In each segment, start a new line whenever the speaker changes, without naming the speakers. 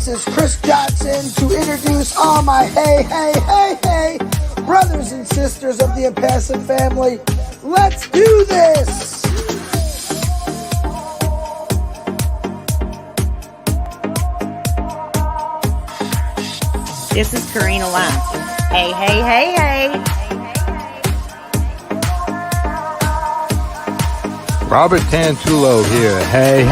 This is Chris Johnson to introduce all my hey brothers and sisters of the Onpassive family. Let's do this!
This is Karina Lamb. Hey.
Robert Tantulo here. Hey.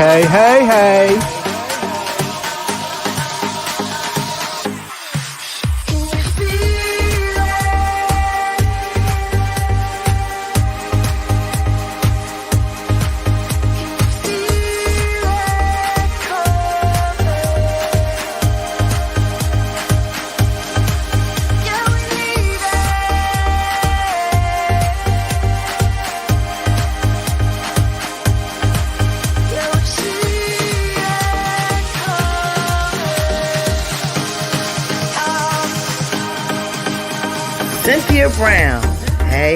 Cynthia Brown. Hey.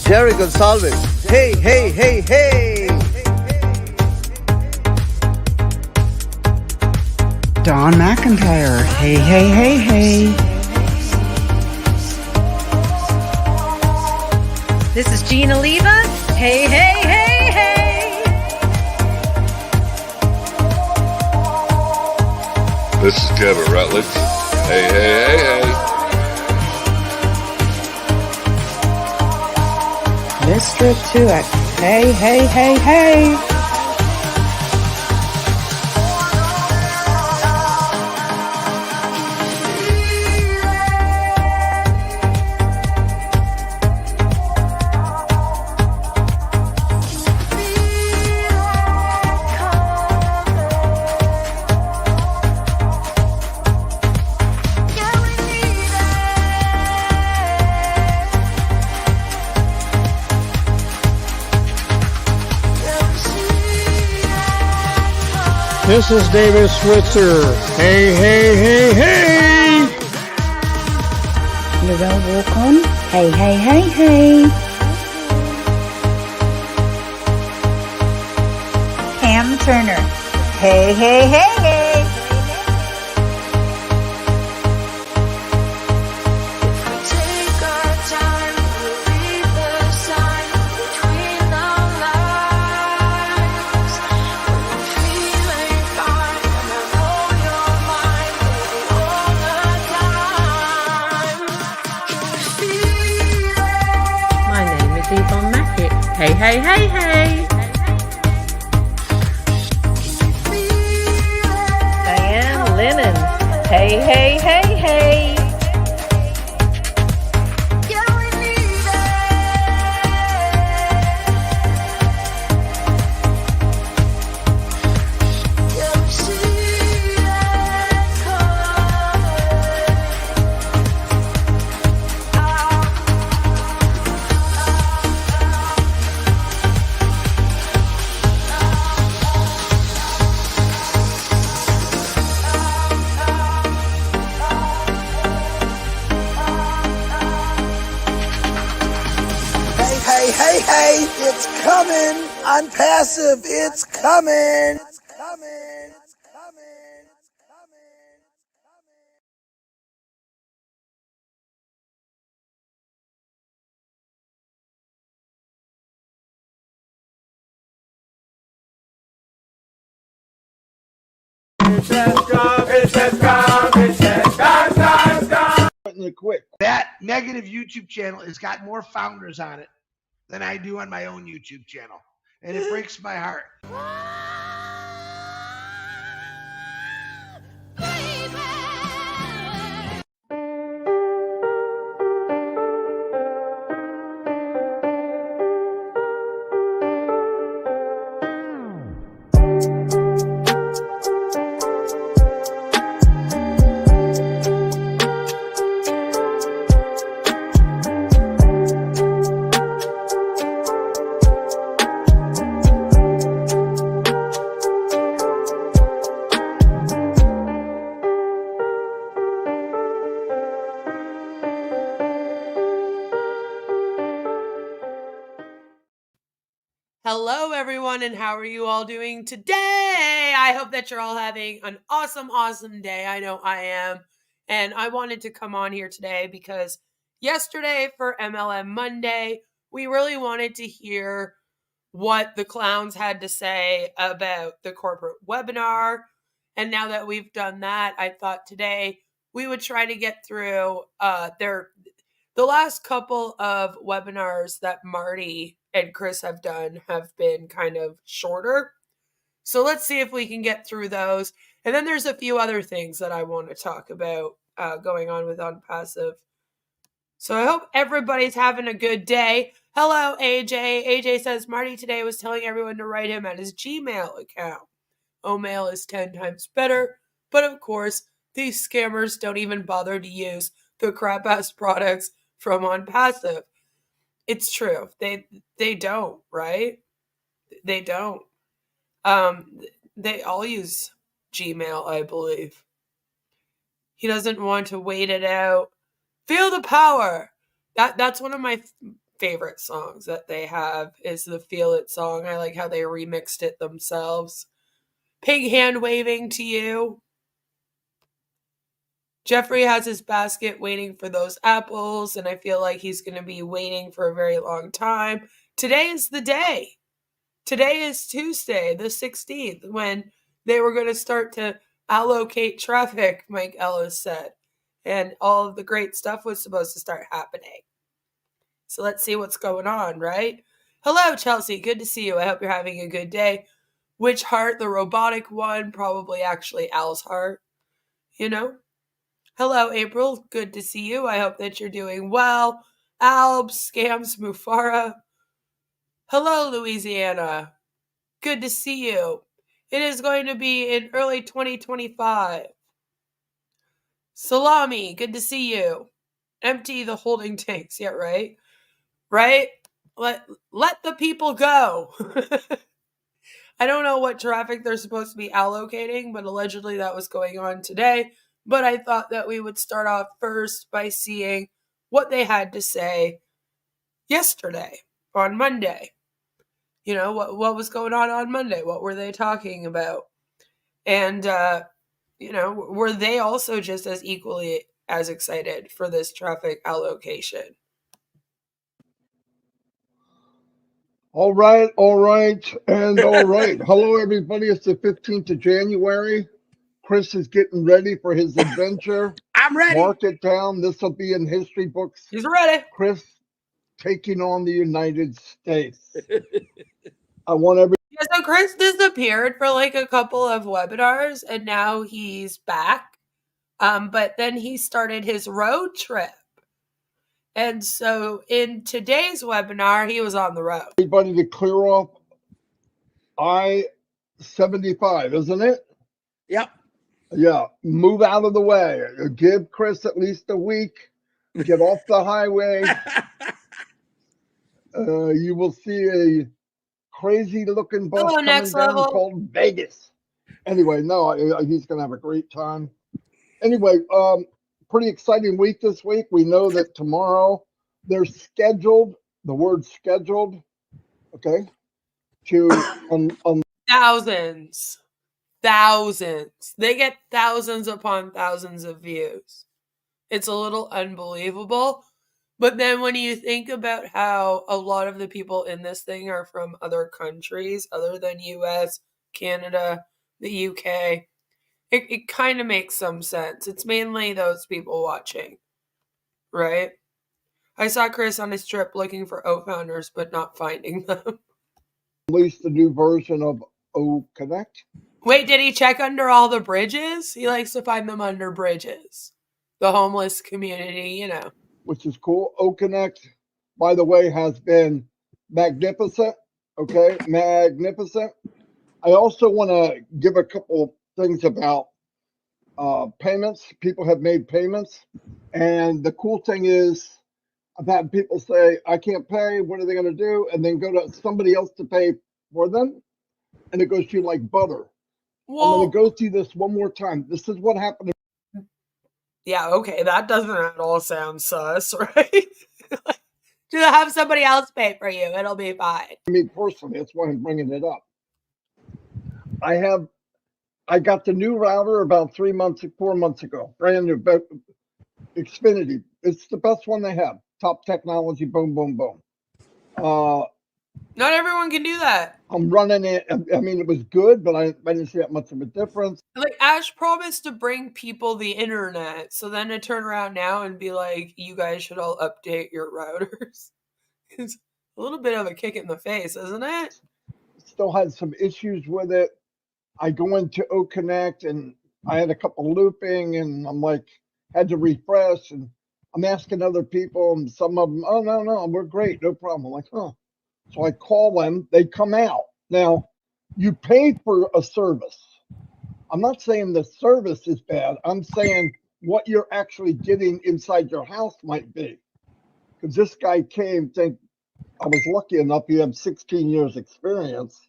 Jerry Gonsalves. Hey.
Don McIntyre. Hey.
This is Gina Leva. Hey.
This is Kevin Rutledge. Hey.
Mr. Tuick. Hey.
This is David Switzer. Hey.
Lavelle Wilcon. Hey.
Pam Turner. Hey. Hey. Diane Lennon. Hey.
Hey, it's coming! Onpassive, it's coming! That negative YouTube channel has got more founders on it than I do on my own YouTube channel. And it breaks my heart.
Hello, everyone, and how are you all doing today? I hope that you're all having an awesome, awesome day. I know I am. And I wanted to come on here today because yesterday for MLM Monday, we really wanted to hear what the clowns had to say about the corporate webinar. And now that we've done that, I thought today we would try to get through the last couple of webinars that Marty and Chris have done have been kind of shorter. So let's see if we can get through those. And then there's a few other things that I want to talk about going on with Onpassive. So I hope everybody's having a good day. Hello, AJ. AJ says Marty today was telling everyone to write him at his Gmail account. Omail is 10 times better. But of course, these scammers don't even bother to use the crap-ass products from Onpassive. It's true. They don't, right? They don't. They all use Gmail, I believe. He doesn't want to wait it out. Feel the power. That's one of my favorite songs that they have is the Feel It song. I like how they remixed it themselves. Pig hand waving to you. Jeffrey has his basket waiting for those apples, and I feel like he's going to be waiting for a very long time. Today is the day. Today is Tuesday, the 16th, when they were going to start to allocate traffic, Mike Ellis said. And all of the great stuff was supposed to start happening. So let's see what's going on, right? Hello, Chelsea. Good to see you. I hope you're having a good day. Which heart? The robotic one? Probably actually Al's heart. You know? Hello, April. Good to see you. I hope that you're doing well. Albs, Scams, Mufara. Hello, Louisiana. Good to see you. It is going to be in early 2025. Salami, good to see you. Empty the holding tanks. Yeah, right? Right? Let the people go. I don't know what traffic they're supposed to be allocating, but allegedly that was going on today. But I thought that we would start off first by seeing what they had to say yesterday, on Monday. You know, what was going on Monday? What were they talking about? And, you know, were they also just as equally as excited for this traffic allocation?
All right, and all right. Hello, everybody. It's the 15th of January. Chris is getting ready for his adventure.
I'm ready.
Mark it down. This will be in history books.
He's ready.
Chris taking on the United States. I want every.
Yeah, so Chris disappeared for like a couple of webinars, and now he's back. But then he started his road trip. And so in today's webinar, he was on the road.
Everybody to clear off I-75, isn't it?
Yep.
Yeah, move out of the way. Give Chris at least a week. Get off the highway. You will see a crazy-looking bus coming
Next
down
Level.
called Vegas. Anyway, no, he's going to have a great time. Anyway, pretty exciting week this week. We know that tomorrow they're scheduled, the word scheduled, okay, to
Thousands. They get thousands upon thousands of views. It's a little unbelievable. But then when you think about how a lot of the people in this thing are from other countries other than US, Canada, the UK, it kind of makes some sense. It's mainly those people watching, right? I saw Chris on his trip looking for O founders, but not finding them.
release the new version of O Connect.
Wait, did he check under all the bridges? He likes to find them under bridges. The homeless community, you know.
Which is cool. O Connect, by the way, has been magnificent. Okay, magnificent. I also want to give a couple things about payments. People have made payments. And the cool thing is, I've had people say, I can't pay. What are they going to do? And then go to somebody else to pay for them. And it goes through like butter. I'm going to go through this one more time. This is what happened.
Yeah, okay, that doesn't at all sound sus, right? To have somebody else pay for you. It'll be fine.
Me personally, that's why I'm bringing it up. I got the new router about 4 months ago. Brand new, Xfinity. It's the best one they have. Top technology. Boom, boom, boom.
Not everyone can do that.
I'm running it. I mean, it was good, but I didn't see that much of a difference.
Like, Ash promised to bring people the internet, so then to turn around now and be like, you guys should all update your routers. It's a little bit of a kick in the face, isn't it?
Still had some issues with it. I go into O Connect and I had a couple looping, and I'm like, had to refresh, and I'm asking other people, and some of them, oh, no, we're great, no problem. I'm like, huh. So I call them, they come out. Now, you pay for a service. I'm not saying the service is bad. I'm saying what you're actually getting inside your house might be. Because this guy came, I was lucky enough, he had 16 years experience.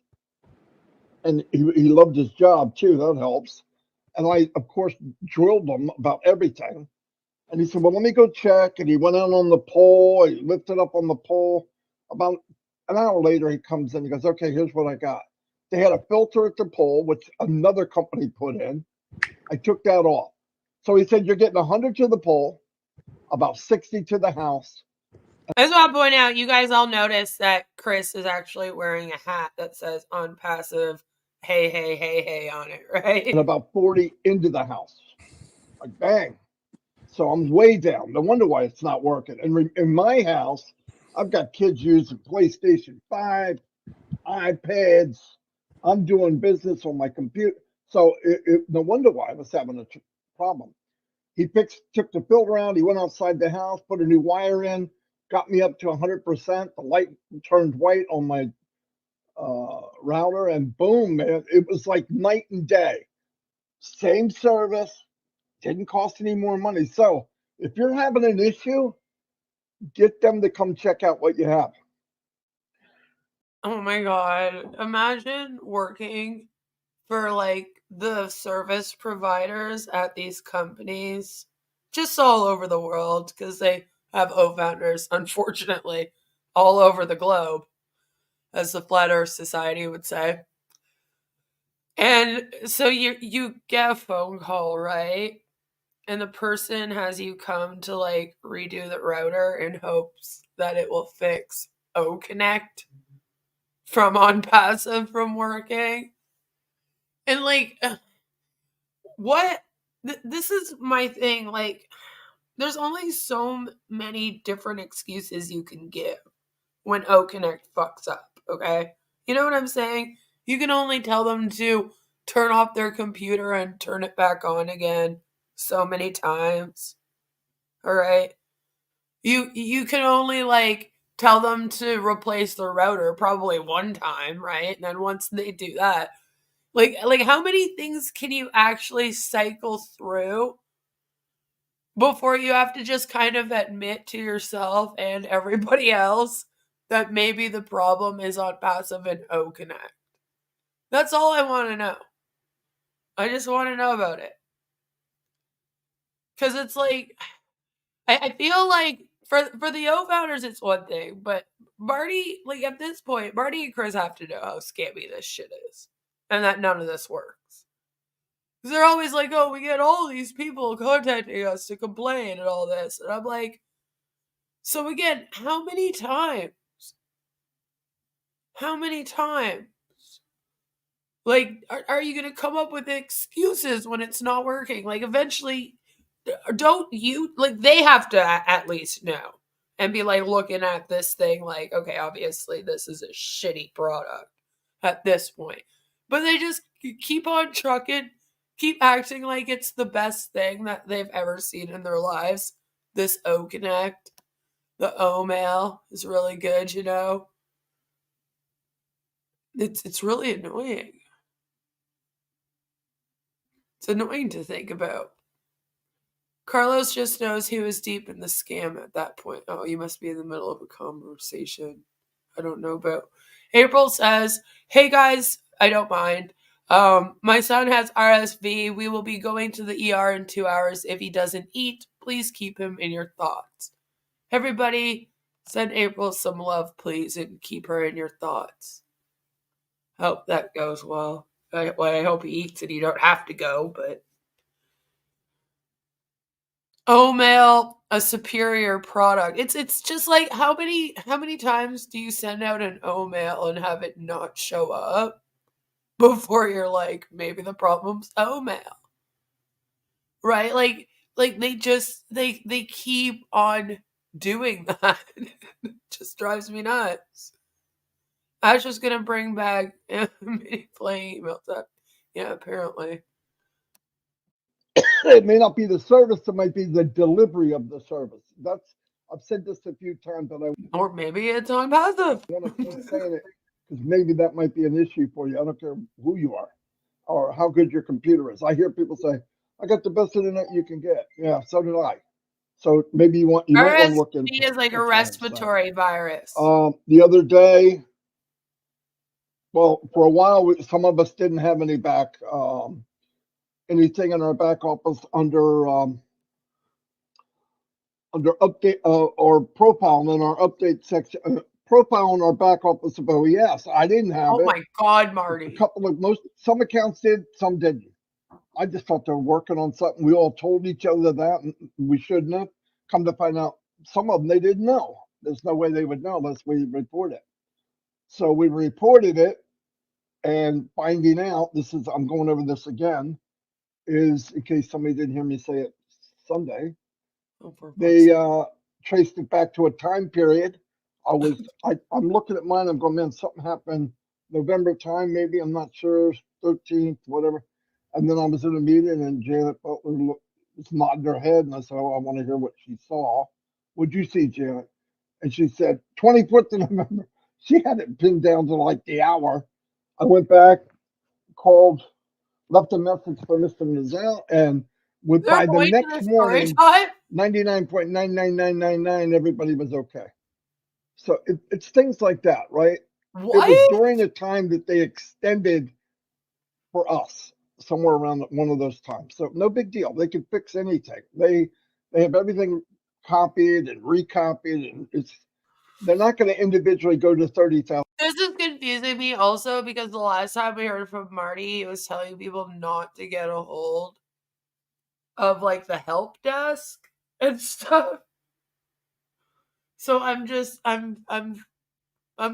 And he loved his job too, that helps. And I, of course, drilled him about everything. And he said, well, let me go check. And he went out on the pole, he lifted up on the pole. About an hour later, he comes in, he goes, okay, here's what I got. They had a filter at the pole, which another company put in. I took that off. So he said, you're getting 100 to the pole, about 60 to the house.
I just want to point out, you guys all notice that Chris is actually wearing a hat that says Onpassive, hey on it, right?
And about 40 into the house. Like, bang. So I'm way down. No wonder why it's not working. And in my house, I've got kids using PlayStation 5, iPads. I'm doing business on my computer. So no wonder why I was having a problem. He took the filter out. He went outside the house, put a new wire in, got me up to 100%. The light turned white on my router, and boom, man, it was like night and day. Same service, didn't cost any more money. So if you're having an issue, get them to come check out what you have.
Oh my God. Imagine working for like the service providers at these companies just all over the world, because they have O-founders, unfortunately, all over the globe, as the Flat Earth Society would say. And so you get a phone call, right? And the person has you come to like redo the router in hopes that it will fix O Connect from Onpassive from working. And like, what? This is my thing. Like, there's only so many different excuses you can give when O Connect fucks up, okay? You know what I'm saying? You can only tell them to turn off their computer and turn it back on again so many times. All right? You can only like tell them to replace the router probably one time, right? And then once they do that, like how many things can you actually cycle through before you have to just kind of admit to yourself and everybody else that maybe the problem is Onpassive and O Connect? That's all I want to know. I just want to know about it. Because it's like, I feel like for the O founders, it's one thing, but Marty, like at this point, Marty and Chris have to know how scammy this shit is. And that none of this works. Because they're always like, oh, we get all these people contacting us to complain and all this. And I'm like, so again, how many times? How many times? Like, are you going to come up with excuses when it's not working? Like, eventually, don't you, like, they have to at least know and be like looking at this thing like, okay, obviously this is a shitty product at this point. But they just keep on trucking, keep acting like it's the best thing that they've ever seen in their lives. This O Connect, the O mail is really good, you know? It's really annoying. It's annoying to think about. Carlos just knows he was deep in the scam at that point. Oh, you must be in the middle of a conversation I don't know about. April says, hey guys, I don't mind. My son has RSV. We will be going to the ER in 2 hours. If he doesn't eat, please keep him in your thoughts. Everybody, Send April some love, please, and keep her in your thoughts. Hope that goes well. I hope he eats and you don't have to go, but mail a superior product. It's just like how many times do you send out an mail and have it not show up before you're like, maybe the problem's mail, right? Like they keep on doing that. It just drives me nuts. I was just gonna bring back mini playing emails. Yeah, apparently.
It may not be the service, it might be the delivery of the service. I've said this a few times, and I
Or maybe it's Onpassive.
want to keep saying it because maybe that might be an issue for you. I don't care who you are or how good your computer is. I hear people say, "I got the best internet you can get." Yeah, so did I. So maybe you might want to look into.
RSV is like a respiratory virus.
The other day, well, for a while, some of us didn't have anything in our back office under update or profile in our update section. Profile in our back office of OES. I didn't have it.
Oh my God, Marty!
Some accounts did, some didn't. I just thought they were working on something. We all told each other that and we shouldn't have. Come to find out, some of them they didn't know. There's no way they would know unless we report it. So we reported it, and finding out, I'm going over this again, is in case somebody didn't hear me say it Sunday, they traced it back to a time period. I'm looking at mine, I'm going, man, something happened November time, maybe, I'm not sure, 13th, whatever. And then I was in a meeting and Janet Butler was nodding her head, and I said, oh, I want to hear what she saw. What'd you see, Janet? And she said, 24th of November. She had it pinned down to like the hour. I went back, called, left a message for Mr. Nizal, and by the next morning, 99.99999, everybody was okay. So it's things like that, right?
What?
It was during a time that they extended for us, somewhere around one of those times. So no big deal. They can fix anything. They have everything copied and recopied, and they're not going to individually go to 30,000.
This is confusing me also because the last time we heard from Marty, he was telling people not to get a hold of like the help desk and stuff. So I'm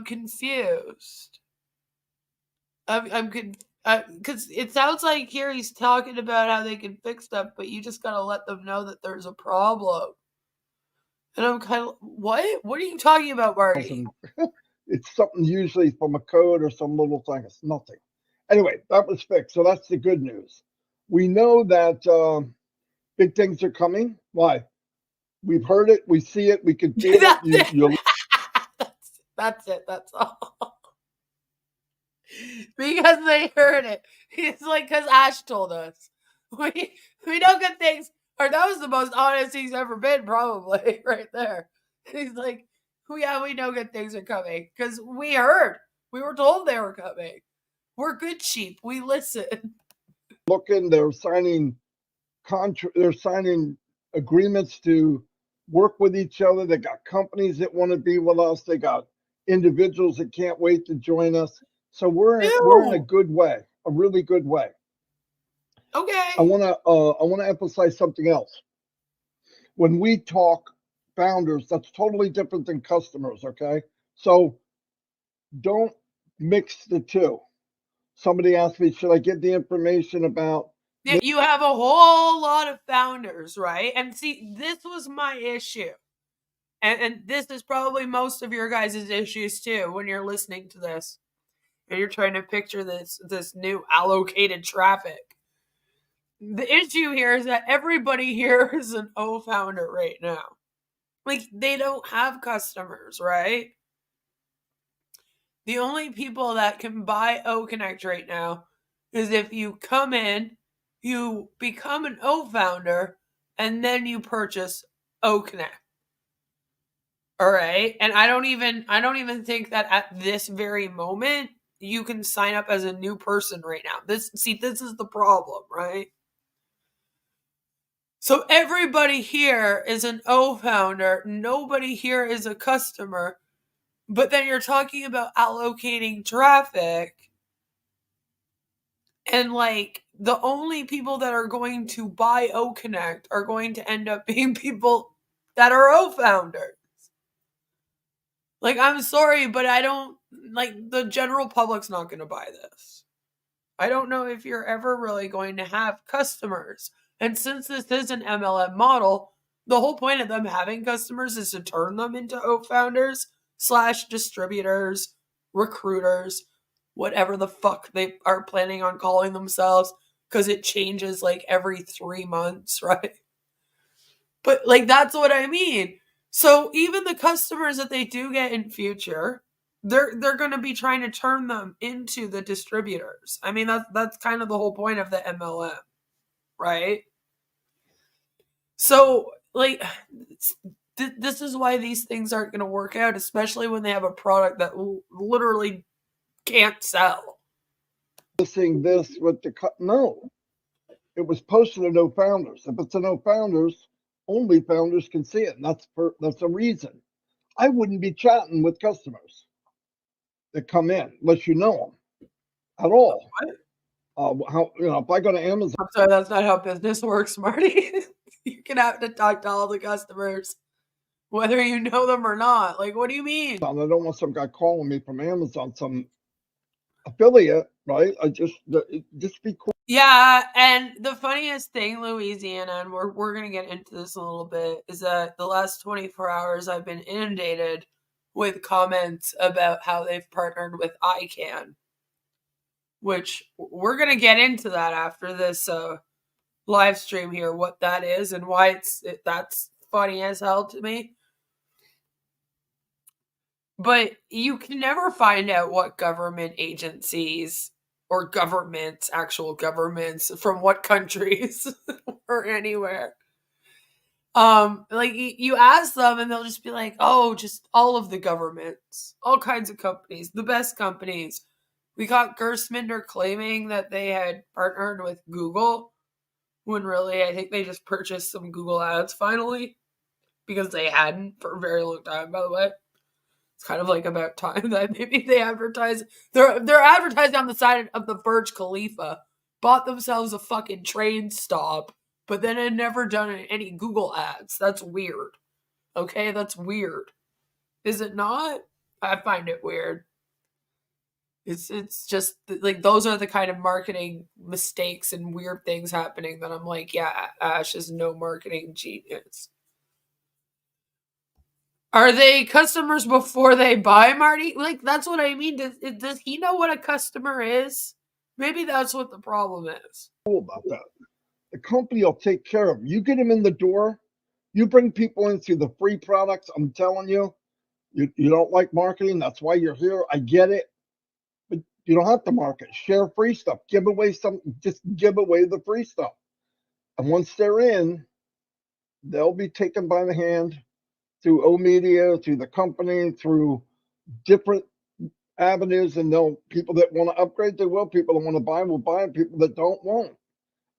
confused. Because it sounds like here he's talking about how they can fix stuff, but you just gotta let them know that there's a problem. And I'm kind of, what? What are you talking about, Marty?
It's something usually from a code or some little thing. It's nothing. Anyway, that was fixed. So that's the good news. We know that big things are coming. Why? We've heard it. We see it. We can feel it.
That's it. That's all. Because they heard it. It's like because Ash told us. We know good things. Or that was the most honest he's ever been, probably, right there. He's like, yeah, we know good things are coming. Because we heard. We were told they were coming. We're good sheep. We listen.
Looking, they're signing agreements to work with each other. They got companies that want to be with us. They got individuals that can't wait to join us. So we're in a good way, a really good way.
Okay.
I want to emphasize something else. When we talk founders, that's totally different than customers. Okay, so don't mix the two. Somebody asked me, should I get the information about?
Yeah, you have a whole lot of founders, right? And see, this was my issue. And this is probably most of your guys' issues too when you're listening to this. And you're trying to picture this new allocated traffic. The issue here is that everybody here is an O founder right now. Like, they don't have customers, right? The only people that can buy O Connect right now is if you come in, you become an O founder, and then you purchase O Connect. All right? And I don't even think that at this very moment you can sign up as a new person right now. This is the problem, right? So everybody here is an O founder. Nobody here is a customer. But then you're talking about allocating traffic. And like the only people that are going to buy O Connect are going to end up being people that are O founders. Like, I'm sorry, but I don't, like, the general public's not going to buy this. I don't know if you're ever really going to have customers. And since this is an MLM model, the whole point of them having customers is to turn them into O founders / distributors, recruiters, whatever the fuck they are planning on calling themselves, because it changes like every 3 months, right? But like, that's what I mean. So even the customers that they do get in future, they're going to be trying to turn them into the distributors. I mean, that's kind of the whole point of the MLM, right? So like, this is why these things aren't going to work out, especially when they have a product that literally can't sell.
Seeing this with the no, it was posted to no founders. If it's a no founders, only founders can see it. And that's a reason. I wouldn't be chatting with customers that come in unless you know them at all. How if I go to Amazon?
I'm sorry, that's not how business works, Marty. You can have to talk to all the customers, whether you know them or not. Like, what do you mean?
I don't want some guy calling me from Amazon, some affiliate, right? Just be cool.
Yeah, and the funniest thing, Louisiana, and we're gonna get into this a little bit, is that the last 24 hours I've been inundated with comments about how they've partnered with ICANN, which we're gonna get into that after this live stream here, what that is and why that's funny as hell to me. But you can never find out what government agencies or governments, actual governments, from what countries or anywhere. Like you ask them and they'll just be like, oh, just all of the governments, all kinds of companies, the best companies. We got Gerstminder claiming that they had partnered with Google, when really I think they just purchased some Google ads finally, because they hadn't for a very long time, by the way. It's kind of like about time that maybe they advertise. They're advertising on the side of the Burj Khalifa, bought themselves a fucking train stop, but then had never done any Google ads. That's weird. Okay, that's weird. Is it not? I find it weird. It's just like those are the kind of marketing mistakes and weird things happening that I'm like, yeah, Ash is no marketing genius. Are they customers before they buy, Marty? Like, that's what I mean. Does he know what a customer is? Maybe that's what the problem is.
About that. The company will take care of them. You get them in the door, you bring people in through the free products. I'm telling you, you don't like marketing. That's why you're here. I get it. But you don't have to market. Share free stuff. Give away something. Just give away the free stuff. And once they're in, they'll be taken by the hand through O Media, through the company, through different avenues. And people that want to upgrade, they will. People that want to buy will buy, and people that don't won't.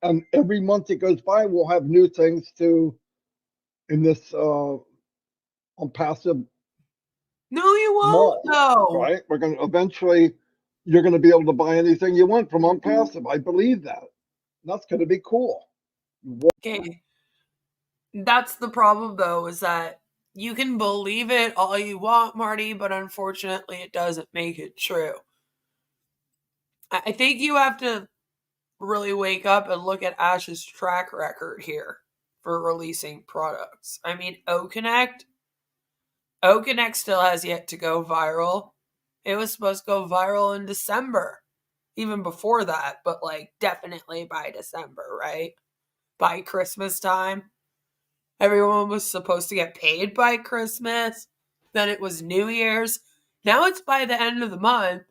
And every month that goes by, we'll have new things in this Onpassive.
No, you won't. No,
right? We're going to eventually, you're going to be able to buy anything you want from Onpassive. I believe that. That's going to be cool.
Okay, that's the problem though, is that you can believe it all you want, Marty, but unfortunately, it doesn't make it true. I think you have to really wake up and look at Ash's track record here for releasing products. I mean, O Connect still has yet to go viral. It was supposed to go viral in December, even before that, but like definitely by December, right? By Christmas time. Everyone was supposed to get paid by Christmas. Then it was New Year's. Now it's by the end of the month,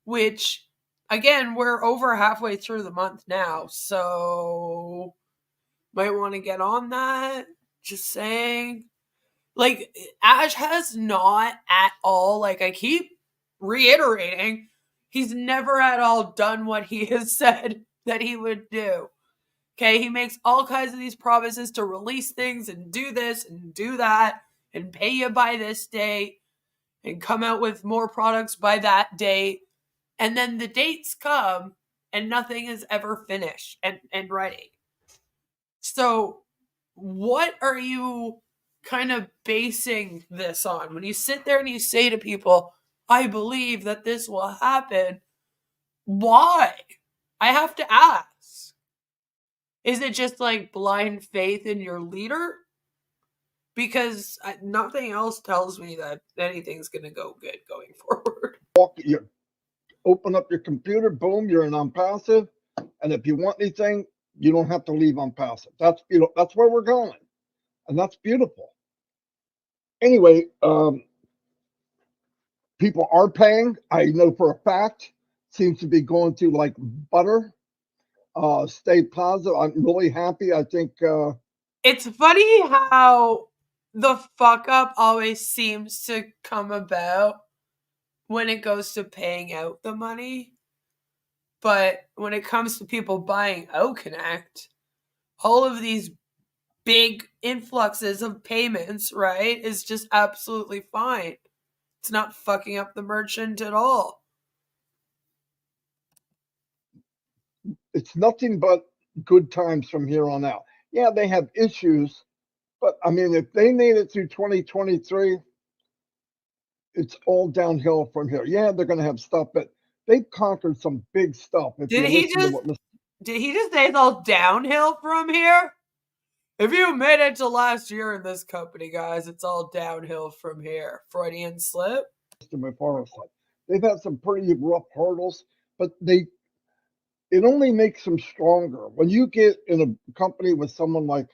which, again, we're over halfway through the month now. So, might want to get on that. Just saying. Like, Ash has not at all, like I keep reiterating, he's never at all done what he has said that he would do. Okay, he makes all kinds of these promises to release things and do this and do that and pay you by this date and come out with more products by that date. And then the dates come and nothing is ever finished and ready. So, what are you kind of basing this on? When you sit there and you say to people, I believe that this will happen, why? I have to ask. Is it just like blind faith in your leader? Because nothing else tells me that anything's going to go good going forward.
You open up your computer, boom, you're in Onpassive. And if you want anything, you don't have to leave Onpassive. That's that's where we're going. And that's beautiful. Anyway, people are paying. I know for a fact, seems to be going through like butter. Stay positive. I'm really happy. I think
it's funny how the fuck up always seems to come about when it goes to paying out the money. But when it comes to people buying OConnect, all of these big influxes of payments, right, is just absolutely fine. It's not fucking up the merchant at all.
It's nothing but good times from here on out. Yeah, they have issues, but I mean, if they made it through 2023, it's all downhill from here. Yeah, they're going to have stuff, but they've conquered some big stuff.
Did he just say it's all downhill from here? If you made it to last year in this company, guys, it's all downhill from here. Freudian slip.
They've had some pretty rough hurdles, but it only makes them stronger. When you get in a company with someone like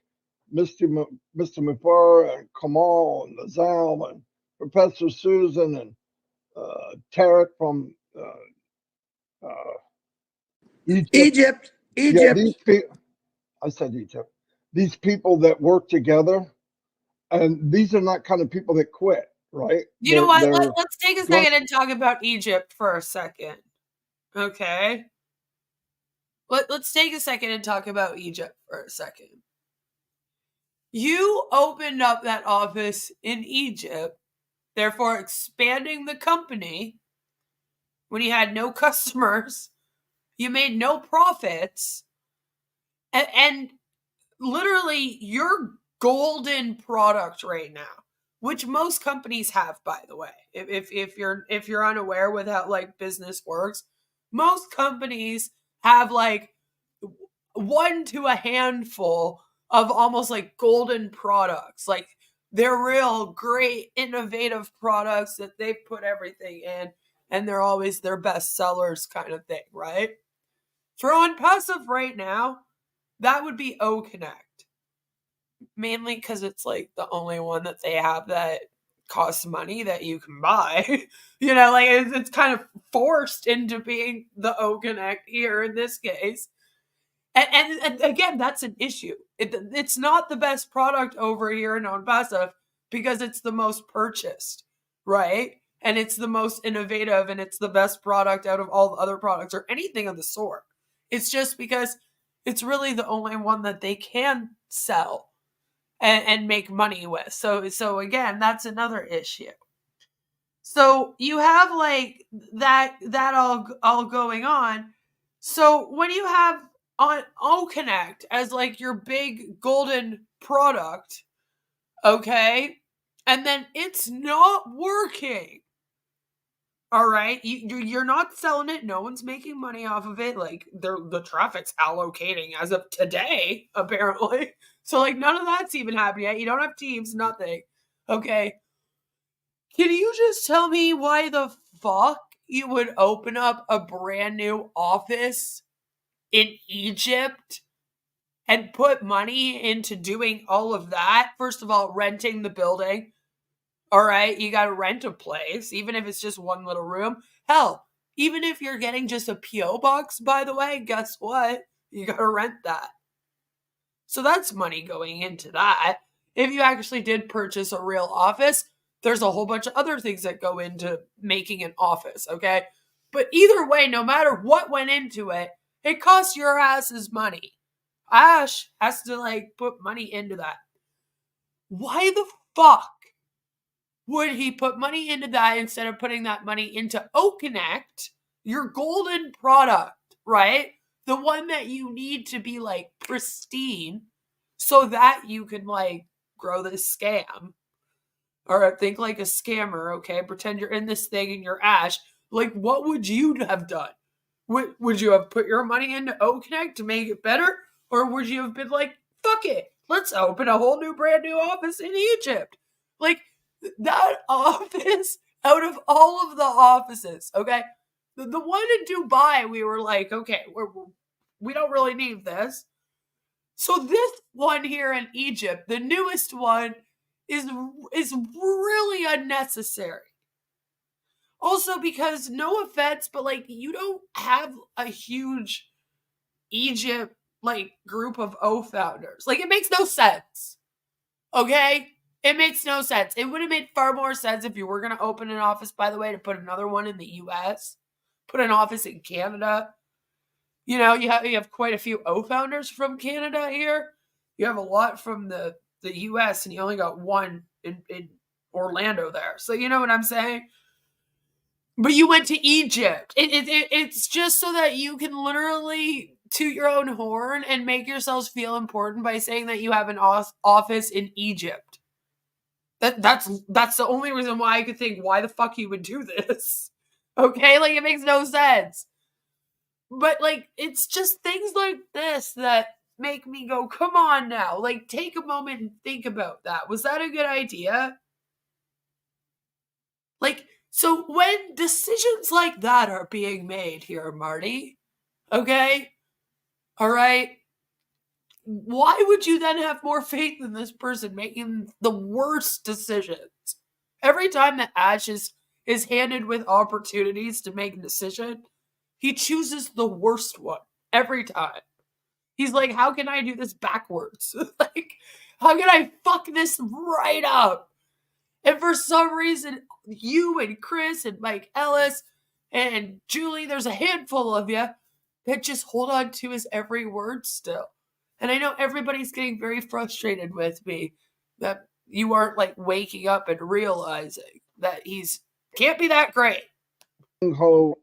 Mr. Mufar and Kamal and Nazal and Professor Susan and Tarek from
Egypt.
Yeah, I said Egypt. These people that work together, and these are not kind of people that quit, right?
You know what? Let's take a second and talk about Egypt for a second. Okay? Let's take a second and talk about Egypt for a second. You opened up that office in Egypt, therefore expanding the company when you had no customers, you made no profits, and literally your golden product right now, which most companies have, by the way. If you're unaware with how like business works, most companies have like one to a handful of almost like golden products. Like they're real great innovative products that they put everything in, and they're always their best sellers kind of thing, right? For Onpassive right now, that would be OConnect. Mainly because it's like the only one that they have that costs money that you can buy. You know, like it's kind of forced into being the OConnect here in this case. And again, that's an issue. It's not the best product over here in Onpassive because it's the most purchased, right? And it's the most innovative and it's the best product out of all the other products or anything of the sort. It's just because it's really the only one that they can sell and make money with. So again, that's another issue. So you have like that all going on. So when you have on OConnect as like your big golden product, okay, and then it's not working. All right, you're not selling it. No one's making money off of it. Like the traffic's allocating as of today, apparently. So like none of that's even happening yet. You don't have teams, nothing. Okay. Can you just tell me why the fuck you would open up a brand new office in Egypt and put money into doing all of that? First of all, renting the building. All right, you got to rent a place, even if it's just one little room. Hell, even if you're getting just a P.O. box, by the way, guess what? You got to rent that. So that's money going into that. If you actually did purchase a real office, there's a whole bunch of other things that go into making an office, okay? But either way, no matter what went into it, it costs your asses money, Ash has to like put money into that. Why the fuck would he put money into that instead of putting that money into OConnect, your golden product, right? The one that you need to be like pristine so that you can like grow this scam. Or think like a scammer, okay? Pretend you're in this thing and you're Ash. Like, what would you have done? Would you have put your money into OConnect to make it better? Or would you have been like, fuck it, let's open a whole new brand new office in Egypt? Like, that office, out of all of the offices, okay? The one in Dubai, we were like, okay, we don't really need this. So this one here in Egypt, the newest one, is really unnecessary. Also because, no offense, but like you don't have a huge Egypt like group of O-founders. Like it makes no sense. Okay? It makes no sense. It would have made far more sense if you were going to open an office, by the way, to put another one in the US, put an office in Canada. You know, you have quite a few O-founders from Canada here. You have a lot from the US, and you only got one in Orlando there. So you know what I'm saying? But you went to Egypt. It's just so that you can literally toot your own horn and make yourselves feel important by saying that you have an office in Egypt. That's the only reason why I could think why the fuck you would do this. Okay? Like, it makes no sense. But, like, it's just things like this that make me go, come on now. Like, take a moment and think about that. Was that a good idea? Like, so when decisions like that are being made here, Marty, okay? All right? Why would you then have more faith in this person making the worst decisions? Every time that Ash is handed with opportunities to make a decision, he chooses the worst one every time. He's like, how can I do this backwards? Like, how can I fuck this right up? And for some reason, you and Chris and Mike Ellis and Julie, there's a handful of you that just hold on to his every word still. And I know everybody's getting very frustrated with me that you aren't like waking up and realizing that he's can't be that great.
They'll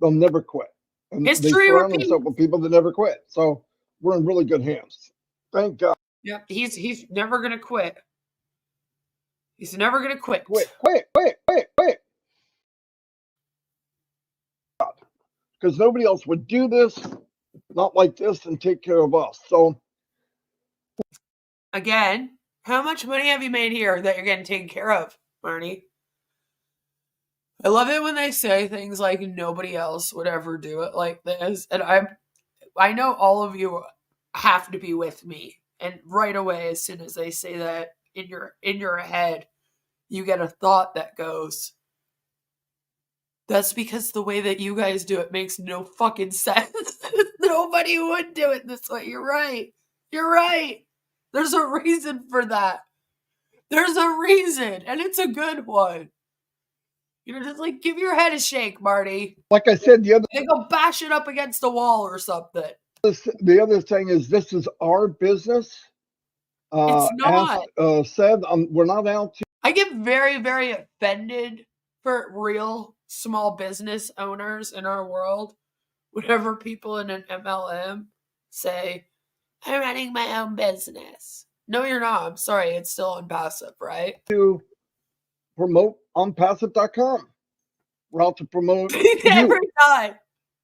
never quit. And
History
they surround
repeats.
themselves with people that never quit. So we're in really good hands. Thank God.
Yep, he's never gonna quit. He's never gonna quit.
Quit. Because nobody else would do this, not like this, and take care of us. So
again, how much money have you made here that you're getting taken care of, Marnie? I love it when they say things like nobody else would ever do it like this. And I know all of you have to be with me. And right away, as soon as they say that in your head, you get a thought that goes, that's because the way that you guys do it makes no fucking sense. Nobody would do it this way. You're right. You're right. There's a reason for that. There's a reason, and it's a good one. You know, just like give your head a shake, Marty.
like I said, the
go bash it up against a wall or something.
the other thing is this is our business.
It's not.
Said we're not out to.
I get very, very offended for real small business owners in our world whenever people in an MLM say, I'm running my own business. No, you're not. I'm sorry. It's still Onpassive, right?
To promote Onpassive.com. We're out to promote
Every time.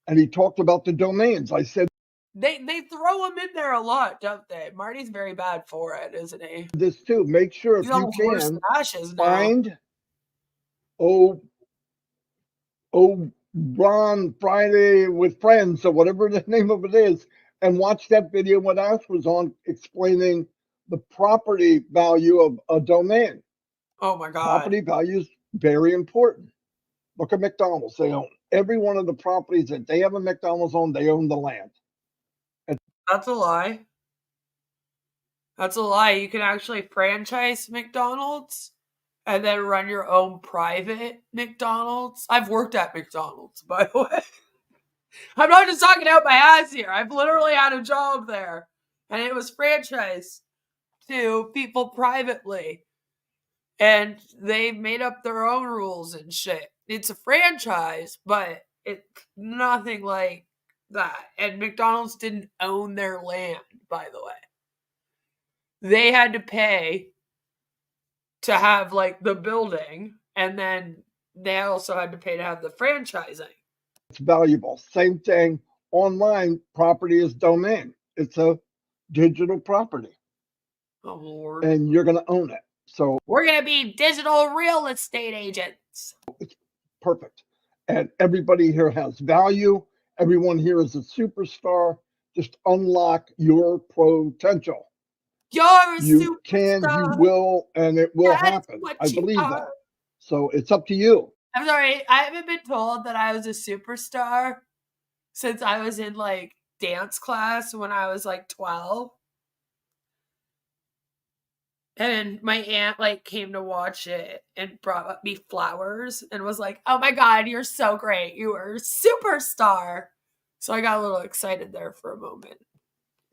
And he talked about the domains. I said
they throw them in there a lot, don't they? Marty's very bad for it, isn't he?
This too. Make sure if you can find Ron Friday with Friends or whatever the name of it is, and watch that video what Ash was on explaining the property value of a domain.
Oh my God.
Property value is very important. Look at McDonald's. They own every one of the properties that they have a McDonald's on, they own the land.
That's a lie. That's a lie. You can actually franchise McDonald's and then run your own private McDonald's. I've worked at McDonald's, by the way. I'm not just talking out my ass here. I've literally had a job there. and it was franchised to people privately, and they made up their own rules and shit. It's a franchise, but it's nothing like that. And McDonald's didn't own their land, by the way. They had to pay to have like the building, and then they also had to pay to have the franchising.
It's valuable. Same thing. Online property is domain. It's a digital property,
Oh Lord.
and you're going to own it. So
We're gonna be digital real estate agents.
perfect. And everybody here has value. Everyone here is a superstar. Just unlock your potential.
You're a
You can, you
superstar.
will, and it will
That's
happen.
what
I
you
believe
are.
that. So it's up to you.
I'm sorry, I haven't been told that I was a superstar since I was in like dance class when I was like 12. And my aunt like came to watch it and brought me flowers and was like, "Oh my God, you're so great. You were a superstar." So I got a little excited there for a moment.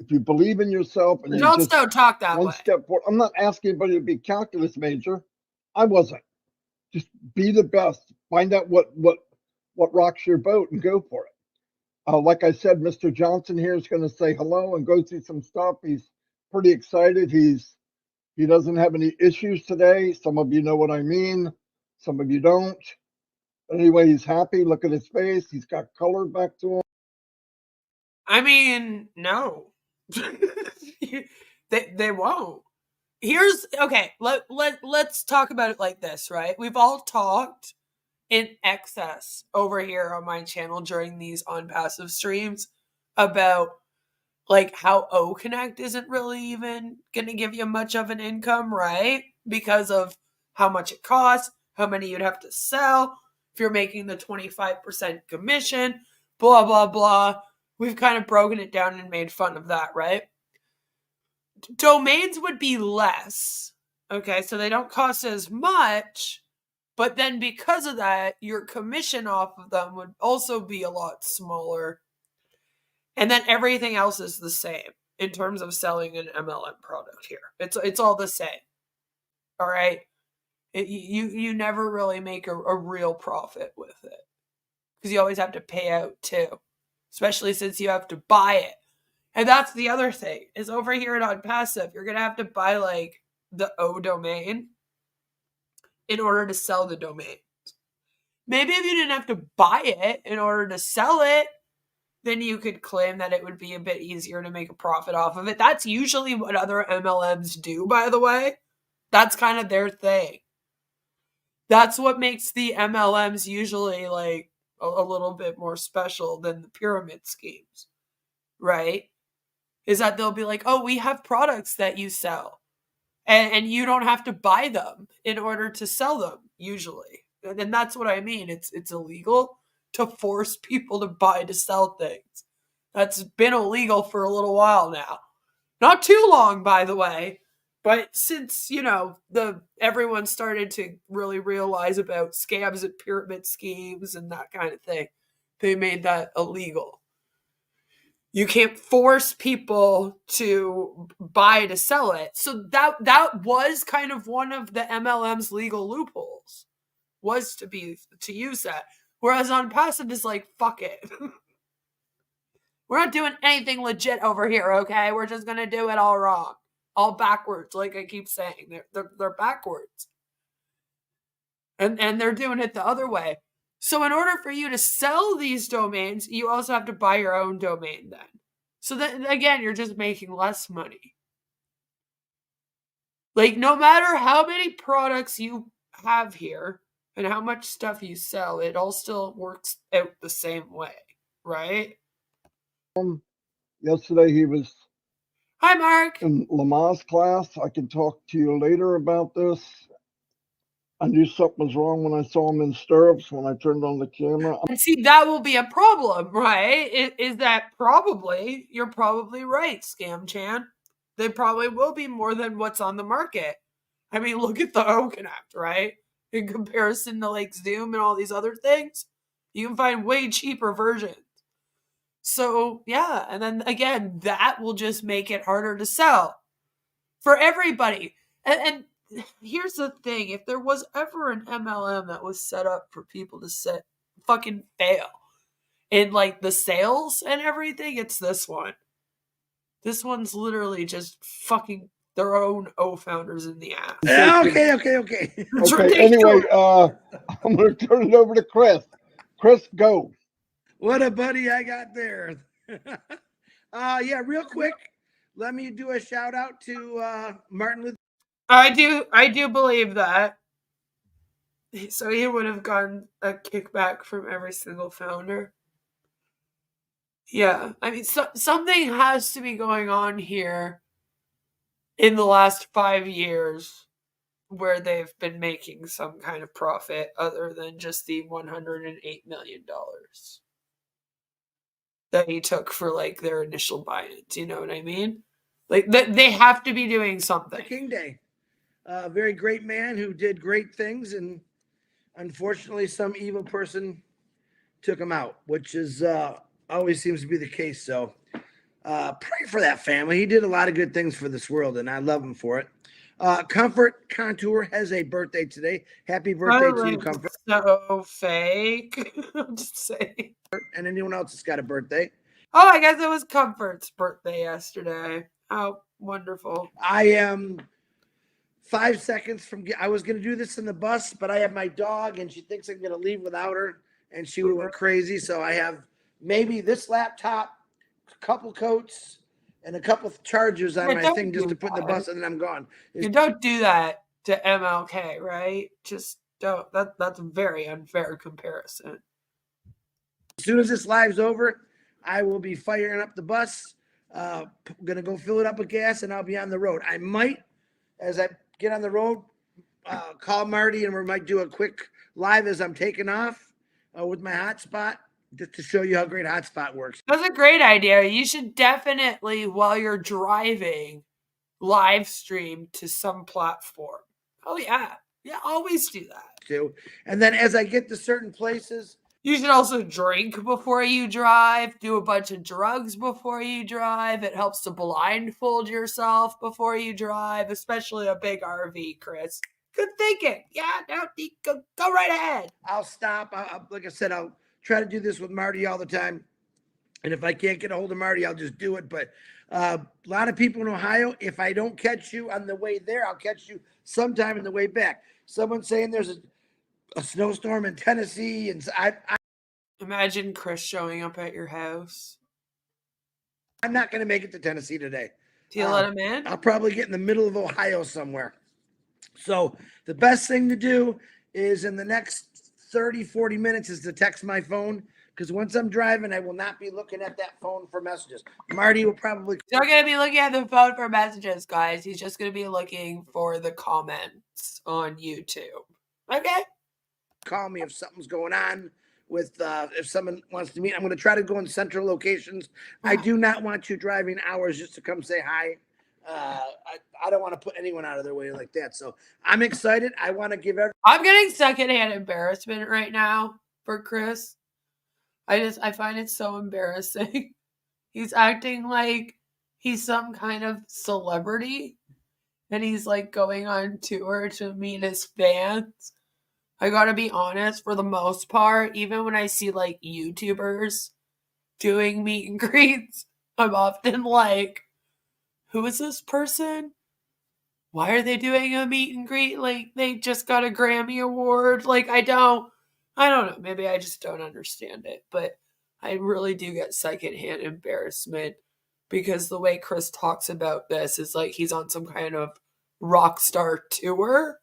If you believe in yourself and you
Adults
just
don't talk that
one
way.
step forward. I'm not asking anybody to be a calculus major. I wasn't. Just be the best. Find out what rocks your boat and go for it. Like I said, Mr. Johnson here is going to say hello and go through some stuff. He's pretty excited. He doesn't have any issues today. Some of you know what I mean. Some of you don't. But anyway, he's happy. Look at his face. He's got color back to him.
I mean, no. they won't. Here's okay, let's talk about it like this, right? We've all talked in excess over here on my channel during these Onpassive streams about like how O Connect isn't really even going to give you much of an income, right? Because of how much it costs, how many you'd have to sell, if you're making the 25% commission, blah, blah, blah. We've kind of broken it down and made fun of that, right? Domains would be less, okay? So they don't cost as much, but then because of that, your commission off of them would also be a lot smaller. And then everything else is the same in terms of selling an MLM product here. It's all the same. All right. You never really make a real profit with it because you always have to pay out too, especially since you have to buy it. And that's the other thing is over here at Onpassive, you're going to have to buy like the O domain in order to sell the domain. Maybe if you didn't have to buy it in order to sell it, then you could claim that it would be a bit easier to make a profit off of it. That's usually what other MLMs do, by the way. That's kind of their thing. That's what makes the MLMs usually like a little bit more special than the pyramid schemes, right? Is that they'll be like, oh, we have products that you sell, and you don't have to buy them in order to sell them, usually. And that's what I mean. It's illegal to force people to buy to sell things. That's been illegal for a little while now. Not too long, by the way, but since, everyone started to really realize about scams and pyramid schemes and that kind of thing, they made that illegal. You can't force people to buy to sell it. So that was kind of one of the MLM's legal loopholes, was to use that. Whereas Onpassive is like, fuck it. We're not doing anything legit over here, okay? We're just gonna do it all wrong. All backwards, like I keep saying. They're backwards. And they're doing it the other way. So in order for you to sell these domains, you also have to buy your own domain then. So then again, you're just making less money. Like no matter how many products you have here and how much stuff you sell, it all still works out the same way, right?
Yesterday he was
Hi, Mark.
in Lamar's class. I can talk to you later about this. I knew something was wrong when I saw him in stirrups when I turned on the camera.
And see, that will be a problem, right? Is that you're probably right, Scam Chan. They probably will be more than what's on the market. I mean, look at the O Connect, right? In comparison to like Zoom and all these other things, you can find way cheaper versions. So, yeah. And then again, that will just make it harder to sell for everybody. And here's the thing, if there was ever an MLM that was set up for people to fucking fail in like the sales and everything, it's this one. This one's literally just fucking their own founders in the ass.
Okay.
It's
Okay.
ridiculous.
Anyway, I'm going to turn it over to Chris. Chris, go.
What a buddy I got there. Yeah, real quick, let me do a shout out to Martin Luther.
I do believe that. So he would have gotten a kickback from every single founder. Yeah, I mean, something has to be going on here in the last 5 years where they've been making some kind of profit other than just the $108 million that he took for like their initial buy-ins. You know what I mean? Like they have to be doing something.
King Day, a very great man who did great things, and unfortunately, some evil person took him out, which is always seems to be the case. So pray for that family. He did a lot of good things for this world, and I love him for it. Comfort Contour has a birthday today. Happy birthday to you, Comfort.
So fake. I'm just saying.
And anyone else that's got a birthday.
Oh, I guess it was Comfort's birthday yesterday. How wonderful.
I am 5 seconds from, I was going to do this in the bus, but I have my dog and she thinks I'm going to leave without her, and she would have went crazy. So I have maybe this laptop, a couple coats, and a couple of chargers on my thing just to put in the bus, and then I'm gone.
You don't do that to MLK, right? Just don't. That's a very unfair comparison.
As soon as this live's over, I will be firing up the bus. Gonna go fill it up with gas, and I'll be on the road. I might, as I get on the road, call Marty, and we might do a quick live as I'm taking off with my hotspot, just to show you how great hotspot works.
That's a great idea. You should definitely, while you're driving, live stream to some platform. Oh yeah, always do that
too. And then as I get to certain places,
you should also drink before you drive, do a bunch of drugs before you drive. It helps to blindfold yourself before you drive, especially a big RV, Chris. Good thinking. Yeah, no, go right ahead.
I'll stop. Like I said, I'll try to do this with Marty all the time. And if I can't get a hold of Marty, I'll just do it. But a lot of people in Ohio, if I don't catch you on the way there, I'll catch you sometime on the way back. Someone's saying there's a snowstorm in Tennessee, and I
imagine Chris showing up at your house.
I'm not going to make it to Tennessee today.
Do you let him in?
I'll probably get in the middle of Ohio somewhere. So the best thing to do is in the next 30, 40 minutes is to text my phone, because once I'm driving, I will not be looking at that phone for messages. Marty will probably...
He's not going to be looking at the phone for messages, guys. He's just going to be looking for the comments on YouTube. Okay?
Call me if something's going on with, if someone wants to meet. I'm going to try to go in central locations. I do not want you driving hours just to come say hi. I don't want to put anyone out of their way like that. So I'm excited. I want to give
I'm getting secondhand embarrassment right now for Chris. I find it so embarrassing. He's acting like he's some kind of celebrity, and he's like going on tour to meet his fans. I gotta be honest, for the most part, even when I see like YouTubers doing meet and greets, I'm often like, who is this person? Why are they doing a meet and greet? Like they just got a Grammy award. Like I don't know. Maybe I just don't understand it, but I really do get secondhand embarrassment because the way Chris talks about this is like he's on some kind of rock star tour.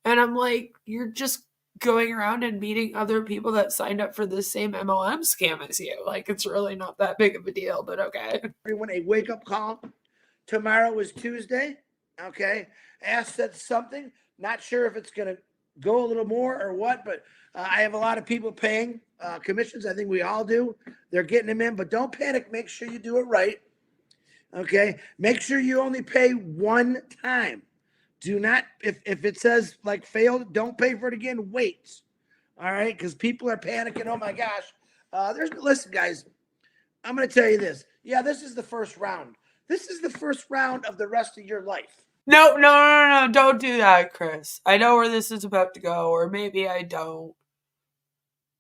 And I'm like, you're just going around and meeting other people that signed up for the same MLM scam as you. Like, it's really not that big of a deal, but okay.
everyone a wake-up call. Tomorrow is Tuesday. Okay. Ask said something. Not sure if it's going to go a little more or what, but I have a lot of people paying commissions. I think we all do. They're getting them in, but don't panic. Make sure you do it right. Okay. Make sure you only pay one time. Do not, if it says like failed, don't pay for it again. Wait. All right. Because people are panicking. Oh my gosh. Listen, guys, I'm going to tell you this. Yeah, this is the first round. This is the first round of the rest of your life.
No, don't do that, Chris. I know where this is about to go, or maybe I don't.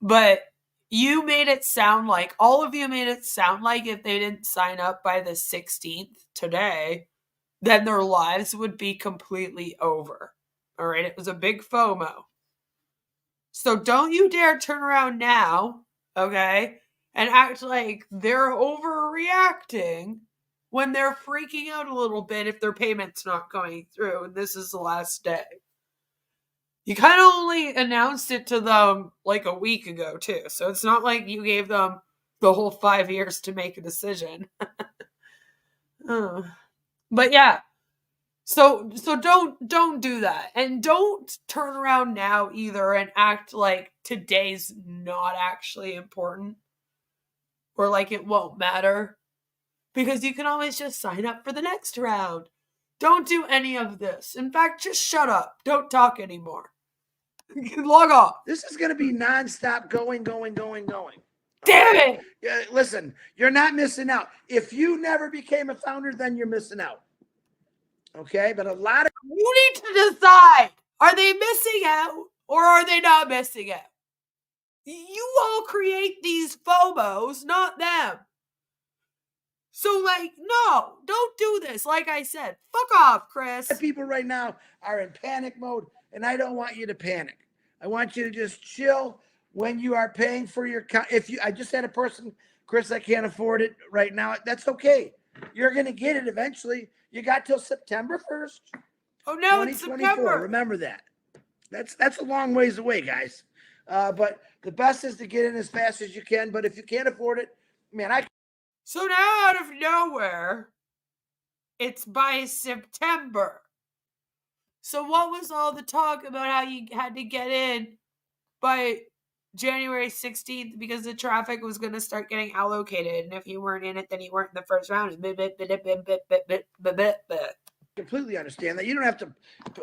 But you made it sound like, all of you made it sound like if they didn't sign up by the 16th today, then their lives would be completely over. All right, it was a big FOMO. So don't you dare turn around now, okay, and act like they're overreacting when they're freaking out a little bit if their payment's not going through and this is the last day. You kind of only announced it to them like a week ago, too. So it's not like you gave them the whole 5 years to make a decision. But yeah. So don't do that. And don't turn around now either and act like today's not actually important or like it won't matter, because you can always just sign up for the next round. Don't do any of this. In fact, just shut up. Don't talk anymore. Log off.
This is going to be nonstop going.
Damn it!
Yeah, listen, you're not missing out. If you never became a founder, then you're missing out. Okay, but a lot of
You need to decide. Are they missing out or are they not missing out? You all create these FOMOs, not them. So, like, no, don't do this. Like I said, fuck off, Chris.
people right now are in panic mode, and I don't want you to panic. I want you to just chill when you are paying for your. I just had a person, Chris, I can't afford it right now. That's okay. You're gonna get it eventually. You got till September 1st.
Oh no, it's September.
Remember that. That's a long ways away, guys. But the best is to get in as fast as you can. But if you can't afford it, man,
So now out of nowhere, it's by September. So what was all the talk about how you had to get in by January 16th because the traffic was going to start getting allocated, and if you weren't in it, then you weren't in the first round.
completely understand that. You don't have to.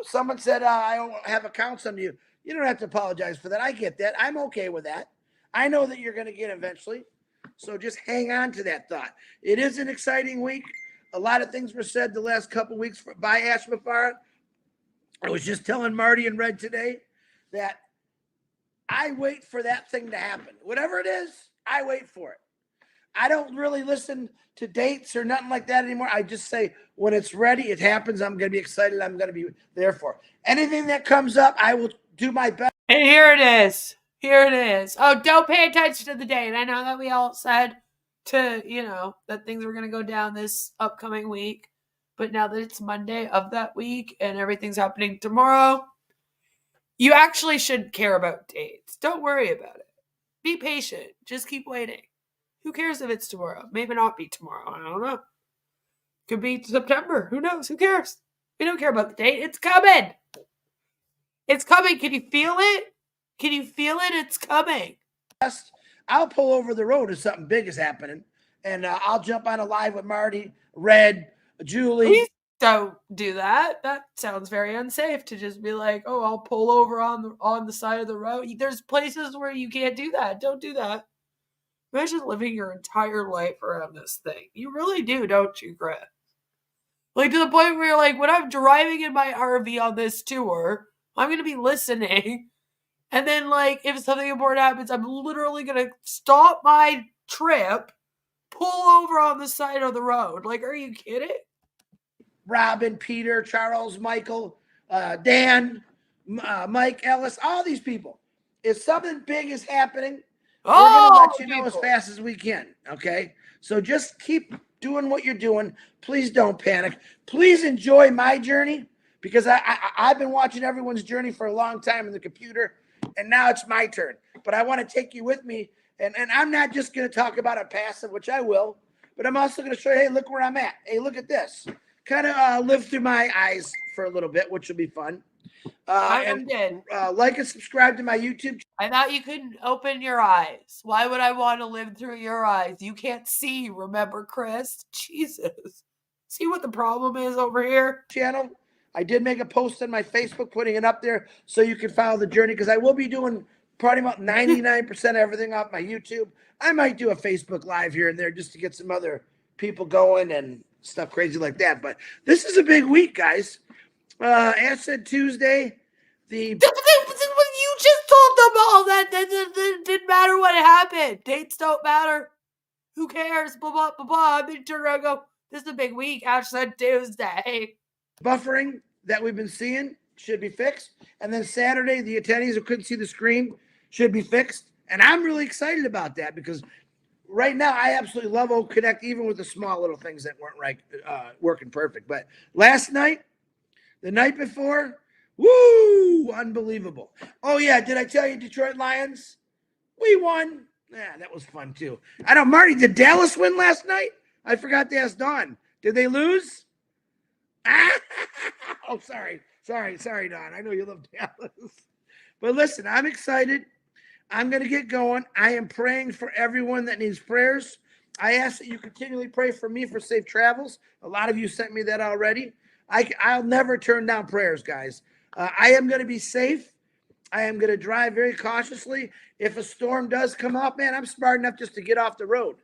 Someone said, I don't have accounts on you. You don't have to apologize for that. I get that. I'm okay with that. I know that you're going to get eventually. So just hang on to that thought. It is an exciting week. A lot of things were said the last couple of weeks by Ashmafar. I was just telling Marty and Red today that I wait for that thing to happen. Whatever it is, I wait for it. I don't really listen to dates or nothing like that anymore. I just say when it's ready, it happens. I'm going to be excited. I'm going to be there for it. Anything that comes up, I will do my best.
And here it is. Here it is. Oh, don't pay attention to the date. I know that we all said that things were going to go down this upcoming week. But now that it's Monday of that week and everything's happening tomorrow, you actually should care about dates. Don't worry about it. Be patient. Just keep waiting. Who cares if it's tomorrow? Maybe not be tomorrow. I don't know. Could be September. Who knows? Who cares? We don't care about the date. It's coming. It's coming. Can you feel it? Can you feel it? It's coming.
I'll pull over the road if something big is happening, and I'll jump on a live with Marty, Red, Julie.
Please don't do that. That sounds very unsafe to just be like, oh, I'll pull over on the side of the road. There's places where you can't do that. Don't do that. Imagine living your entire life around this thing. You really do, don't you, Chris? Like, to the point where you're like, when I'm driving in my RV on this tour, I'm going to be listening. And then, like, if something important happens, I'm literally going to stop my trip, pull over on the side of the road. Like, are you kidding?
Robin, Peter, Charles, Michael, Dan, Mike Ellis, all these people. If something big is happening, we're going to let you know as fast as we can, okay? So just keep doing what you're doing. Please don't panic. Please enjoy my journey, because I've been watching everyone's journey for a long time in the computer, and now it's my turn. But I want to take you with me, and I'm not just going to talk about Onpassive, which I will, but I'm also going to show you, hey, look where I'm at. Hey, look at this. Kind of live through my eyes for a little bit, which will be fun.
I did.
Like and subscribe to my YouTube.
I thought you couldn't open your eyes. Why would I want to live through your eyes? You can't see, remember, Chris? Jesus. See what the problem is over here?
Channel. I did make a post on my Facebook putting it up there so you can follow the journey, because I will be doing Probably about 99% of everything off my YouTube. I might do a Facebook Live here and there just to get some other people going and stuff crazy like that. But this is a big week, guys. As said Tuesday, the
You just told them all that. That didn't matter what happened. Dates don't matter. Who cares? Blah, blah, blah, blah. Then turn around and go, this is a big week. Ash said Tuesday.
buffering that we've been seeing should be fixed. And then Saturday, the attendees who couldn't see the screen should be fixed. And I'm really excited about that because right now I absolutely love Oak Connect, even with the small little things that weren't right, working perfect. But last night, the night before, woo, unbelievable. Oh, yeah, did I tell you Detroit Lions? We won. Yeah, that was fun, too. I know, Marty, did Dallas win last night? I forgot to ask Dawn. Did they lose? Oh, sorry, Don. I know you love Dallas. But listen, I'm excited. I'm going to get going. I am praying for everyone that needs prayers. I ask that you continually pray for me for safe travels. A lot of you sent me that already. I'll never turn down prayers, guys. I am going to be safe. I am going to drive very cautiously. If a storm does come up, man, I'm smart enough just to get off the road.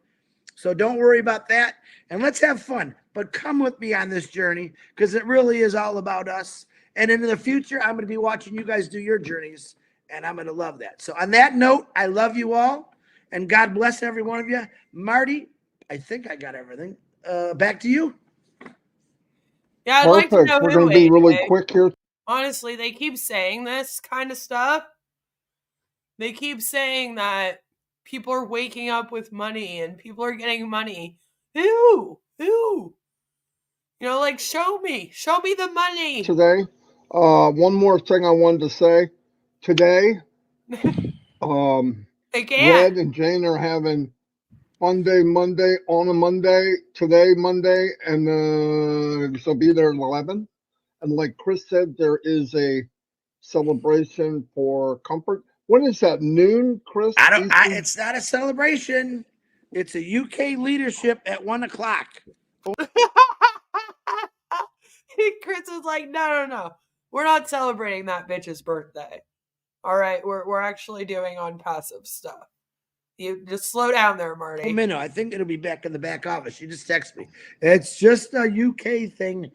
So don't worry about that. And let's have fun. But come with me on this journey because it really is all about us. And in the future, I'm going to be watching you guys do your journeys. And I'm going to love that. So on that note, I love you all. And God bless every one of you. Marty, I think I got everything. Back to you.
Yeah, I'd like to
Perfect.
know
We're
who
going to be really
anyway.
quick here.
Honestly, they keep saying this kind of stuff. They keep saying that people are waking up with money and people are getting money. Who? You know, like, show me the money.
Today, one more thing I wanted to say. Today,
They can't.
Red and Jane are having Fun Day Monday on a Monday, today Monday, and so be there at 11. And like Chris said, there is a celebration for comfort. When is that, noon, Chris?
It's not a celebration. It's a UK leadership at 1:00.
Chris is like, no. We're not celebrating that bitch's birthday. All right, we're actually doing Onpassive stuff. You just slow down there, Marty.
Minute, I think it'll be back in the back office. She just texted me. It's just a UK thing.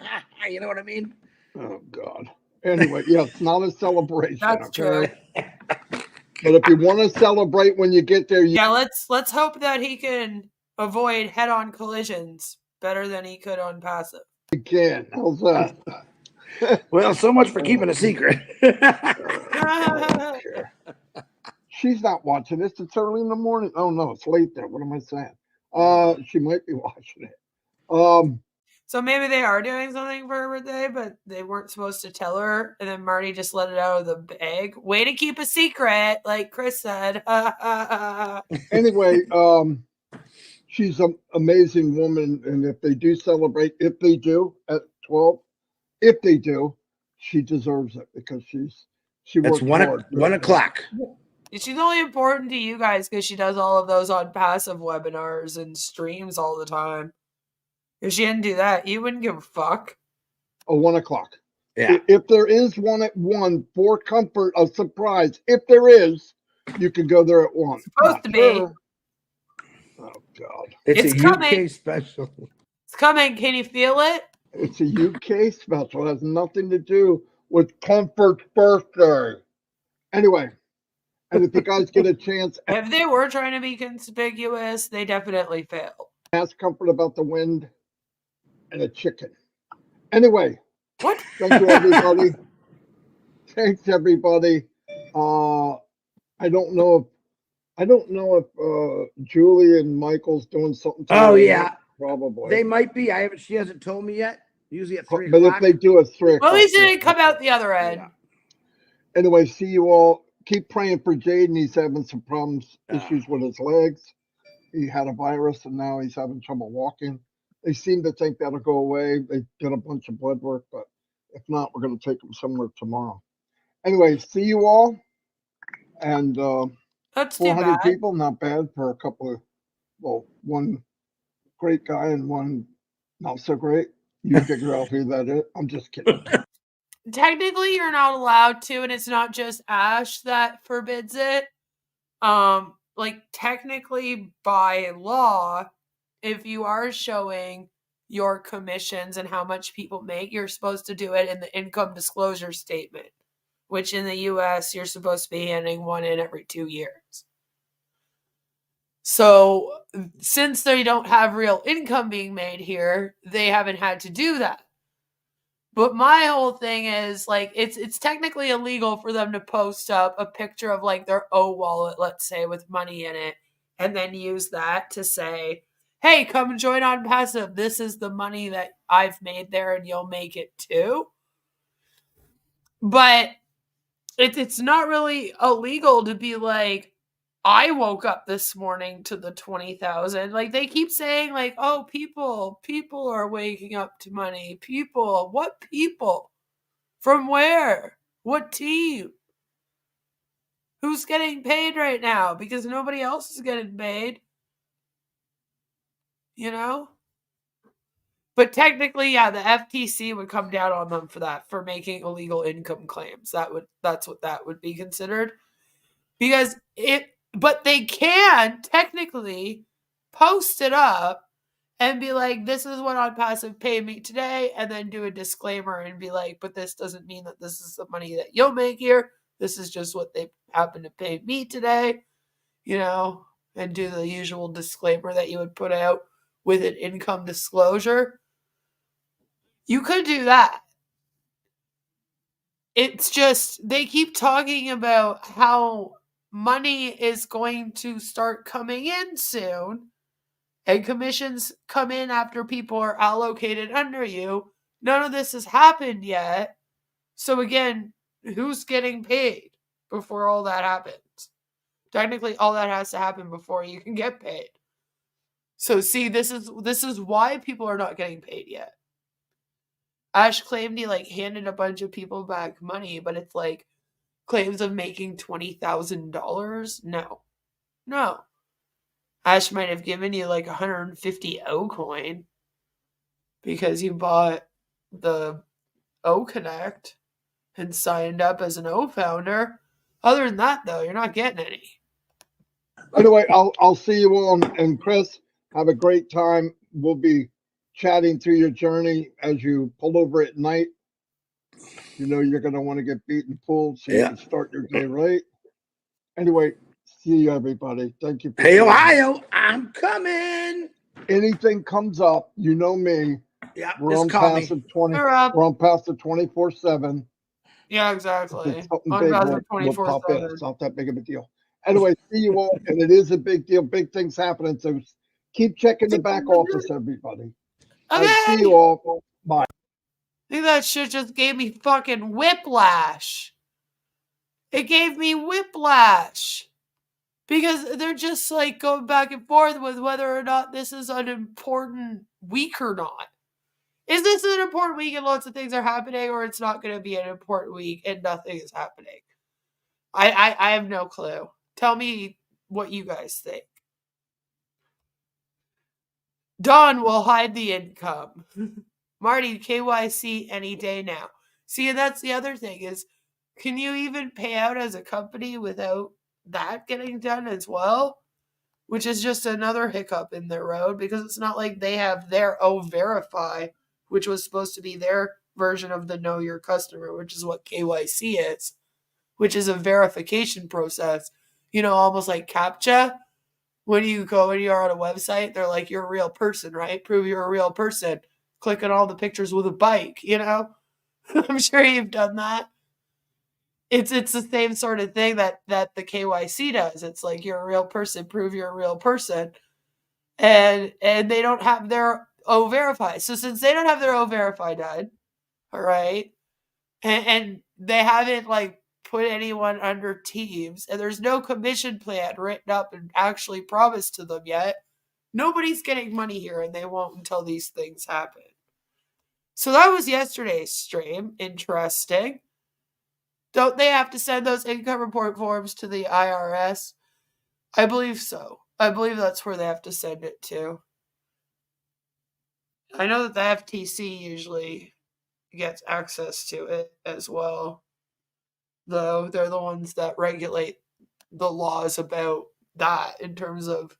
You know what I mean?
Oh, God. Anyway, yeah, it's not a celebration.
That's true.
But if you want to celebrate when you get there,
Yeah, let's hope that he can avoid head-on collisions better than he could on passive.
you can. How's that?
Well, so much for keeping a secret.
She's not watching this. It's early in the morning. Oh, no, it's late there. What am I saying? She might be watching it.
So maybe they are doing something for her birthday, but they weren't supposed to tell her, and then Marty just let it out of the bag. Way to keep a secret, like Chris said.
Anyway, she's an amazing woman, and if they do celebrate, if they do at 12, if they do, she deserves it because she
That's
works hard.
1:00.
She's only important to you guys because she does all of those Onpassive webinars and streams all the time. If she didn't do that, you wouldn't give a fuck.
Oh, 1:00.
Yeah.
If there is one at 1 for comfort, a surprise. If there is, you can go there at 1.
Supposed to be.
Sure. Oh, God.
It's a
coming.
UK special.
It's coming. Can you feel it?
It's a UK special. It has nothing to do with Comfort's birthday. Anyway, and if you guys get a chance,
If they were trying to be conspicuous, they definitely failed.
ask Comfort about the wind and a chicken. Anyway,
What?
thank you, everybody. Thanks, everybody. I don't know if Julie and Michael's doing something.
Oh,
today.
yeah.
Probably.
They might be. She hasn't told me yet. Usually at 3:00.
But if they do a 3
Well, at least it
o'clock,
didn't come out the other end.
Yeah. Anyway, see you all. Keep praying for Jaden. He's having some problems, issues with his legs. He had a virus and now he's having trouble walking. They seem to think that'll go away. They did a bunch of blood work, but if not, we're going to take him somewhere tomorrow. Anyway, see you all. And
That's too
400
bad.
people, not bad for a couple of, well, one great guy and one not so great. You figure out who that is. I'm just kidding.
technically you're not allowed to, and it's not just Ash that forbids it. Like technically by law, if you are showing your commissions and how much people make, you're supposed to do it in the income disclosure statement, which in the US you're supposed to be handing one in every 2 years. So since they don't have real income being made here, they haven't had to do that. But my whole thing is like it's technically illegal for them to post up a picture of like their O wallet, let's say, with money in it, and then use that to say, "Hey, come join Onpassive. This is the money that I've made there, and you'll make it too." But it's not really illegal to be like, I woke up this morning to the 20,000. Like they keep saying like, "Oh, people are waking up to money. People, what people? From where? What team? Who's getting paid right now? Because nobody else is getting paid." You know? But technically, yeah, the FTC would come down on them for that, for making illegal income claims. That's what that would be considered. Because but they can technically post it up and be like, "This is what Onpassive paid me today," and then do a disclaimer and be like, "But this doesn't mean that this is the money that you'll make here. This is just what they happen to pay me today," and do the usual disclaimer that you would put out with an income disclosure. You could do that. It's just they keep talking about how money is going to start coming in soon, and commissions come in after people are allocated under you. None of this has happened yet. So again, who's getting paid before all that happens? Technically, all that has to happen before you can get paid. So see, this is why people are not getting paid yet. Ash claimed he like handed a bunch of people back money, but it's like claims of making $20,000. No. Ash might have given you like 150 O coin because you bought the O Connect and signed up as an O founder. Other than that, though, you're not getting any.
Anyway, I'll see you all, and Chris, have a great time. We'll be chatting through your journey as you pull over at night. You know you're going to want to get beaten full so you can start your day right. Anyway, see you, everybody. Thank you.
Hey, Ohio, I'm coming.
Anything comes up, you know me.
Yeah,
We're
just
on
call me.
passive 20.
Hey, Rob.
We're on passive 24/7.
Yeah,
If
exactly.
it's something
On
big,
Passive
we'll pop in.
24/7.
It's not that big of a deal. Anyway, see you all, and it is a big deal. Big things happening. So keep checking the back office, everybody.
Okay.
See you all. Bye.
I think that shit just gave me fucking whiplash. It gave me whiplash. Because they're just like going back and forth with whether or not this is an important week or not. Is this an important week and lots of things are happening, or it's not going to be an important week and nothing is happening? I have no clue. Tell me what you guys think. Dawn will hide the income. Marty, KYC any day now. See, and that's the other thing is, can you even pay out as a company without that getting done as well? Which is just another hiccup in their road, because it's not like they have their O Verify, which was supposed to be their version of the Know Your Customer, which is what KYC is, which is a verification process, almost like CAPTCHA. When you're on a website, they're like, "You're a real person, right? Prove you're a real person." Click on all the pictures with a bike, I'm sure you've done that. It's the same sort of thing that the KYC does. It's like, you're a real person, prove you're a real person. And they don't have their O Verify. So since they don't have their O Verify done, all right, and they haven't like put anyone under teams, and there's no commission plan written up and actually promised to them yet, nobody's getting money here, and they won't until these things happen. So that was yesterday's stream. Interesting. Don't they have to send those income report forms to the IRS? I believe so. I believe that's where they have to send it to. I know that the FTC usually gets access to it as well. Though they're the ones that regulate the laws about that in terms of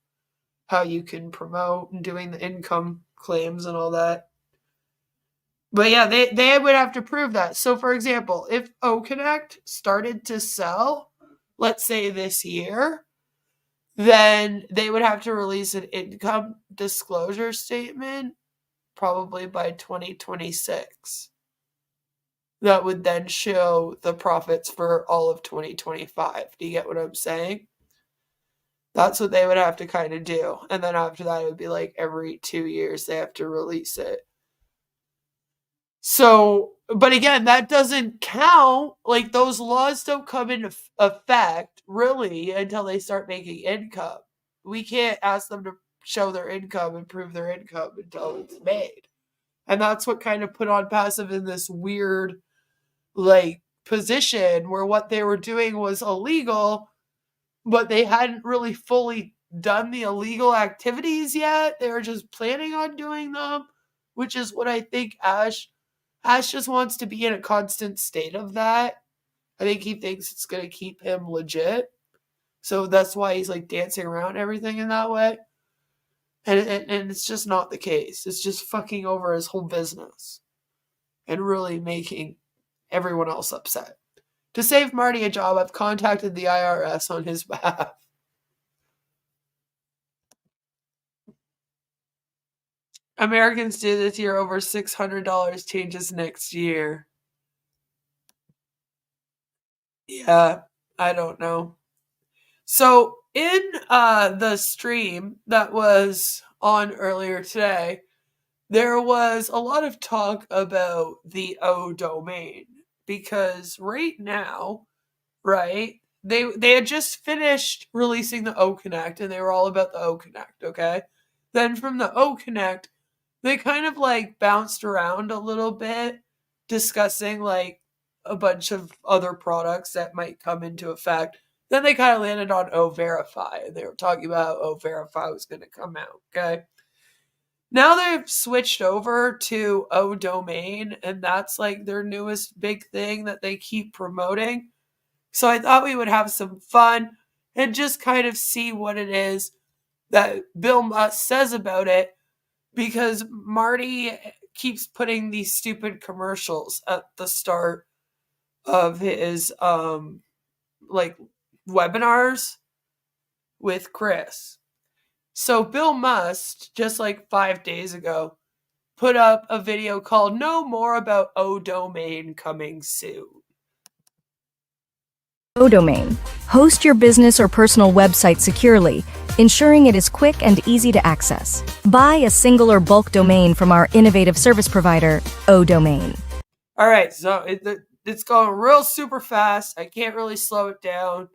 how you can promote and doing the income claims and all that. But yeah, they would have to prove that. So for example, if OConnect started to sell, let's say this year, then they would have to release an income disclosure statement probably by 2026. That would then show the profits for all of 2025. Do you get what I'm saying? That's what they would have to kind of do. And then after that, it would be like every 2 years they have to release it. So, but again, that doesn't count. Like, those laws don't come into effect really until they start making income. We can't ask them to show their income and prove their income until it's made. And that's what kind of put Onpassive in this weird, like, position where what they were doing was illegal, but they hadn't really fully done the illegal activities yet. They were just planning on doing them, which is what I think Ash just wants to be in a constant state of that. I think he thinks it's going to keep him legit. So that's why he's like dancing around everything in that way. And it's just not the case. It's just fucking over his whole business and really making everyone else upset. To save Marty a job, I've contacted the IRS on his behalf. Americans do this year over $600 changes next year. Yeah, I don't know. So in the stream that was on earlier today, there was a lot of talk about the O domain because right now, right, they had just finished releasing the O Connect and they were all about the O Connect, okay? Then from the O Connect, they kind of like bounced around a little bit, discussing like a bunch of other products that might come into effect. Then they kind of landed on O Verify, and they were talking about how O Verify was going to come out, okay? Now they've switched over to O Domain, and that's like their newest big thing that they keep promoting. So I thought we would have some fun and just kind of see what it is that Bill Musk says about it, because Marty keeps putting these stupid commercials at the start of his like webinars with Chris. So Bill Musk, just like 5 days ago, put up a video called "Know More About O Domain Coming Soon."
O Domain. Host your business or personal website securely, ensuring it is quick and easy to access. Buy a single or bulk domain from our innovative service provider, O Domain.
All right, so it's going real super fast. I can't really slow it down,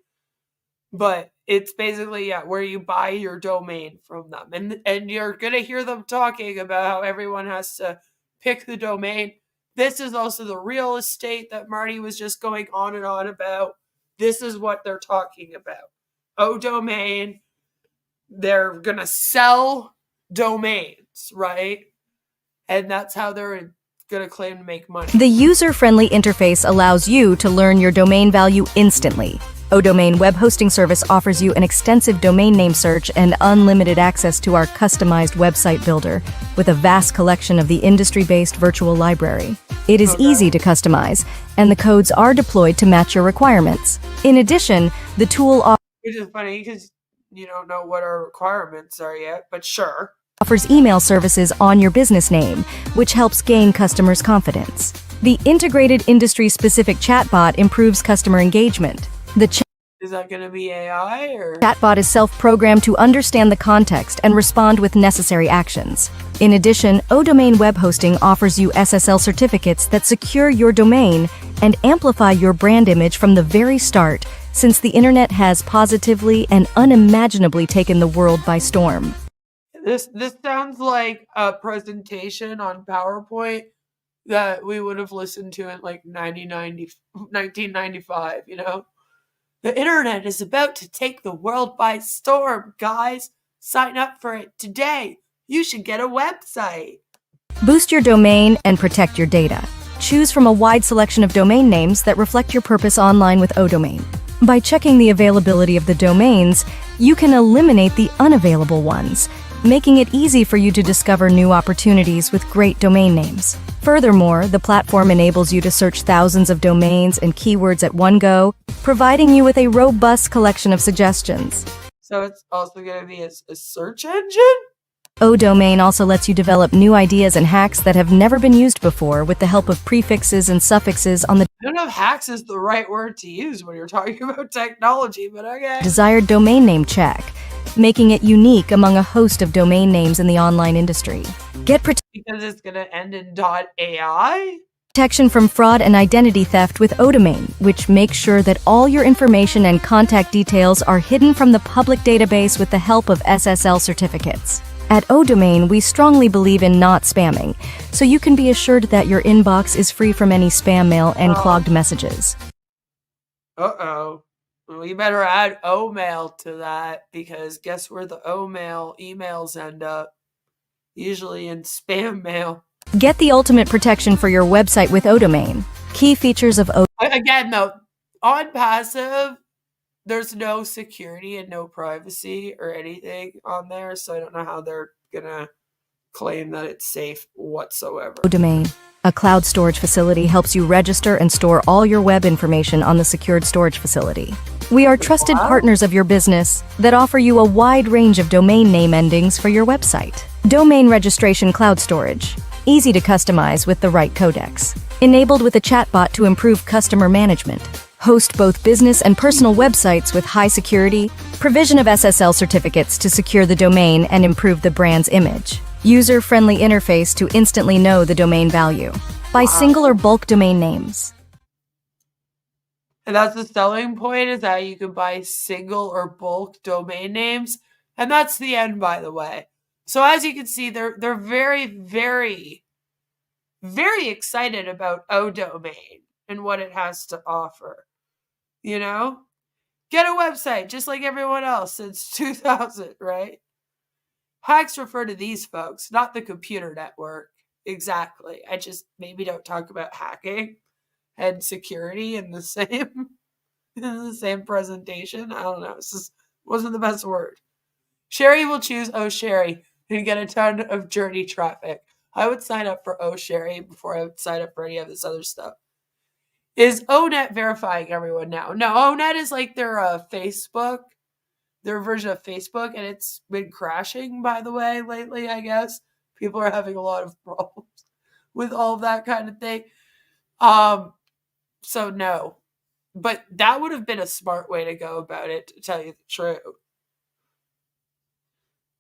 but it's basically where you buy your domain from them, and you're gonna hear them talking about how everyone has to pick the domain. This is also the real estate that Marty was just going on and on about. This is what they're talking about. O Domain, they're going to sell domains, right? And that's how they're going to claim to make money.
The user-friendly interface allows you to learn your domain value instantly. O Domain web hosting service offers you an extensive domain name search and unlimited access to our customized website builder with a vast collection of the industry-based virtual library. It is easy to customize, and the codes are deployed to match your requirements. In addition, the tool
Which is funny because you don't know what our requirements are yet, but sure.
Offers email services on your business name, which helps gain customers' confidence. The integrated industry-specific chatbot improves customer engagement.
Is that going to be AI or?
Chatbot is self-programmed to understand the context and respond with necessary actions. In addition, O Domain Web Hosting offers you SSL certificates that secure your domain and amplify your brand image from the very start, since the internet has positively and unimaginably taken the world by storm.
This sounds like a presentation on PowerPoint that we would have listened to in like 1995, you know? The internet is about to take the world by storm, guys. Sign up for it today. You should get a website.
Boost your domain and protect your data. Choose from a wide selection of domain names that reflect your purpose online with ODomain. By checking the availability of the domains, you can eliminate the unavailable ones, making it easy for you to discover new opportunities with great domain names. Furthermore, the platform enables you to search thousands of domains and keywords at one go, providing you with a robust collection of suggestions.
So it's also going to be a search engine?
ODomain also lets you develop new ideas and hacks that have never been used before with the help of prefixes and suffixes on the
I don't know if hacks is the right word to use when you're talking about technology, but okay.
desired domain name check, making it unique among a host of domain names in the online industry. Get
Because it's going to end in .ai?
protection from fraud and identity theft with ODomain, which makes sure that all your information and contact details are hidden from the public database with the help of SSL certificates. At ODomain, we strongly believe in not spamming, so you can be assured that your inbox is free from any spam mail and clogged messages.
Uh-oh. Well, you better add O-mail to that, because guess where the O-mail emails end up? Usually in spam mail.
Get the ultimate protection for your website with ODomain. Key features of
Again, though, Onpassive, there's no security and no privacy or anything on there, so I don't know how they're gonna claim that it's safe whatsoever.
ODomain, a cloud storage facility, helps you register and store all your web information on the secured storage facility. We are trusted partners of your business that offer you a wide range of domain name endings for your website. Domain registration cloud storage, easy to customize with the right codecs. Enabled with a chatbot to improve customer management. Host both business and personal websites with high security, provision of SSL certificates to secure the domain and improve the brand's image. User-friendly interface to instantly know the domain value. By single or bulk domain names.
And that's the selling point, is that you can buy single or bulk domain names. And that's the end, by the way. So as you can see, they're very, very, very excited about ODomain and what it has to offer. You know? Get a website just like everyone else since 2000, right? Hacks refer to these folks, not the computer network. Exactly. I just maybe don't talk about hacking and security in the same presentation. I don't know. It just wasn't the best word. Sherry will choose Oh Sherry and get a ton of journey traffic. I would sign up for Oh Sherry before I would sign up for any of this other stuff. Is ONet verifying everyone now? No, ONet is like their Facebook, their version of Facebook, and it's been crashing, by the way, lately, I guess. People are having a lot of problems with all of that kind of thing. So no. But that would have been a smart way to go about it, to tell you the truth.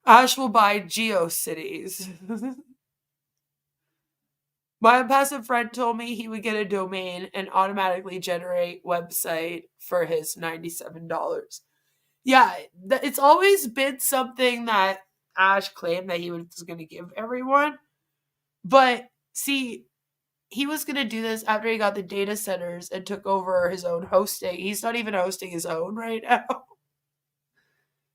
Ash will buy GeoCities. My Onpassive friend told me he would get a domain and automatically generate website for his $97. Yeah, it's always been something that Ash claimed that he was going to give everyone. But see, he was going to do this after he got the data centers and took over his own hosting. He's not even hosting his own right now.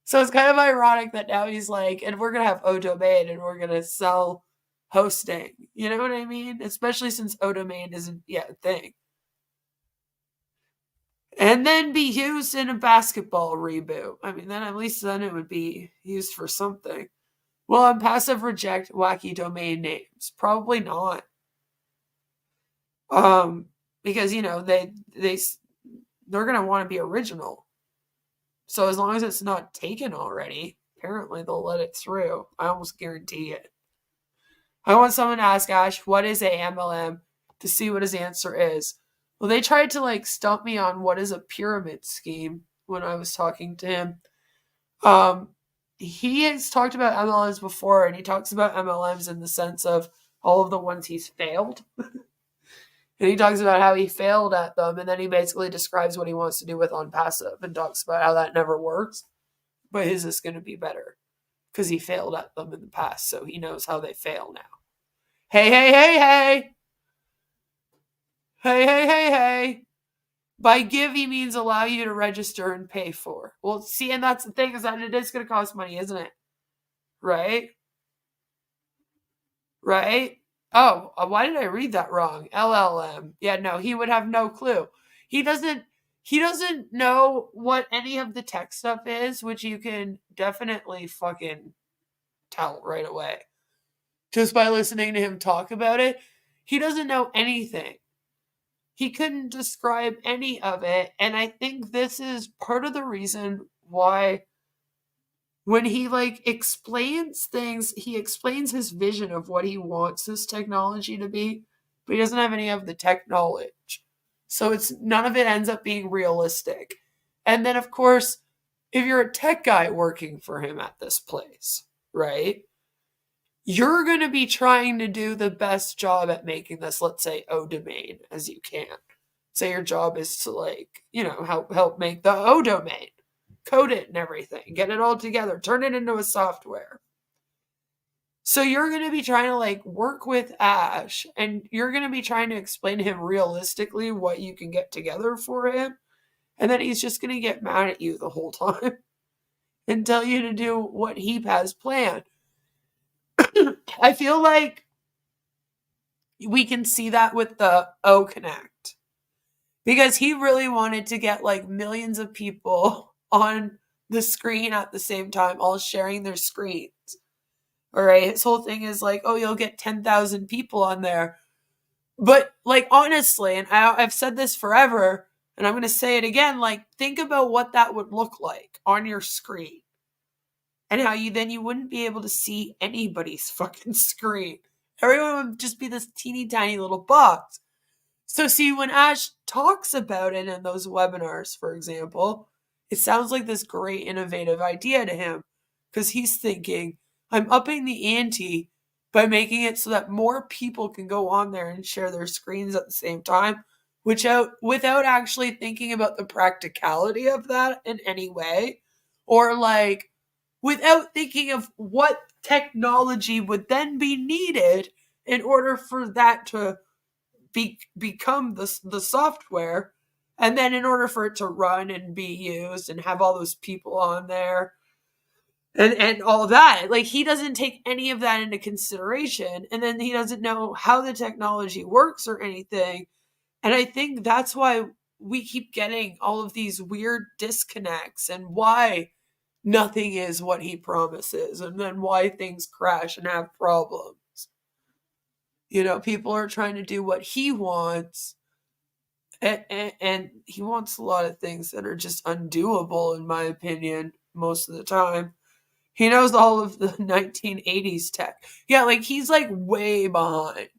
So it's kind of ironic that now he's like, and we're going to have ODomain and we're going to sell hosting. You know what I mean? Especially since ODomain isn't yet a thing. And then be used in a basketball reboot. I mean, then at least then it would be used for something. Will Onpassive reject wacky domain names? Probably not. Because you know they're gonna want to be original. So as long as it's not taken already, apparently they'll let it through. I almost guarantee it. I want someone to ask Ash, what is a MLM, to see what his answer is. Well, they tried to stump me on what is a pyramid scheme when I was talking to him. He has talked about MLMs before, and he talks about MLMs in the sense of all of the ones he's failed. And he talks about how he failed at them, and then he basically describes what he wants to do with Onpassive and talks about how that never works. But his is going to be better because he failed at them in the past, so he knows how they fail now. Hey, hey, hey, hey! Hey, hey, hey, hey! By give, he means allow you to register and pay for. Well, see, and that's the thing, is that it is going to cost money, isn't it? Right? Right? Oh, why did I read that wrong? LLM. Yeah, no, he would have no clue. He doesn't know what any of the tech stuff is, which you can definitely fucking tell right away. Just by listening to him talk about it, he doesn't know anything. He couldn't describe any of it, and I think this is part of the reason why when he explains things, he explains his vision of what he wants this technology to be, but he doesn't have any of the tech knowledge. So it's none of it ends up being realistic. And then of course, if you're a tech guy working for him at this place, right? You're going to be trying to do the best job at making this, let's say, O domain as you can. Say your job is to help make the O domain, code it and everything, get it all together, turn it into a software. So you're going to be trying to work with Ash, and you're going to be trying to explain to him realistically what you can get together for him. And then he's just going to get mad at you the whole time and tell you to do what he has planned. I feel like we can see that with the O Connect, because he really wanted to get millions of people on the screen at the same time, all sharing their screens. All right. His whole thing is oh, you'll get 10,000 people on there. But honestly, and I've said this forever, and I'm going to say it again, think about what that would look like on your screen. And how you wouldn't be able to see anybody's fucking screen. Everyone would just be this teeny tiny little box. So see, when Ash talks about it in those webinars, for example, it sounds like this great innovative idea to him, because he's thinking, I'm upping the ante by making it so that more people can go on there and share their screens at the same time, without actually thinking about the practicality of that in any way, or without thinking of what technology would then be needed in order for that to become the software, and then in order for it to run and be used and have all those people on there and all that. He doesn't take any of that into consideration, and then he doesn't know how the technology works or anything. And I think that's why we keep getting all of these weird disconnects, and why nothing is what he promises, and then why things crash and have problems. People are trying to do what he wants, and he wants a lot of things that are just undoable, in my opinion, most of the time. He knows all of the 1980s tech. Yeah, he's way behind.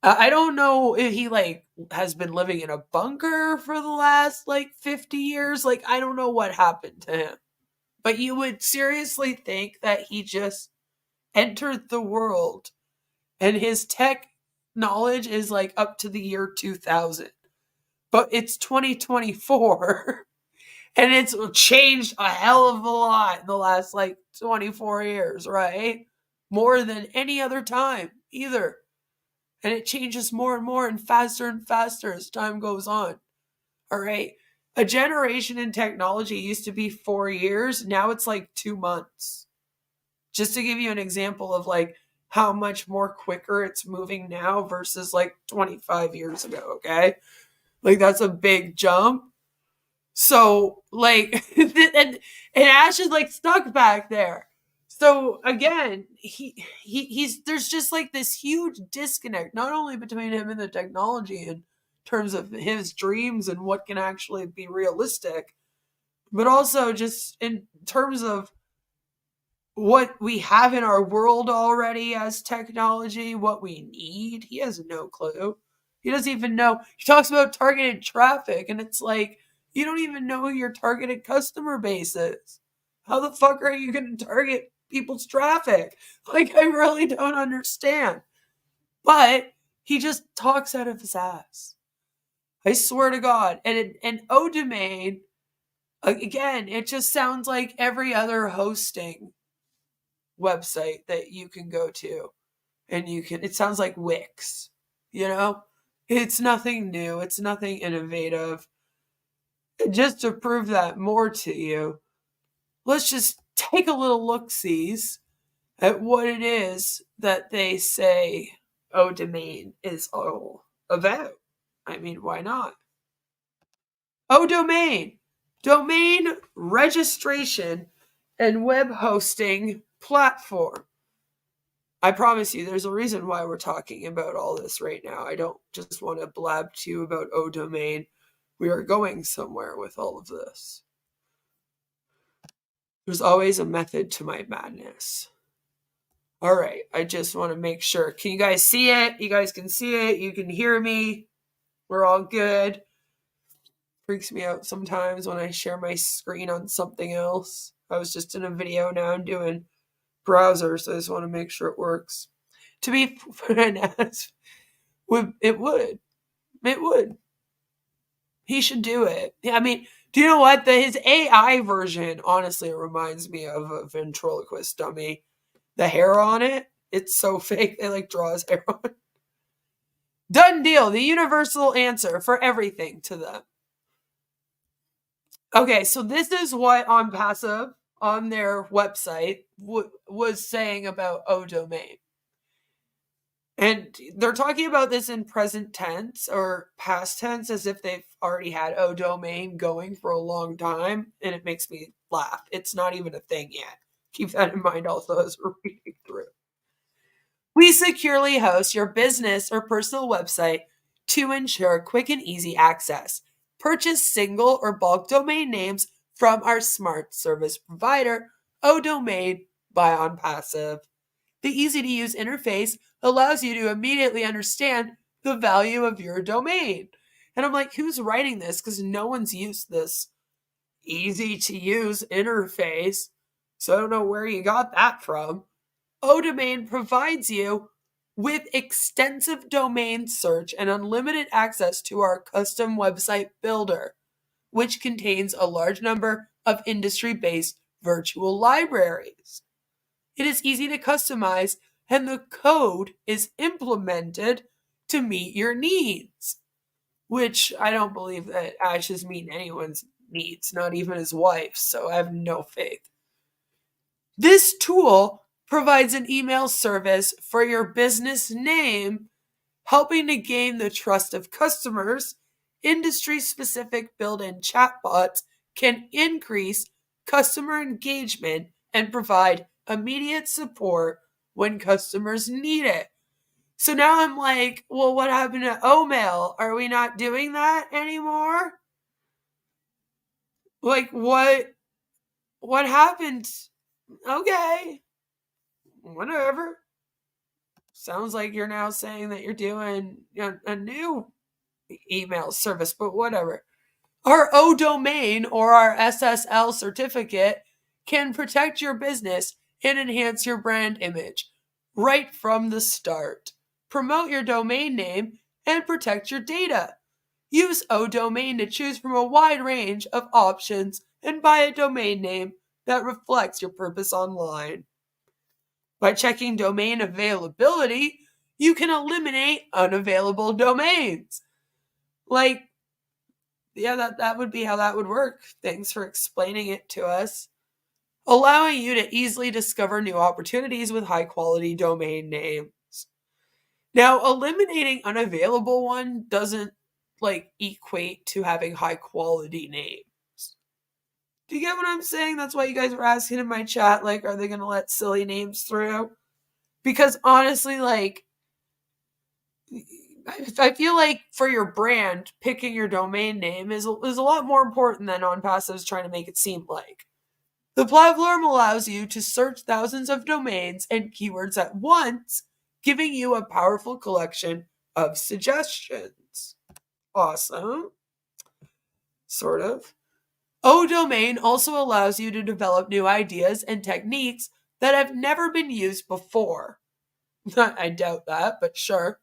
I don't know if he has been living in a bunker for the last 50 years. I don't know what happened to him. But you would seriously think that he just entered the world and his tech knowledge is up to the year 2000. But it's 2024 and it's changed a hell of a lot in the last 24 years, right? More than any other time either. And it changes more and faster as time goes on. All right. A generation in technology used to be 4 years. Now it's 2 months. Just to give you an example of how much more quicker it's moving now versus 25 years ago. Okay. That's a big jump. So and Ash is stuck back there. So again, he's there's just this huge disconnect, not only between him and the technology in terms of his dreams and what can actually be realistic, but also just in terms of what we have in our world already as technology, what we need. He has no clue. He doesn't even know. He talks about targeted traffic, and it's you don't even know who your targeted customer base is. How the fuck are you going to target people's traffic? I really don't understand. But he just talks out of his ass. I swear to God. And O domain, again, it just sounds like every other hosting website that you can go to. And it sounds like Wix, It's nothing new. It's nothing innovative. Just to prove that more to you, let's just take a little look-sees at what it is that they say domain is all about. I mean, why not? Domain registration and web hosting platform. I promise you, there's a reason why we're talking about all this right now. I don't just want to blab to you about domain. We are going somewhere with all of this. There's always a method to my madness. All right, I just want to make sure. Can you guys see it? You guys can see it. You can hear me. We're all good. Freaks me out sometimes when I share my screen on something else. I was just in a video, now I'm doing browser, so I just want to make sure it works. To be honest, it would. He should do it. I mean, do you know what? His AI version honestly reminds me of a ventriloquist dummy. The hair on it, it's so fake. They like draw his hair on. Done deal. The universal answer for everything to them. Okay, so this is what Onpassive on their website was saying about domain. And they're talking about this in present tense or past tense as if they've already had domain going for a long time. And it makes me laugh. It's not even a thing yet. Keep that in mind also as we're reading through. We securely host your business or personal website to ensure quick and easy access. Purchase single or bulk domain names from our smart service provider, Domain by Onpassive. The easy-to-use interface allows you to immediately understand the value of your domain. And I'm like, who's writing this? Because no one's used this easy-to-use interface. So I don't know where you got that from. Domain provides you with extensive domain search and unlimited access to our custom website builder, which contains a large number of industry-based virtual libraries. It is easy to customize, and the code is implemented to meet your needs, which I don't believe that Ash's meet anyone's needs, not even his wife's, so I have no faith. This tool provides an email service for your business name, helping to gain the trust of customers. Industry-specific built-in chatbots can increase customer engagement and provide immediate support when customers need it. So now I'm like, well, what happened to Omail? Are we not doing that anymore? Like, what happened? Okay, whatever. Sounds like you're now saying that you're doing a new email service, but whatever. Our domain or our SSL certificate can protect your business and enhance your brand image right from the start. Promote your domain name and protect your data. Use domain to choose from a wide range of options and buy a domain name that reflects your purpose online. By checking domain availability, you can eliminate unavailable domains. Like, yeah, that would be how that would work. Thanks for explaining it to us. Allowing you to easily discover new opportunities with high-quality domain names. Now, eliminating unavailable one doesn't, equate to having high-quality names. Do you get what I'm saying? That's why you guys were asking in my chat, are they going to let silly names through? Because honestly, I feel like for your brand, picking your domain name is a lot more important than Onpassive is trying to make it seem like. The platform allows you to search thousands of domains and keywords at once, giving you a powerful collection of suggestions. Awesome. Sort of. Domain also allows you to develop new ideas and techniques that have never been used before. I doubt that, but sure.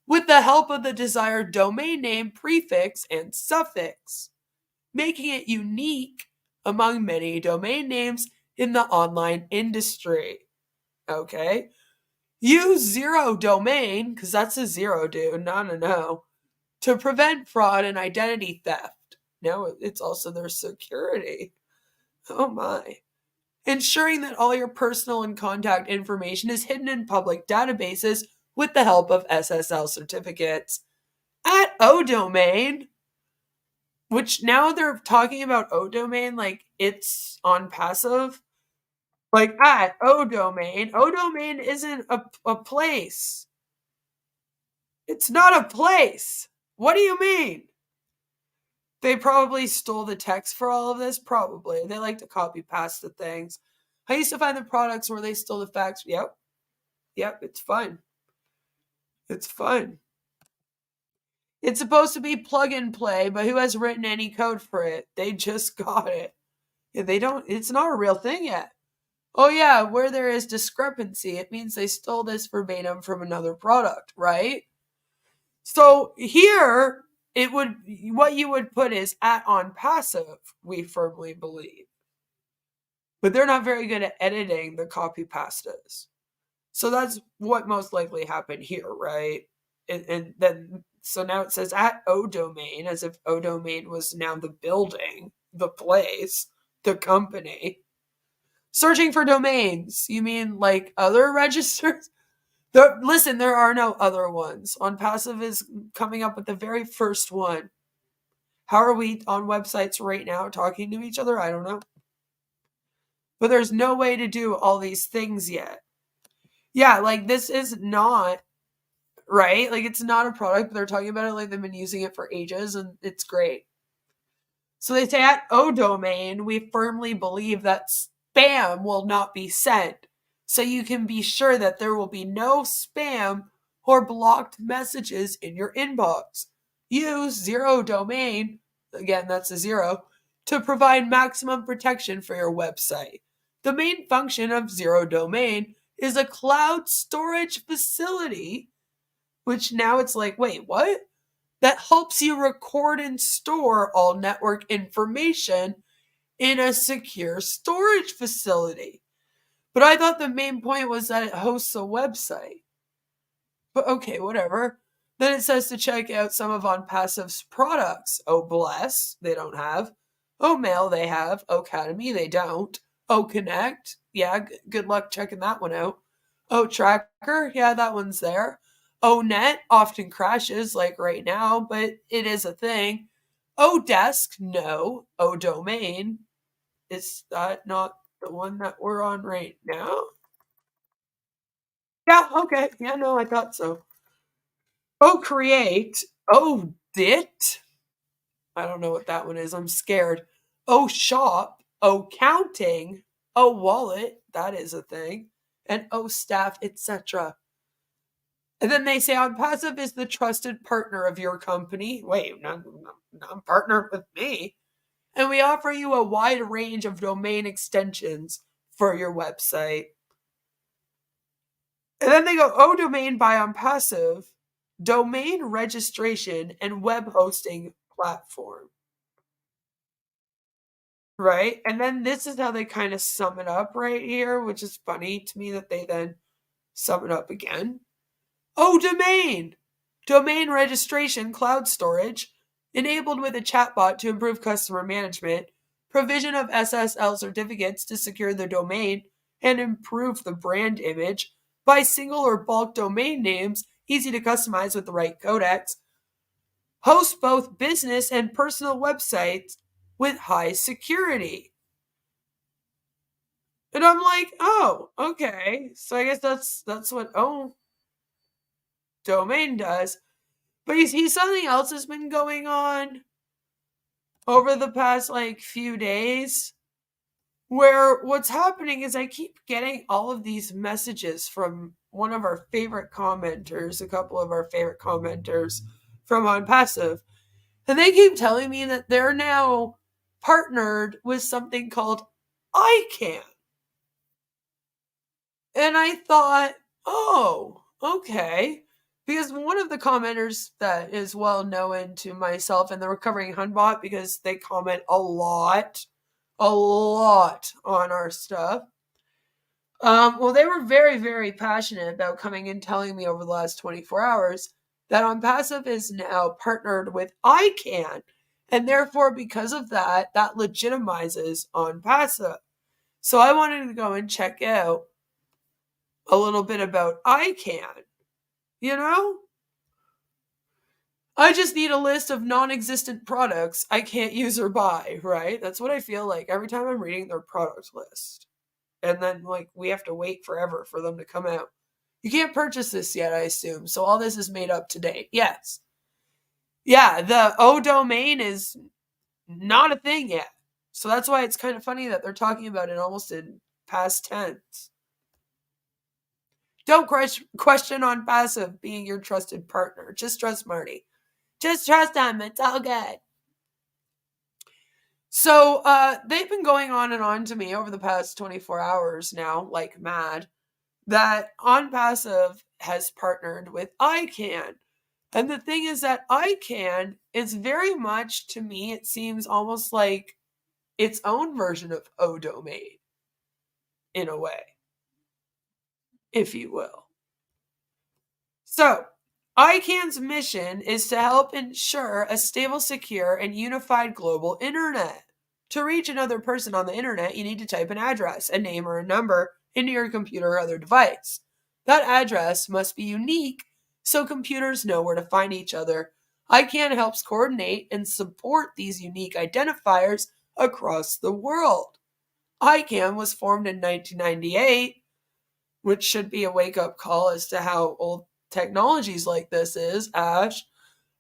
With the help of the desired domain name, prefix, and suffix, making it unique among many domain names in the online industry. Okay? Use zero domain, because that's a zero, dude, not a no, to prevent fraud and identity theft. Now it's also their security. Oh my. ensuring that all your personal and contact information is hidden in public databases with the help of SSL certificates. At ODomain, which now they're talking about ODomain like it's Onpassive. Like at ODomain. ODomain isn't a place. It's not a place. What do you mean? They probably stole the text for all of this. Probably. They like to copy pasta things. I used to find the products where they stole the facts. Yep. It's fun. It's fun. It's supposed to be plug and play, but who has written any code for it? They just got it. They don't, it's not a real thing yet. Oh yeah, where there is discrepancy, it means they stole this verbatim from another product, right? So here, what you would put is at Onpassive, we firmly believe. But they're not very good at editing the copy pastas. So that's what most likely happened here, right? And then, so now it says at ODomain, as if ODomain was now the building, the place, the company. Searching for domains. You mean like other registers? Listen, there are no other ones. Onpassive is coming up with the very first one. How are we on websites right now talking to each other? I don't know. But there's no way to do all these things yet. Yeah, like this is not, right? Like it's not a product, but they're talking about it like they've been using it for ages and it's great. So they say at ODomain, we firmly believe that spam will not be sent. So you can be sure that there will be no spam or blocked messages in your inbox. Use zero domain, again, that's a zero, to provide maximum protection for your website. The main function of zero domain is a cloud storage facility, which now it's like, wait, what? That helps you record and store all network information in a secure storage facility. But I thought the main point was that it hosts a website. But okay, whatever. Then it says to check out some of Onpassive's products. Oh, Bless, they don't have. Oh, Mail, they have. Oh, Academy, they don't. Oh, Connect, yeah, good luck checking that one out. Oh, Tracker, yeah, that one's there. Oh, Net often crashes, like right now, but it is a thing. Oh, Desk, no. Oh, Domain, is that not the one that we're on right now? Yeah, okay. Yeah, no, I thought so. Oh, Create. Oh, Dit. I don't know what that one is. I'm scared. Oh, Shop. Oh, Counting. Oh, Wallet. That is a thing. And oh, Staff, etc. And then they say Onpassive is the trusted partner of your company. Wait, not partnered with me. And we offer you a wide range of domain extensions for your website. And then they go, oh, Domain by Onpassive, domain registration and web hosting platform. Right? And then this is how they kind of sum it up right here, which is funny to me that they then sum it up again. Oh, domain registration, cloud storage, enabled with a chatbot to improve customer management, provision of SSL certificates to secure the domain and improve the brand image by single or bulk domain names, easy to customize with the right codecs, host both business and personal websites with high security. And I'm like, oh, okay. So I guess that's what Domain does. But you see, something else has been going on over the past few days where what's happening is I keep getting all of these messages from one of our favorite commenters, a couple of our favorite commenters from Onpassive, and they keep telling me that they're now partnered with something called ICANN. And I thought, oh, okay. Because one of the commenters that is well known to myself and the Recovering Hunbot, because they comment a lot on our stuff. Well, they were very, very passionate about coming and telling me over the last 24 hours that Onpassive is now partnered with ICANN. And therefore, because of that, that legitimizes Onpassive. So I wanted to go and check out a little bit about ICANN, you know? I just need a list of non-existent products I can't use or buy, right? That's what I feel like every time I'm reading their product list. And then, like, we have to wait forever for them to come out. You can't purchase this yet, I assume. So all this is made up to date. Yes. Yeah, the O domain is not a thing yet. So that's why it's kind of funny that they're talking about it almost in past tense. Don't question Onpassive being your trusted partner. Just trust Marty. Just trust him. It's all good. So they've been going on and on to me over the past 24 hours now, like mad, that Onpassive has partnered with ICANN. And the thing is that ICANN is very much, to me, it seems almost like its own version of O domain, in a way, if you will. So, ICANN's mission is to help ensure a stable, secure, and unified global internet. To reach another person on the internet, you need to type an address, a name, or a number into your computer or other device. That address must be unique so computers know where to find each other. ICANN helps coordinate and support these unique identifiers across the world. ICANN was formed in 1998, which should be a wake-up call as to how old technologies like this is, Ash,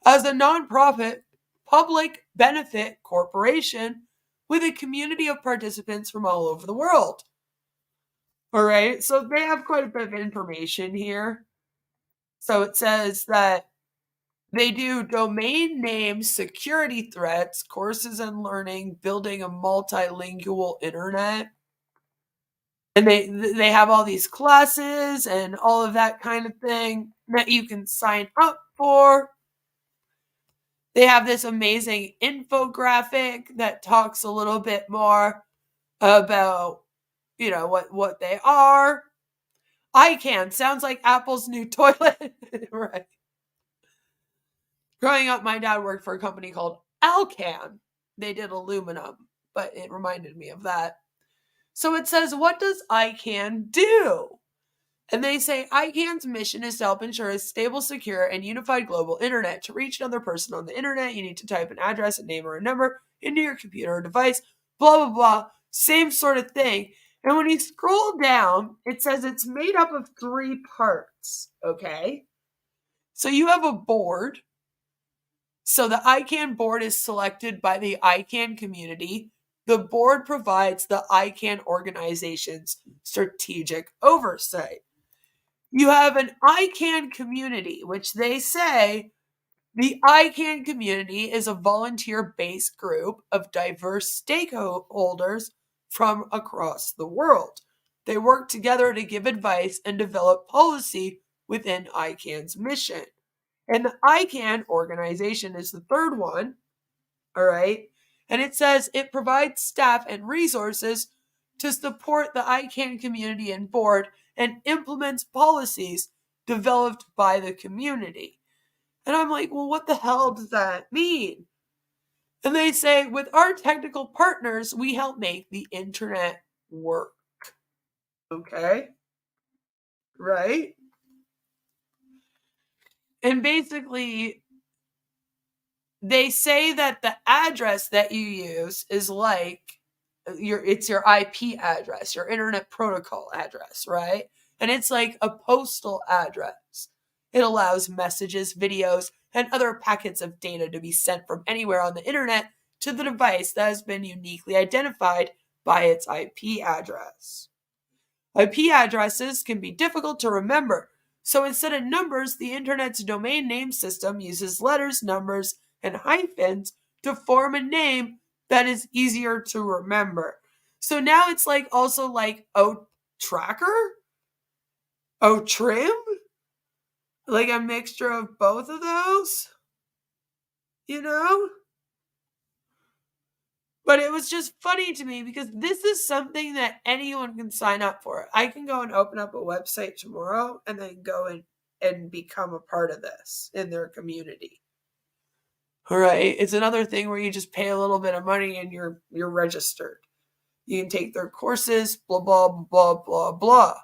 as a nonprofit public benefit corporation with a community of participants from all over the world. All right, so they have quite a bit of information here. So it says that they do domain name security threats, courses and learning, building a multilingual internet. And they have all these classes and all of that kind of thing that you can sign up for. They have this amazing infographic that talks a little bit more about, you know, what they are. ICANN sounds like Apple's new toilet. Right. Growing up, my dad worked for a company called Alcan. They did aluminum, but it reminded me of that. So it says, what does ICANN do? And they say ICANN's mission is to help ensure a stable, secure, and unified global internet. To reach another person on the internet, you need to type an address, a name, or a number into your computer or device, blah, blah, blah. Same sort of thing. And when you scroll down, it says it's made up of 3 parts, okay? So you have a board. So the ICANN board is selected by the ICANN community. The board provides the ICANN organization's strategic oversight. You have an ICANN community, which they say the ICANN community is a volunteer-based group of diverse stakeholders from across the world. They work together to give advice and develop policy within ICANN's mission. And the ICANN organization is the third one, all right? And it says it provides staff and resources to support the ICANN community and board and implements policies developed by the community. And I'm like, well, what the hell does that mean? And they say, with our technical partners, we help make the internet work. Okay? Right? And basically, they say that the address that you use is like it's your IP address, your internet protocol address, right? And it's like a postal address. It allows messages, videos, and other packets of data to be sent from anywhere on the internet to the device that has been uniquely identified by its IP address. IP addresses can be difficult to remember, so instead of numbers, the internet's domain name system uses letters, numbers, and hyphens to form a name that is easier to remember. So now it's like also like O-Tracker? O-Trim? Like a mixture of both of those? You know? But it was just funny to me because this is something that anyone can sign up for. I can go and open up a website tomorrow and then go and become a part of this in their community. All right. It's another thing where you just pay a little bit of money and you're registered. You can take their courses, blah, blah, blah, blah, blah.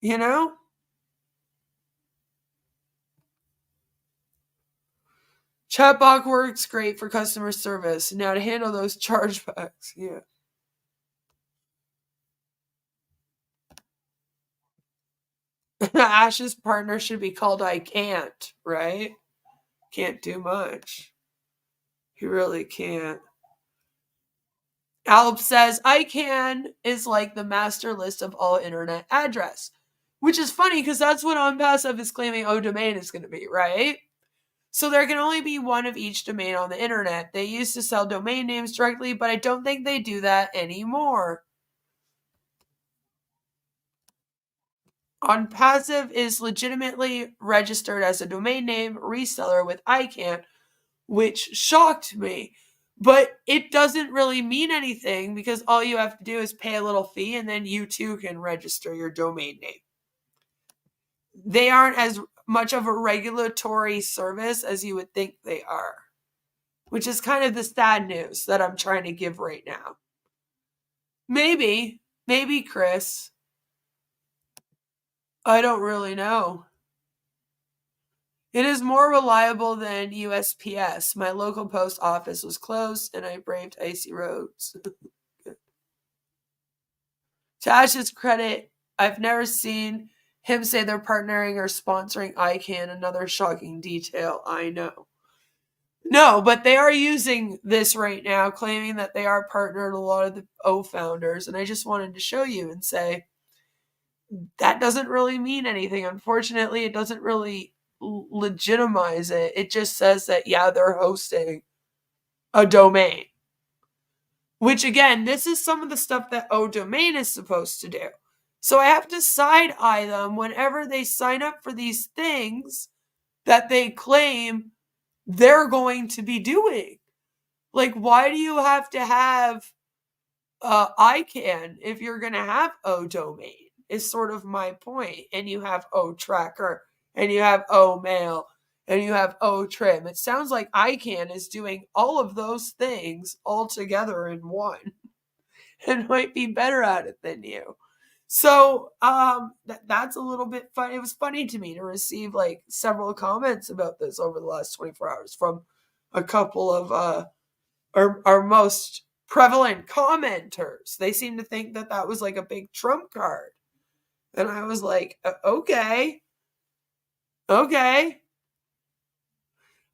You know? Chatbot works great for customer service. Now to handle those chargebacks. Yeah. Ash's partner should be called I Can't, right? Can't do much. He really can't. Alp says, I Can is like the master list of all internet address. Which is funny because that's what Onpassive is claiming domain is going to be, right? So there can only be one of each domain on the internet. They used to sell domain names directly, but I don't think they do that anymore. Onpassive is legitimately registered as a domain name reseller with ICANN, which shocked me. But it doesn't really mean anything because all you have to do is pay a little fee and then you too can register your domain name. They aren't as much of a regulatory service as you would think they are, which is kind of the sad news that I'm trying to give right now. Maybe, Chris. I don't really know. It is more reliable than USPS. My local post office was closed and I braved icy roads. To Ash's credit, I've never seen him say they're partnering or sponsoring ICANN. Another shocking detail, I know. No, but they are using this right now, claiming that they are partnered with a lot of the O founders. And I just wanted to show you and say, that doesn't really mean anything. Unfortunately, it doesn't really legitimize it. It just says that, yeah, they're hosting a domain. Which, again, this is some of the stuff that domain is supposed to do. So I have to side-eye them whenever they sign up for these things that they claim they're going to be doing. Like, why do you have to have ICANN if you're going to have domain? Is sort of my point. And you have tracker, and you have mail, and you have trim. It sounds like ICANN is doing all of those things all together in one and might be better at it than you. So that's a little bit funny. It was funny to me to receive like several comments about this over the last 24 hours from a couple of our most prevalent commenters. They seem to think that that was like a big trump card. And I was like, okay. I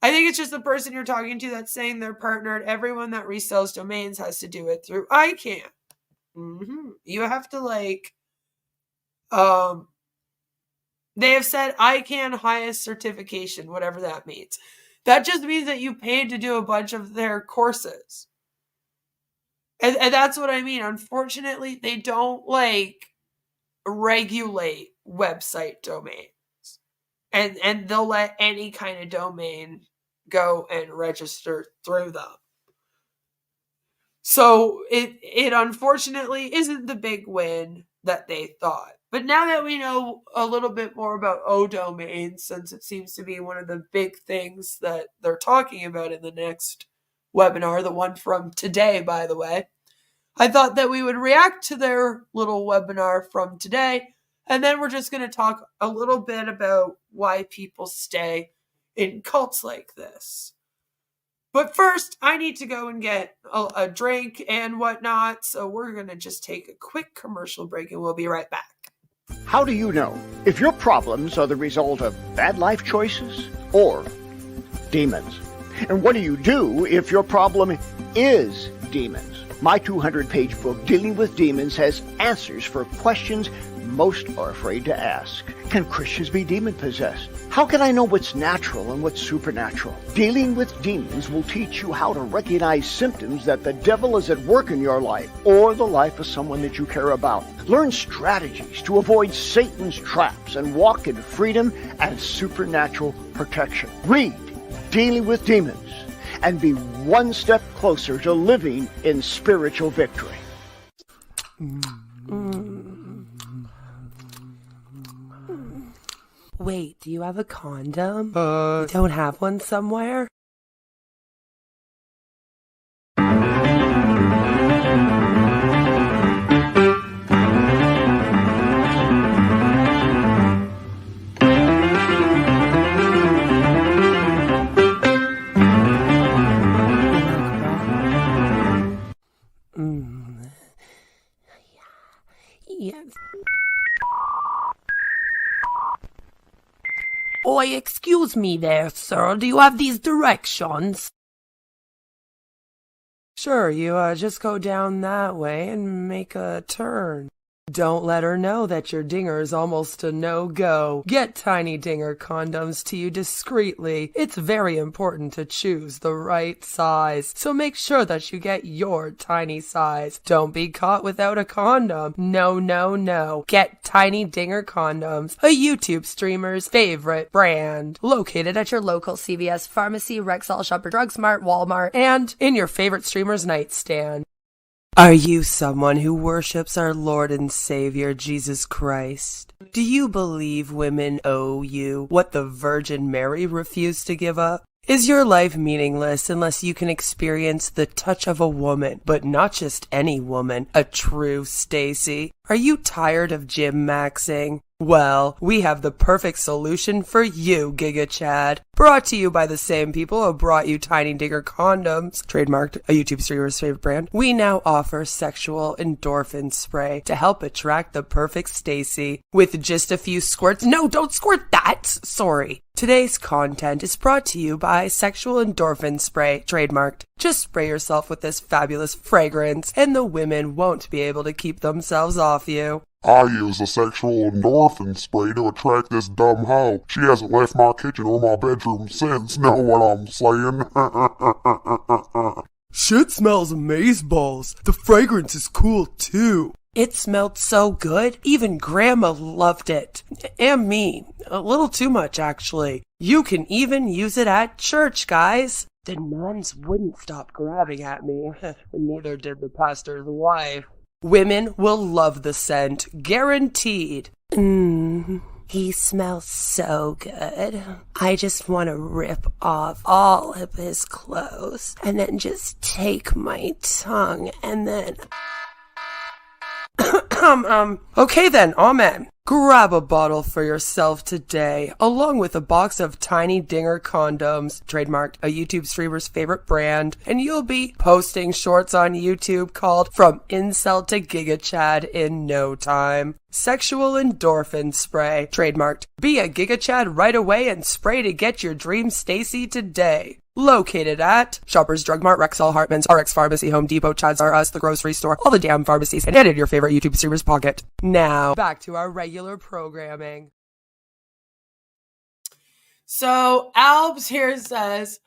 think it's just the person you're talking to that's saying they're partnered. Everyone that resells domains has to do it through ICANN. You have to like, they have said ICANN highest certification, whatever that means. That just means that you paid to do a bunch of their courses. And that's what I mean. Unfortunately, they don't like regulate website domains. And they'll let any kind of domain go and register through them. So it unfortunately isn't the big win that they thought. But now that we know a little bit more about domains, since it seems to be one of the big things that they're talking about in the next webinar, the one from today, by the way, I thought that we would react to their little webinar from today. And then we're just going to talk a little bit about why people stay in cults like this. But first, I need to go and get a drink and whatnot. So we're going to just take a quick commercial break and we'll be right back.
How do you know if your problems are the result of bad life choices or demons? And what do you do if your problem is demons? My 200-page book, Dealing with Demons, has answers for questions most are afraid to ask. Can Christians be demon-possessed? How can I know what's natural and what's supernatural? Dealing with Demons will teach you how to recognize symptoms that the devil is at work in your life or the life of someone that you care about. Learn strategies to avoid Satan's traps and walk in freedom and supernatural protection. Read Dealing with Demons and be one step closer to living in spiritual victory.
Wait, do you have a condom? You don't have one somewhere?
Yes. Oi, excuse me there, sir. Do you have these directions? Sure, you just go down that way and make a turn. Don't let her know that your dinger is almost a no-go. Get Tiny Dinger condoms to you discreetly. It's very important to choose the right size, so make sure that you get your tiny size. Don't be caught without a condom. No, no, no. Get Tiny Dinger condoms, a YouTube streamer's favorite brand. Located at your local CVS pharmacy, Rexall, Shopper, Drug Smart, Walmart, and in your favorite streamer's nightstand. Are you someone who worships our Lord and Savior, Jesus Christ? Do you believe women owe you what the Virgin Mary refused to give up? Is your life meaningless unless you can experience the touch of a woman, but not just any woman, a true Stacy? Are you tired of gym maxing? Well, we have the perfect solution for you, Giga Chad. Brought to you by the same people who brought you Tiny Dinger condoms, trademarked, a YouTube streamer's favorite brand. We now offer sexual endorphin spray to help attract the perfect Stacy with just a few squirts. No, don't squirt that! Sorry. Today's content is brought to you by Sexual Endorphin Spray, trademarked. Just spray yourself with this fabulous fragrance, and the women won't be able to keep themselves off you.
I use a sexual endorphin spray to attract this dumb hoe. She hasn't left my kitchen or my bedroom since, know what I'm saying?
Shit smells amazeballs. The fragrance is cool too. It smelled so good, even Grandma loved it. And me. A little too much, actually. You can even use it at church, guys. The nuns wouldn't stop grabbing at me. Neither did the pastor's wife. Women will love the scent, guaranteed. He smells so good. I just want to rip off all of his clothes and then just take my tongue and then... Okay then, amen. Grab a bottle for yourself today, along with a box of Tiny Dinger condoms, trademarked, a YouTube streamer's favorite brand, and you'll be posting shorts on YouTube called From Incel to Giga Chad in no time. Sexual Endorphin Spray, trademarked. Be a Giga Chad right away and spray to get your dream Stacy today. Located at Shoppers Drug Mart, Rexall, Hartman's, RX Pharmacy, Home Depot, Chad's R Us, the grocery store, all the damn pharmacies, and in your favorite YouTube streamer's pocket. Now, back to our regular programming. So, Albs here says,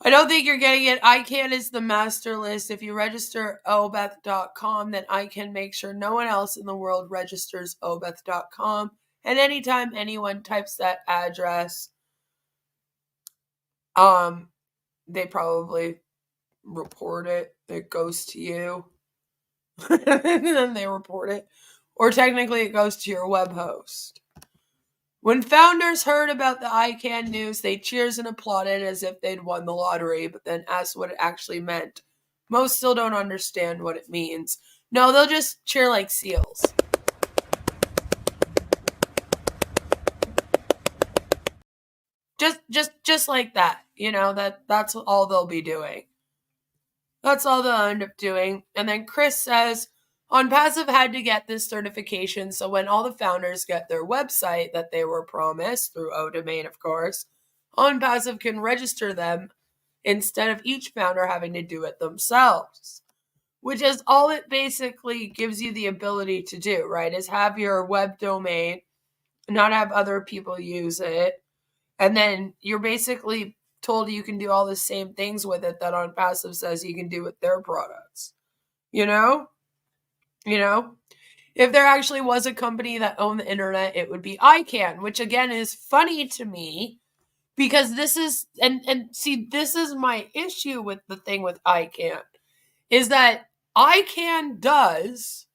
I don't think you're getting it. ICANN is the master list. If you register obeth.com, then I can make sure no one else in the world registers obeth.com. And anytime anyone types that address, they probably report it. It goes to you. And then they report it. Or technically it goes to your web host. When founders heard about the ICANN news, they cheers and applauded as if they'd won the lottery, but then asked what it actually meant. Most still don't understand what it means. No, they'll just cheer like seals. Just like that. You know, that's all they'll be doing. That's all they'll end up doing. And then Chris says, Onpassive had to get this certification, so when all the founders get their website that they were promised, through ODomain, of course, Onpassive can register them instead of each founder having to do it themselves. Which is all it basically gives you the ability to do, right? Is have your web domain, not have other people use it, and then you're basically told you can do all the same things with it that Onpassive says you can do with their products. You know? You know? If there actually was a company that owned the internet, it would be ICANN, which again is funny to me because this is, and see, this is my issue with the thing with ICANN, is that ICANN does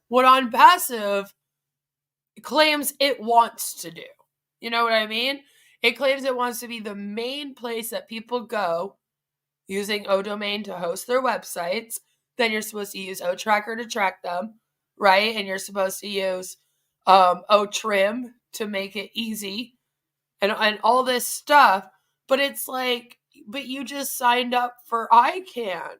what Onpassive claims it wants to do. You know what I mean? It claims it wants to be the main place that people go using ODomain to host their websites. Then you're supposed to use OTracker to track them, right? And you're supposed to use OTrim to make it easy and all this stuff. But it's like, but you just signed up for ICANN.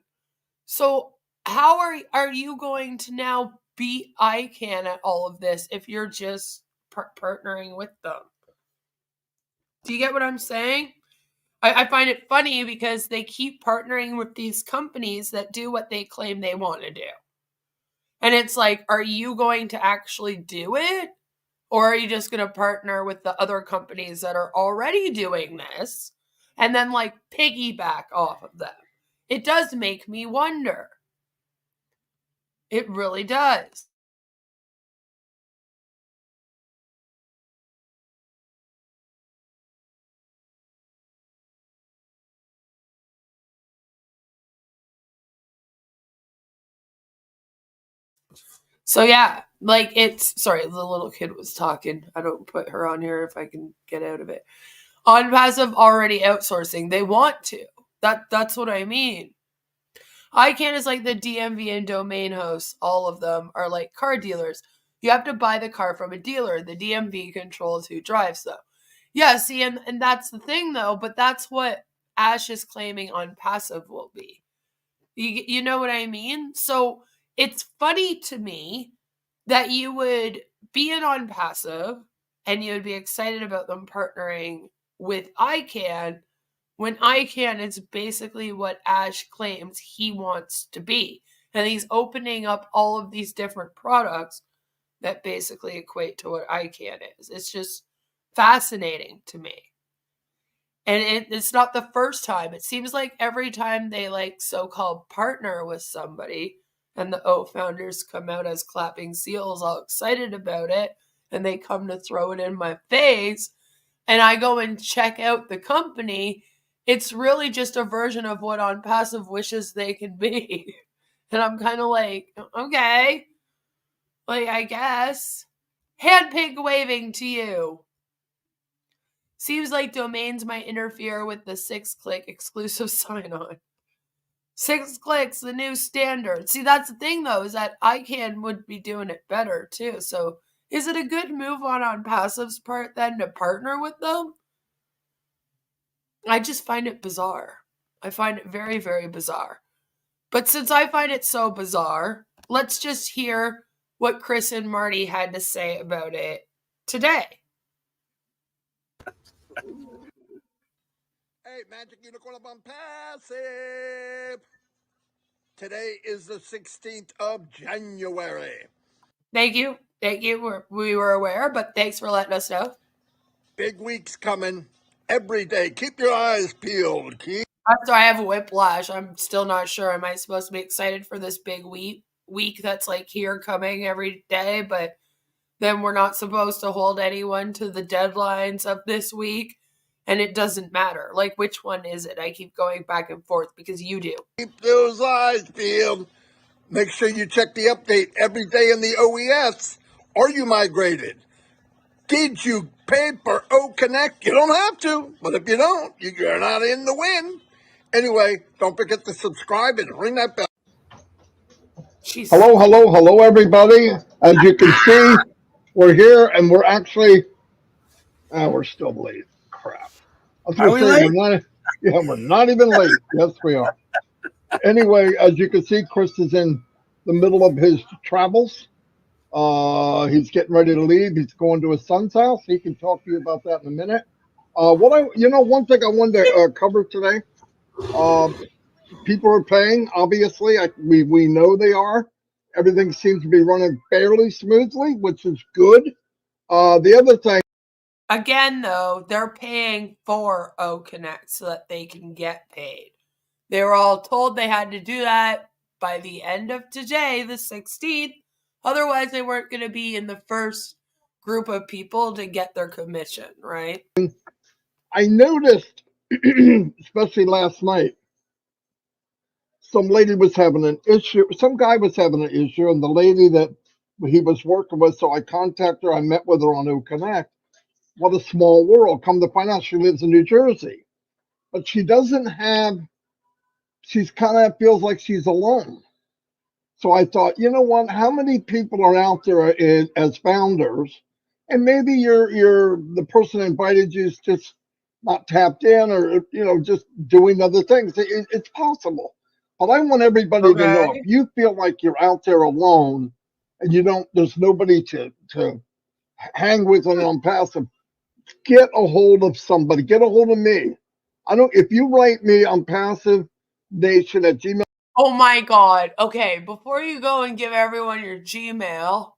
So how are you going to now beat ICANN at all of this if you're just partnering with them. Do you get what I'm saying? I find it funny because they keep partnering with these companies that do what they claim they want to do. And it's like, are you going to actually do it? Or are you just going to partner with the other companies that are already doing this and then like piggyback off of them? It does make me wonder. It really does. So yeah, like sorry, the little kid was talking. I don't put her on here if I can get out of it. Onpassive already outsourcing. They want to. That's what I mean. ICANN is like the DMV and domain hosts. All of them are like car dealers. You have to buy the car from a dealer. The DMV controls who drives them. Yeah, see, and that's the thing though, but that's what Ash is claiming Onpassive will be. You know what I mean? So it's funny to me that you would be an Onpassive and you would be excited about them partnering with ICANN when ICANN is basically what Ash claims he wants to be. And he's opening up all of these different products that basically equate to what ICANN is. It's just fascinating to me. And it's not the first time. It seems like every time they like so-called partner with somebody and the O founders come out as clapping seals all excited about it and they come to throw it in my face and I go and check out the company, it's really just a version of what Onpassive wishes they can be. And I'm kind of like, okay, like I guess. Hand pig waving to you. Seems like domains might interfere with the 6-click exclusive sign-on. 6 clicks, the new standard. See, that's the thing, though, is that ICANN would be doing it better, too. So is it a good move on Onpassive's part, then, to partner with them? I just find it bizarre. I find it very, very bizarre. But since I find it so bizarre, let's just hear what Chris and Marty had to say about it today.
Hey, Magic Unicorn of Onpassive! Today is the 16th of January.
Thank you. Thank you. We were aware, but thanks for letting us know.
Big week's coming. Every day. Keep your eyes peeled.
I'm sorry, I have a whiplash. I'm still not sure. Am I supposed to be excited for this big week that's like here coming every day, but then we're not supposed to hold anyone to the deadlines of this week? And it doesn't matter. Like, which one is it? I keep going back and forth because you do.
Keep those eyes peeled. Make sure you check the update every day in the OES. Are you migrated? Did you pay for O Connect? You don't have to, but if you don't, you're not in the win. Anyway, don't forget to subscribe and ring that bell.
Jeez.
Hello, everybody. As you can see, we're here and we're actually, we're still late. Crap. I was
Are we late?
We're not even late. Yes, we are. Anyway, as you can see, Chris is in the middle of his travels. He's getting ready to leave. He's going to his son's house. He can talk to you about that in a minute. One thing I wanted to cover today. People are paying. Obviously, we know they are. Everything seems to be running fairly smoothly, which is good. The other thing.
Again, though, they're paying for O Connect so that they can get paid. They were all told they had to do that by the end of today, the 16th. Otherwise, they weren't going to be in the first group of people to get their commission, right?
I noticed, especially last night, some lady was having an issue. Some guy was having an issue, and the lady that he was working with, so I contacted her. I met with her on O Connect. What a small world. Come to find out, she lives in New Jersey. But she doesn't have, she's kind of feels like she's alone. So I thought, you know what? How many people are out there as founders? And maybe you're the person that invited you is just not tapped in, or just doing other things. It's possible. But I want everybody to know, if you feel like you're out there alone, and you don't, there's nobody to hang with on Passive, get a hold of somebody. Get a hold of me. If you write me on Passive Nation at Gmail.
Oh my God. Okay, before you go and give everyone your Gmail,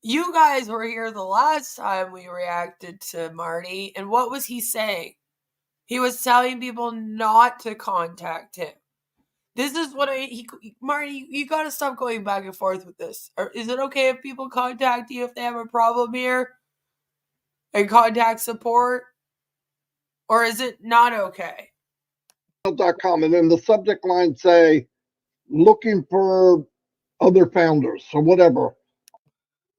you guys were here the last time we reacted to Marty, and what was he saying? He was telling people not to contact him. This is what Marty, you got to stop going back and forth with this. Or is it okay if people contact you if they have a problem here and contact support? Or is it not okay?
.com, and then the subject line say, looking for other founders, or whatever.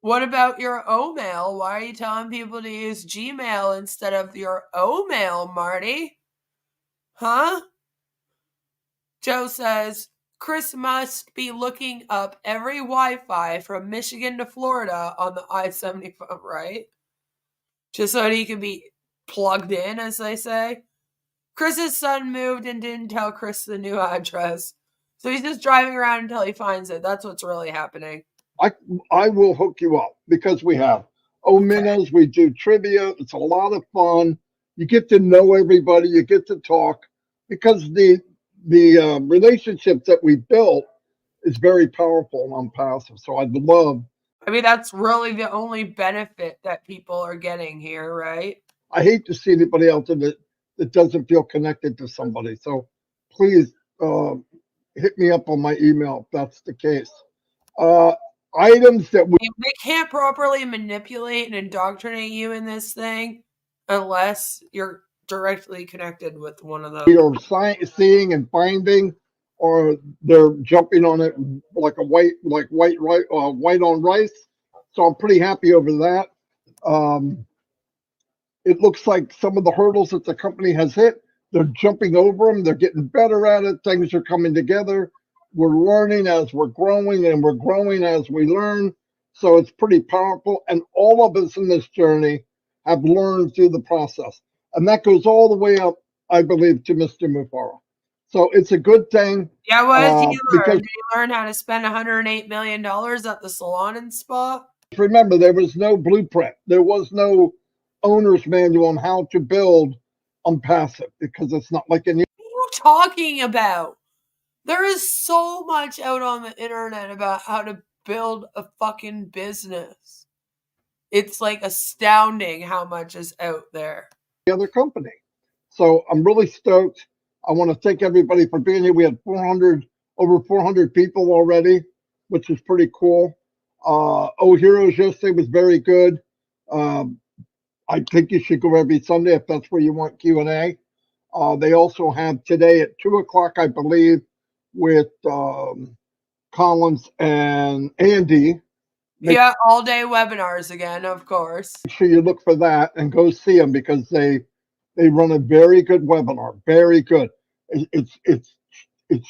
What about your O-mail? Why are you telling people to use Gmail instead of your O-mail, Marty? Huh? Joe says, Chris must be looking up every Wi-Fi from Michigan to Florida on the I-75, right? Just so he can be plugged in, as they say. Chris's son moved and didn't tell Chris the new address. So he's just driving around until he finds it. That's what's really happening.
I will hook you up because we have minnows, we do trivia. It's a lot of fun. You get to know everybody. You get to talk because the relationships that we built is very powerful on Passive. So I'd love.
I mean, that's really the only benefit that people are getting here, right?
I hate to see anybody else that doesn't feel connected to somebody. So please hit me up on my email if that's the case. Items that
they can't properly manipulate and indoctrinate you in this thing unless you're directly connected with one of those.
We are seeing and finding, or they're jumping on it like white on rice. So I'm pretty happy over that. It looks like some of the hurdles that the company has hit, they're jumping over them. They're getting better at it. Things are coming together. We're learning as we're growing, and we're growing as we learn. So it's pretty powerful. And all of us in this journey have learned through the process. And that goes all the way up, I believe, to Mr. Mufara. So it's a good thing.
Yeah, what did he learn? Did he learn how to spend $108 million at the salon and spa?
Remember, there was no blueprint. There was no owner's manual on how to build Onpassive because it's not like any.
What are you talking about? There is so much out on the internet about how to build a fucking business. It's like astounding how much is out there.
The other company. So I'm really stoked. I want to thank everybody for being here. We had over 400 people already, which is pretty cool. Heroes yesterday was very good. I think you should go every Sunday if that's where you want Q&A. They also have today at 2:00, I believe, with Collins and Andy.
Yeah, all day webinars again, of course.
Make sure you look for that and go see them because they run a very good webinar. Very good. It's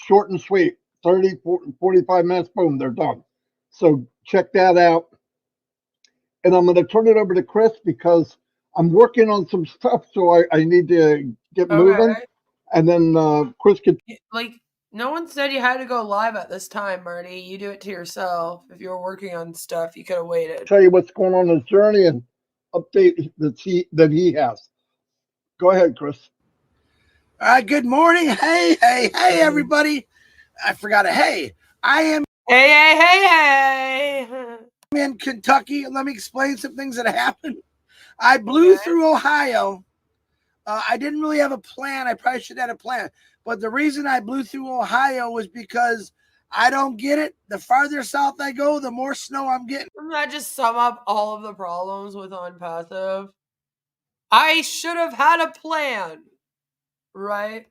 short and sweet. 30, 45 minutes, boom, they're done. So check that out. And I'm going to turn it over to Chris because I'm working on some stuff, so I need to get moving. And then Chris could.
No one said you had to go live at this time, Marty. You do it to yourself. If you were working on stuff, you could have waited.
Tell you what's going on in his journey and update that he has. Go ahead, Chris.
Good morning. Hey, everybody. I forgot a hey. I am.
Hey.
In Kentucky. Let me explain some things that happened. I blew through Ohio. I didn't really have a plan. I probably should have had a plan. But the reason I blew through Ohio was because I don't get it. The farther south I go, the more snow I'm getting.
Doesn't that just sum up all of the problems with Onpassive? I should have had a plan, right?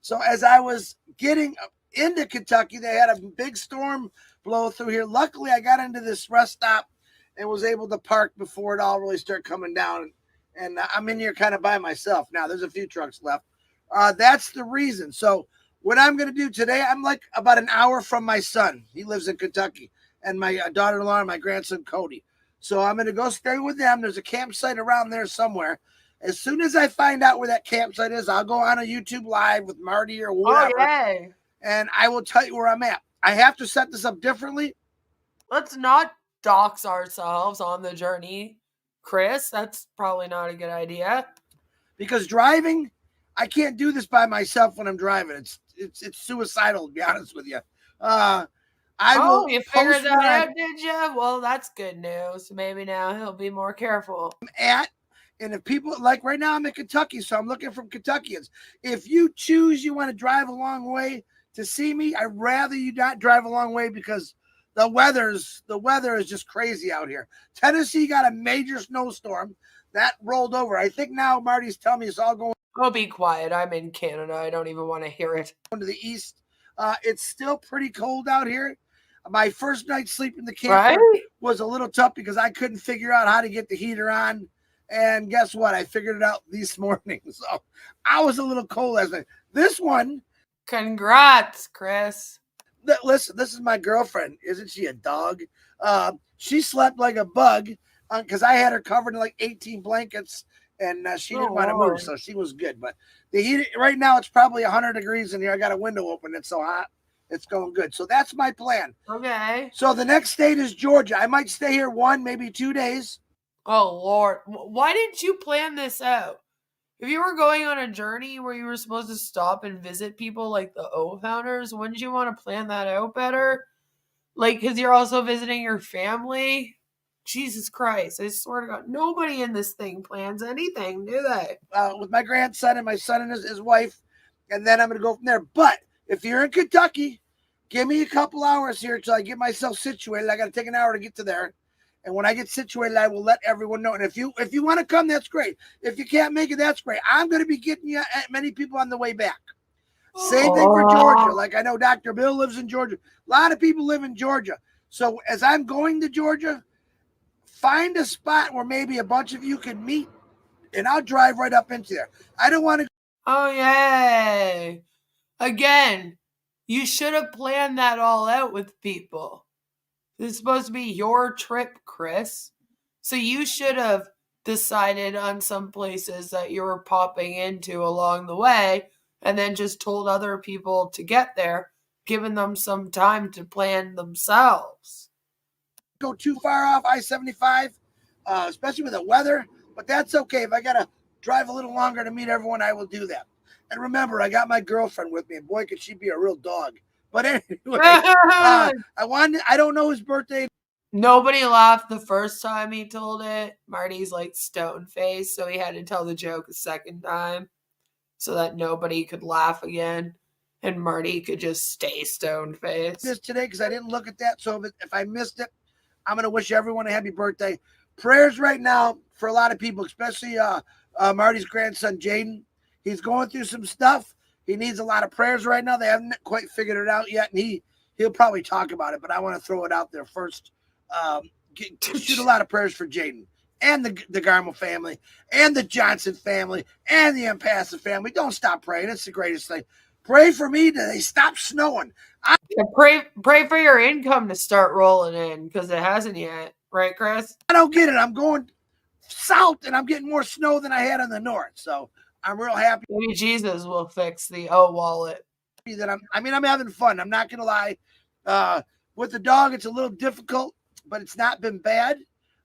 So as I was getting into Kentucky, they had a big storm blow through here. Luckily, I got into this rest stop and was able to park before it all really started coming down. And I'm in here kind of by myself now. There's a few trucks left. That's the reason. So what I'm going to do today, I'm like about an hour from my son. He lives in Kentucky. And my daughter-in-law and my grandson, Cody. So I'm going to go stay with them. There's a campsite around there somewhere. As soon as I find out where that campsite is, I'll go on a YouTube live with Marty or whoever.
Oh, yay.
And I will tell you where I'm at. I have to set this up differently
let's not dox ourselves on the journey, Chris. That's probably not a good idea.
Because driving, I can't do this by myself when I'm driving. It's suicidal, to be honest with you. I will
you
post
figured that
where
out, did you? Well, that's good news. Maybe now he'll be more careful.
I'm at. And if people, like right now, I'm in Kentucky, so I'm looking for Kentuckians. If you choose you want to drive a long way to see me, I'd rather you not drive a long way because the weather is just crazy out here. Tennessee got a major snowstorm that rolled over. I think now Marty's telling me it's all going.
Oh, be quiet. I'm in Canada. I don't even want to hear it.
To the east. It's still pretty cold out here. My first night sleeping in the camper was a little tough because I couldn't figure out how to get the heater on. And guess what? I figured it out this morning. So I was a little cold last night. This one.
Congrats, Chris.
Listen, this is my girlfriend. Isn't she a dog? She slept like a bug because I had her covered in like 18 blankets and she didn't want to move. So she was good. But the heat right now, it's probably 100 degrees in here. I got a window open. It's so hot. It's going good. So that's my plan.
Okay.
So the next state is Georgia. I might stay here 1, maybe 2 days.
Oh, Lord. Why didn't you plan this out? If you were going on a journey where you were supposed to stop and visit people like the O founders, wouldn't you want to plan that out better? Like, because you're also visiting your family? Jesus Christ. I swear to God, nobody in this thing plans anything, do they?
With my grandson and my son and his wife, and then I'm going to go from there. But if you're in Kentucky, give me a couple hours here until I get myself situated. I got to take an hour to get to there. And when I get situated, I will let everyone know. And if you want to come, that's great. If you can't make it, that's great. I'm going to be getting you many people on the way back. Same thing for Georgia. Like I know Dr. Bill lives in Georgia. A lot of people live in Georgia. So as I'm going to Georgia, find a spot where maybe a bunch of you can meet, and I'll drive right up into there. I don't want to.
Oh, yay. Again, you should have planned that all out with people. This is supposed to be your trip, Chris. So you should have decided on some places that you were popping into along the way and then just told other people to get there, giving them some time to plan themselves.
Go too far off I-75, especially with the weather, but that's okay. If I got to drive a little longer to meet everyone, I will do that. And remember, I got my girlfriend with me, and boy, could she be a real dog. But anyway, I don't know his birthday.
Nobody laughed the first time he told it. Marty's like stone faced, so he had to tell the joke a second time so that nobody could laugh again. And Marty could just stay stone faced.
This today because I didn't look at that. So if I missed it, I'm going to wish everyone a happy birthday. Prayers right now for a lot of people, especially Marty's grandson, Jaden. He's going through some stuff. He needs a lot of prayers right now. They haven't quite figured it out yet, and he'll probably talk about it, but I want to throw it out there first. Shoot a lot of prayers for Jaden and the Garmo family and the Johnson family and the Onpassive family. Don't stop praying. It's the greatest thing. Pray for me that they stop snowing.
Pray for your income to start rolling in because it hasn't yet. Right, Chris?
I don't get it. I'm going south, and I'm getting more snow than I had in the north, so I'm real happy.
Maybe Jesus will fix the wallet.
That I'm having fun. I'm not gonna lie. With the dog, it's a little difficult, but it's not been bad.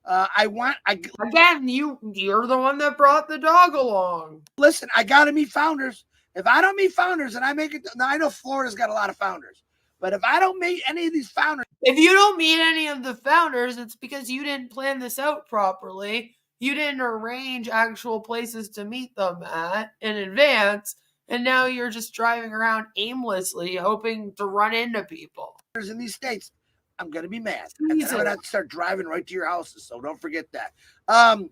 Again, you're the one that brought the dog along.
Listen, I gotta meet founders. If I don't meet founders and I make it, now I know Florida's got a lot of founders, but if I don't meet any of these founders,
if you don't meet any of the founders, it's because you didn't plan this out properly. You didn't arrange actual places to meet them at in advance, and now you're just driving around aimlessly hoping to run into people.
In these states, I'm going to be mad. And then I'm going to have to start driving right to your houses, so don't forget that.
Oh,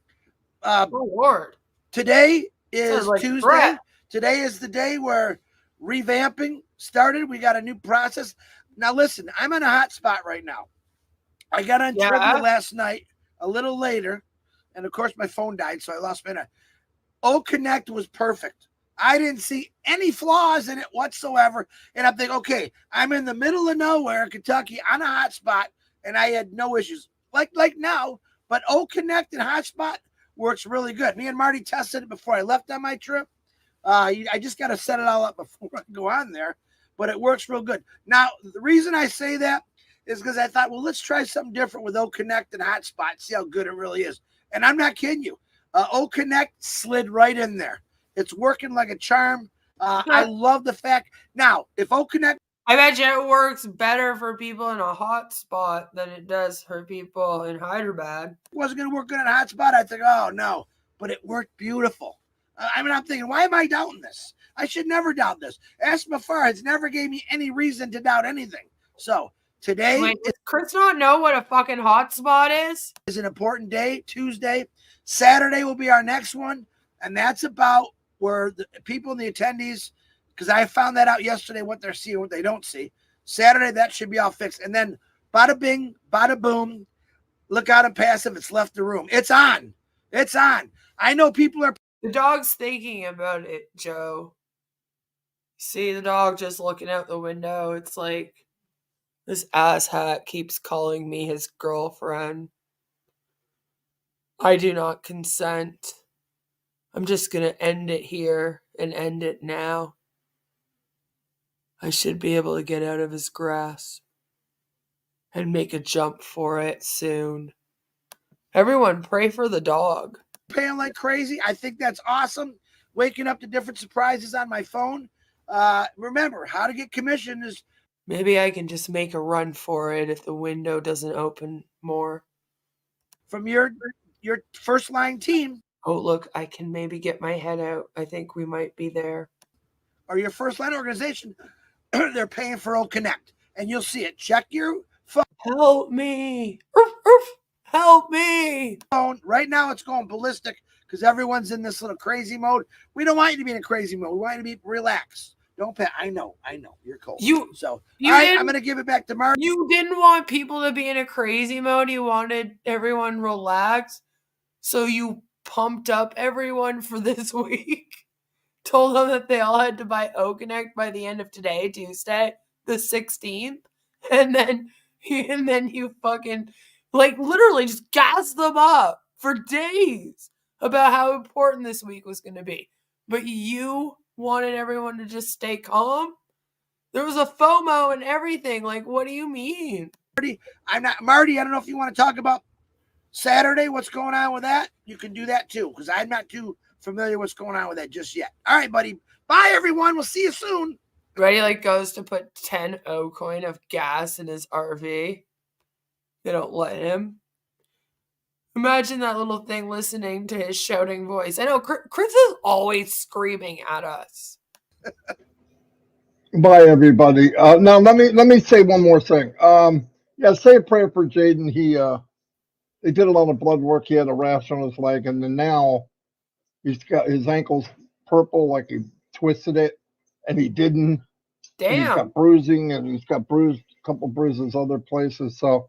Lord.
Today is
like
Tuesday.
Brett.
Today is the day where revamping started. We got a new process. Now, listen, I'm in a hot spot right now. I got on trivia last night, a little later, and of course my phone died, so I lost my internet. O-Connect was perfect. I didn't see any flaws in it whatsoever. And I'm thinking, okay, I'm in the middle of nowhere, Kentucky, on a hot spot, and I had no issues. Like now, but O-Connect and hotspot works really good. Me and Marty tested it before I left on my trip. I just got to set it all up before I go on there, but it works real good. Now, the reason I say that is because I thought, well, let's try something different with O Connect and Hotspot, see how good it really is. And I'm not kidding you. O Connect slid right in there. It's working like a charm. I love the fact. Now, if O Connect,
I bet you it works better for people in a hot spot than it does for people in Hyderabad.
wasn't going to work good on Hotspot, I'd think, oh, no. But it worked beautiful. I mean, I'm thinking, why am I doubting this? I should never doubt this. Ask Mafar has never gave me any reason to doubt anything. So today,
Wait, does Chris not know what a fucking hotspot is
an important day. Tuesday, Saturday will be our next one, and that's about where the people and the attendees, because I found that out yesterday, what they're seeing, what they don't see. Saturday, that should be all fixed, and then bada bing, bada boom. Look out Onpassive. It's left the room. It's on. It's on. I know people are.
The dog's thinking about it, Joe. See the dog just looking out the window. It's like this asshat keeps calling me his girlfriend. I do not consent. I'm just going to end it here and end it now. I should be able to get out of his grasp and make a jump for it soon. Everyone pray for the dog.
Paying like crazy. I think that's awesome. Waking up to different surprises on my phone. Remember, how to get commission is.
Maybe I can just make a run for it if the window doesn't open more.
From your first line team.
Oh, look, I can maybe get my head out. I think we might be there.
Or your first line organization. They're paying for O Connect. And you'll see it. Check your phone.
Help me. Oof, oof. Help me.
Right now it's going ballistic because everyone's in this little crazy mode. We don't want you to be in a crazy mode. We want you to be relaxed. Don't pay. I know. You're cold. All right, I'm going to give it back to Mark.
You didn't want people to be in a crazy mode. You wanted everyone relaxed. So you pumped up everyone for this week. Told them that they all had to buy O Connect by the end of today, Tuesday, the 16th. And then you fucking, like, literally just gassed them up for days about how important this week was going to be. But you wanted everyone to just stay calm? There was a FOMO and everything. Like, what do you mean?
Marty, I don't know if you want to talk about Saturday, what's going on with that. You can do that too, because I'm not too familiar what's going on with that just yet. All right, buddy. Bye, everyone. We'll see you soon.
Ready, like, goes to put 10 O coin of gas in his RV. They don't let him. Imagine that little thing listening to his shouting voice. I know Chris is always screaming at us.
Bye, everybody. Now let me say one more thing. Yeah, say a prayer for Jaden. They did a lot of blood work. He had a rash on his leg, and then now he's got his ankles purple, like he twisted it, and he didn't.
Damn.
And he's got bruising, and he's got a couple bruises other places. So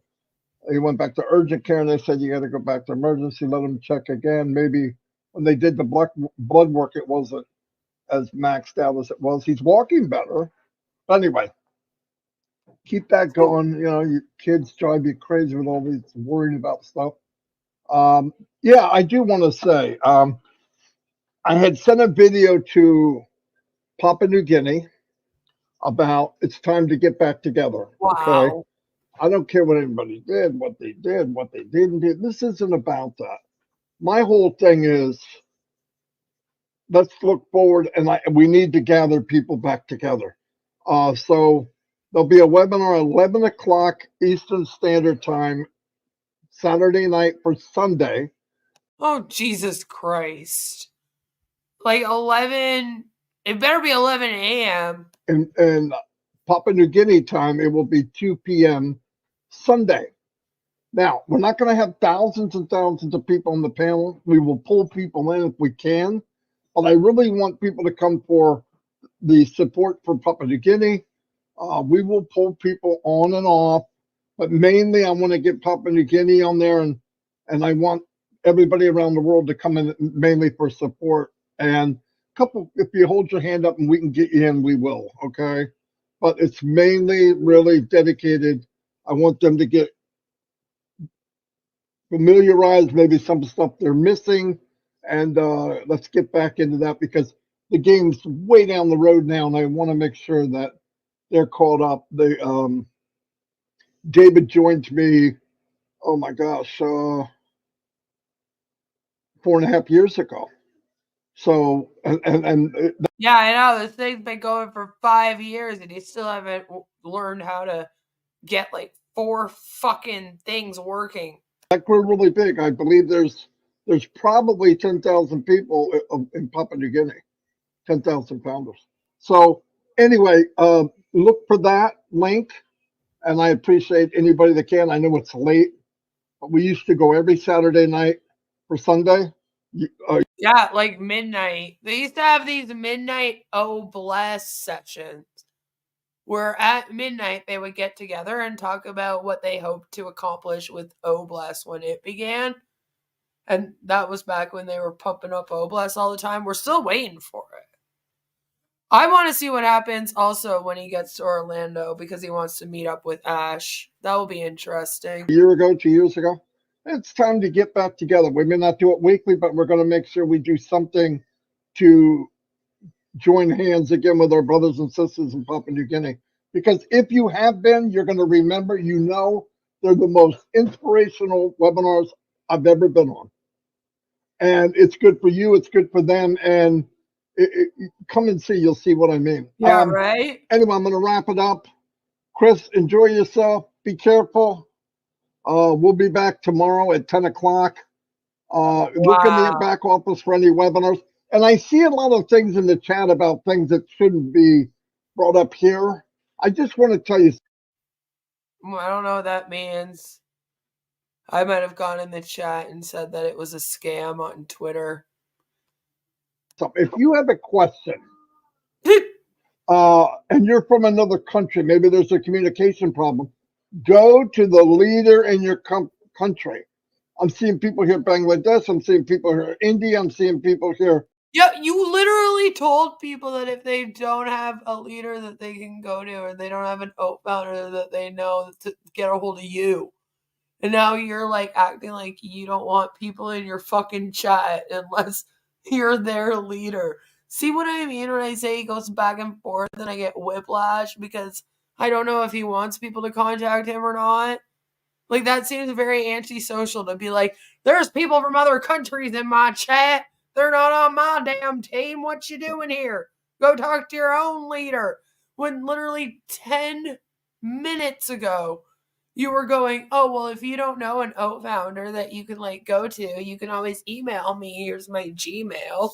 he went back to urgent care, and they said you got to go back to emergency. Let him check again. Maybe when they did the blood work, it wasn't as maxed out as it was. He's walking better. But anyway, keep that going. You know, your kids drive you crazy with all these worrying about stuff. Yeah, I do want to say, I had sent a video to Papua New Guinea about it's time to get back together.
Wow.
Okay. I don't care what anybody did, what they didn't do. This isn't about that. My whole thing is let's look forward, and we need to gather people back together. So there'll be a webinar at 11 o'clock Eastern Standard Time, Saturday night for Sunday.
Oh, Jesus Christ. Like 11, it better be 11 a.m.
And Papua New Guinea time, it will be 2 p.m. Sunday. Now, we're not going to have thousands and thousands of people on the panel. We will pull people in if we can. But I really want people to come for the support for Papua New Guinea. We will pull people on and off. But mainly, I want to get Papua New Guinea on there. And I want everybody around the world to come in mainly for support. And if you hold your hand up and we can get you in, we will. Okay. But it's mainly really dedicated. I want them to get familiarized, maybe some stuff they're missing, and let's get back into that because the game's way down the road now, and I want to make sure that they're caught up. David joined me, oh my gosh, 4.5 years ago. So,
Yeah, I know. This thing's been going for 5 years and you still haven't learned how to get like 4 fucking things working.
that grew really big. I believe there's probably 10,000 people in Papua New Guinea, 10,000 founders. So anyway, look for that link, and I appreciate anybody that can. I know it's late, but we used to go every Saturday night for Sunday.
Yeah, like midnight. They used to have these midnight Oh Bless sessions where at midnight they would get together and talk about what they hoped to accomplish with Oh Bless when it began. And that was back when they were pumping up Oh Bless all the time. We're still waiting for it. I want to see what happens also when he gets to Orlando because he wants to meet up with Ash. That will be interesting.
A year ago, 2 years ago, it's time to get back together. We may not do it weekly, but we're going to make sure we do something to join hands again with our brothers and sisters in Papua New Guinea. Because if you have been, you're going to remember, they're the most inspirational webinars I've ever been on. And it's good for you, it's good for them, and come and see, you'll see what I mean.
Yeah, right?
Anyway, I'm going to wrap it up. Chris, enjoy yourself. Be careful. We'll be back tomorrow at 10 o'clock. Look in the back office for any webinars. And I see a lot of things in the chat about things that shouldn't be brought up here. I just want to tell you.
I don't know what that means. I might have gone in the chat and said that it was a scam on Twitter.
So if you have a question, and you're from another country, maybe there's a communication problem, go to the leader in your country. I'm seeing people here Bangladesh. I'm seeing people here India. I'm seeing people here.
Yeah, you literally told people that if they don't have a leader that they can go to, or they don't have an oat founder that they know to get a hold of you. And now you're like acting like you don't want people in your fucking chat unless you're their leader. See what I mean when I say he goes back and forth and I get whiplash because I don't know if he wants people to contact him or not. Like, that seems very antisocial to be like, there's people from other countries in my chat. They're not on my damn team. What you doing here? Go talk to your own leader. When literally 10 minutes ago, you were going, oh, well, if you don't know an oat founder that you can like go to, you can always email me. Here's my Gmail.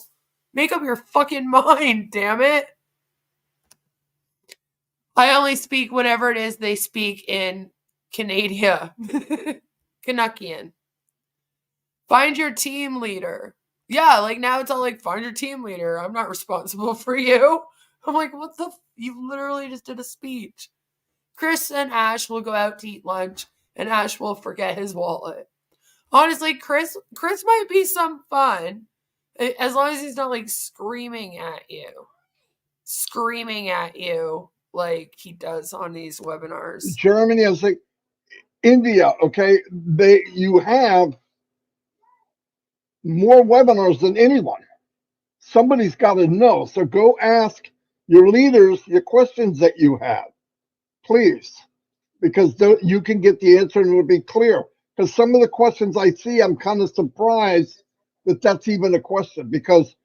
Make up your fucking mind, damn it. I only speak whatever it is they speak in Canada. Canuckian. Find your team leader. Yeah, like now it's all like, find your team leader. I'm not responsible for you. I'm like, what the? You literally just did a speech. Chris and Ash will go out to eat lunch, and Ash will forget his wallet. Honestly, Chris might be some fun, as long as he's not like screaming at you like he does on these webinars.
Germany, I was like, India, okay, you have more webinars than anyone. Somebody's got to know. So go ask your leaders your questions that you have, please, because you can get the answer and it'll be clear. Because some of the questions I see, I'm kind of surprised that that's even a question, because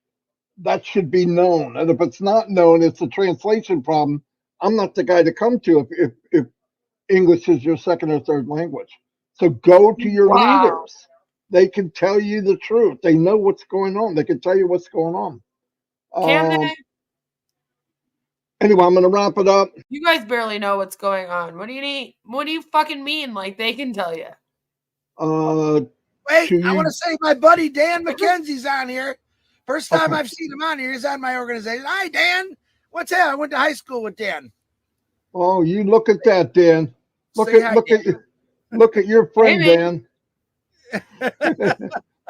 that should be known. And if it's not known, it's a translation problem. I'm not the guy to come to if English is your second or third language. So go to your leaders. They can tell you the truth. They know what's going on. They can tell you what's going on. Anyway, I'm going to wrap it up.
You guys barely know what's going on. What do you need? What do you fucking mean? Like, they can tell you.
Wait, I want to say my buddy Dan McKenzie's on here. First time I've seen him on here. He's on my organization. Hi, Dan. What's that? I went to high school with Dan.
Oh, you look at that, Dan. Look at your friend, Dan.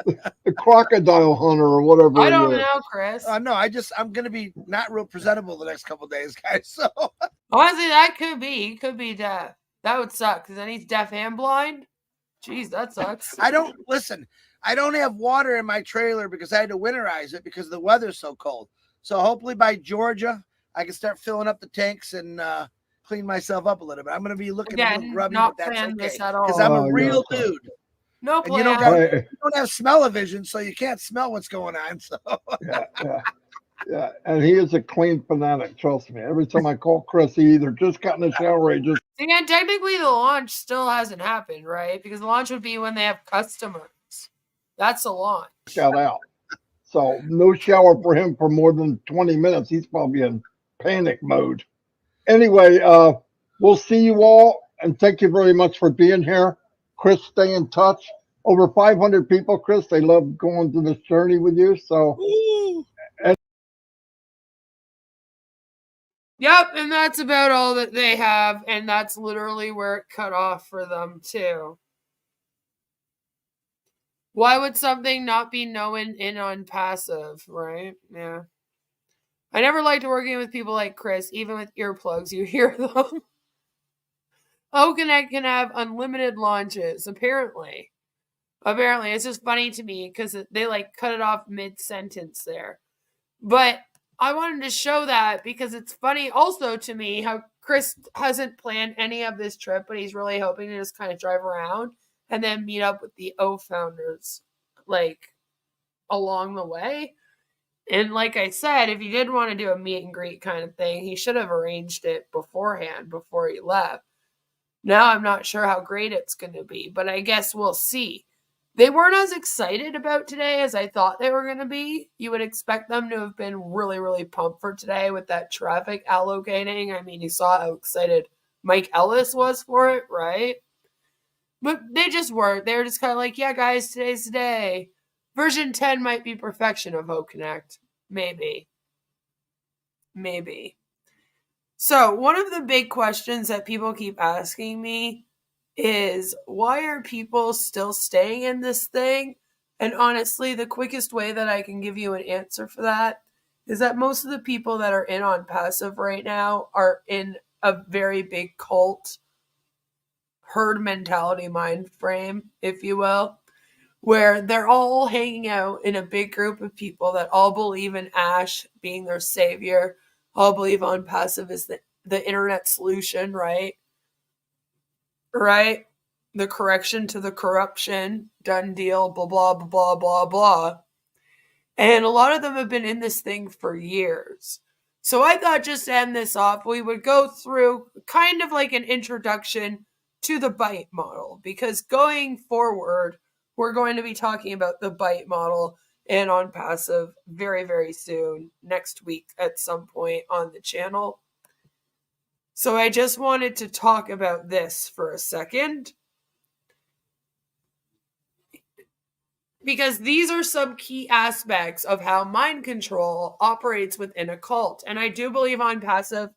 The crocodile hunter or whatever.
I don't know, Chris.
No, I'm gonna be not real presentable the next couple days, guys. So
honestly, that could be. He could be deaf. That would suck because then he's deaf and blind. Jeez, that sucks.
I don't have water in my trailer because I had to winterize it because the weather's so cold. So hopefully by Georgia, I can start filling up the tanks and clean myself up a little bit. I'm going to be looking a little
Again,
grubby,
not
but that's
plan
okay
this at
because
all.
I'm a
Oh,
real
yeah.
dude.
No
And you don't
plan.
have smell-o-vision, so you can't smell what's going on. So
Yeah, and he is a clean fanatic. Trust me. Every time I call Chris, he either just got in the shower or he just
Again, technically the launch still hasn't happened, right? Because the launch would be when they have customers. That's a launch.
got out. So no shower for him for more than 20 minutes. He's probably in panic mode. Anyway, we'll see you all, and thank you very much for being here. Chris, stay in touch. Over 500 people, Chris. They love going through this journey with you. So,
Yep, and that's about all that they have, and that's literally where it cut off for them too. Why would something not be known in Onpassive, right? Yeah. I never liked working with people like Chris, even with earplugs, you hear them. OConnect can have unlimited launches, apparently. Apparently, it's just funny to me because they like cut it off mid-sentence there. But I wanted to show that because it's funny also to me how Chris hasn't planned any of this trip, but he's really hoping to just kind of drive around and then meet up with the O founders like along the way. And like I said, if he did want to do a meet and greet kind of thing, he should have arranged it beforehand before he left. Now I'm not sure how great it's going to be, but I guess we'll see. They weren't as excited about today as I thought they were going to be. You would expect them to have been really, really pumped for today with that traffic allocating. I mean, you saw how excited Mike Ellis was for it, right? But they just weren't. They were just kind of like, yeah, guys, today's the day. Version 10 might be perfection of OConnect. Maybe. Maybe. So, one of the big questions that people keep asking me is why are people still staying in this thing? And honestly, the quickest way that I can give you an answer for that is that most of the people that are in Onpassive right now are in a very big cult herd mentality mind frame, if you will, where they're all hanging out in a big group of people that all believe in Ash being their savior, all believe Onpassive is the internet solution, right? Right? The correction to the corruption, done deal, blah, blah, blah, blah, blah, blah. And a lot of them have been in this thing for years. So I thought just to end this off, we would go through kind of like an introduction to the bite model, because going forward, we're going to be talking about the bite model and Onpassive very, very soon, next week at some point on the channel. So I just wanted to talk about this for a second, because these are some key aspects of how mind control operates within a cult. And I do believe Onpassive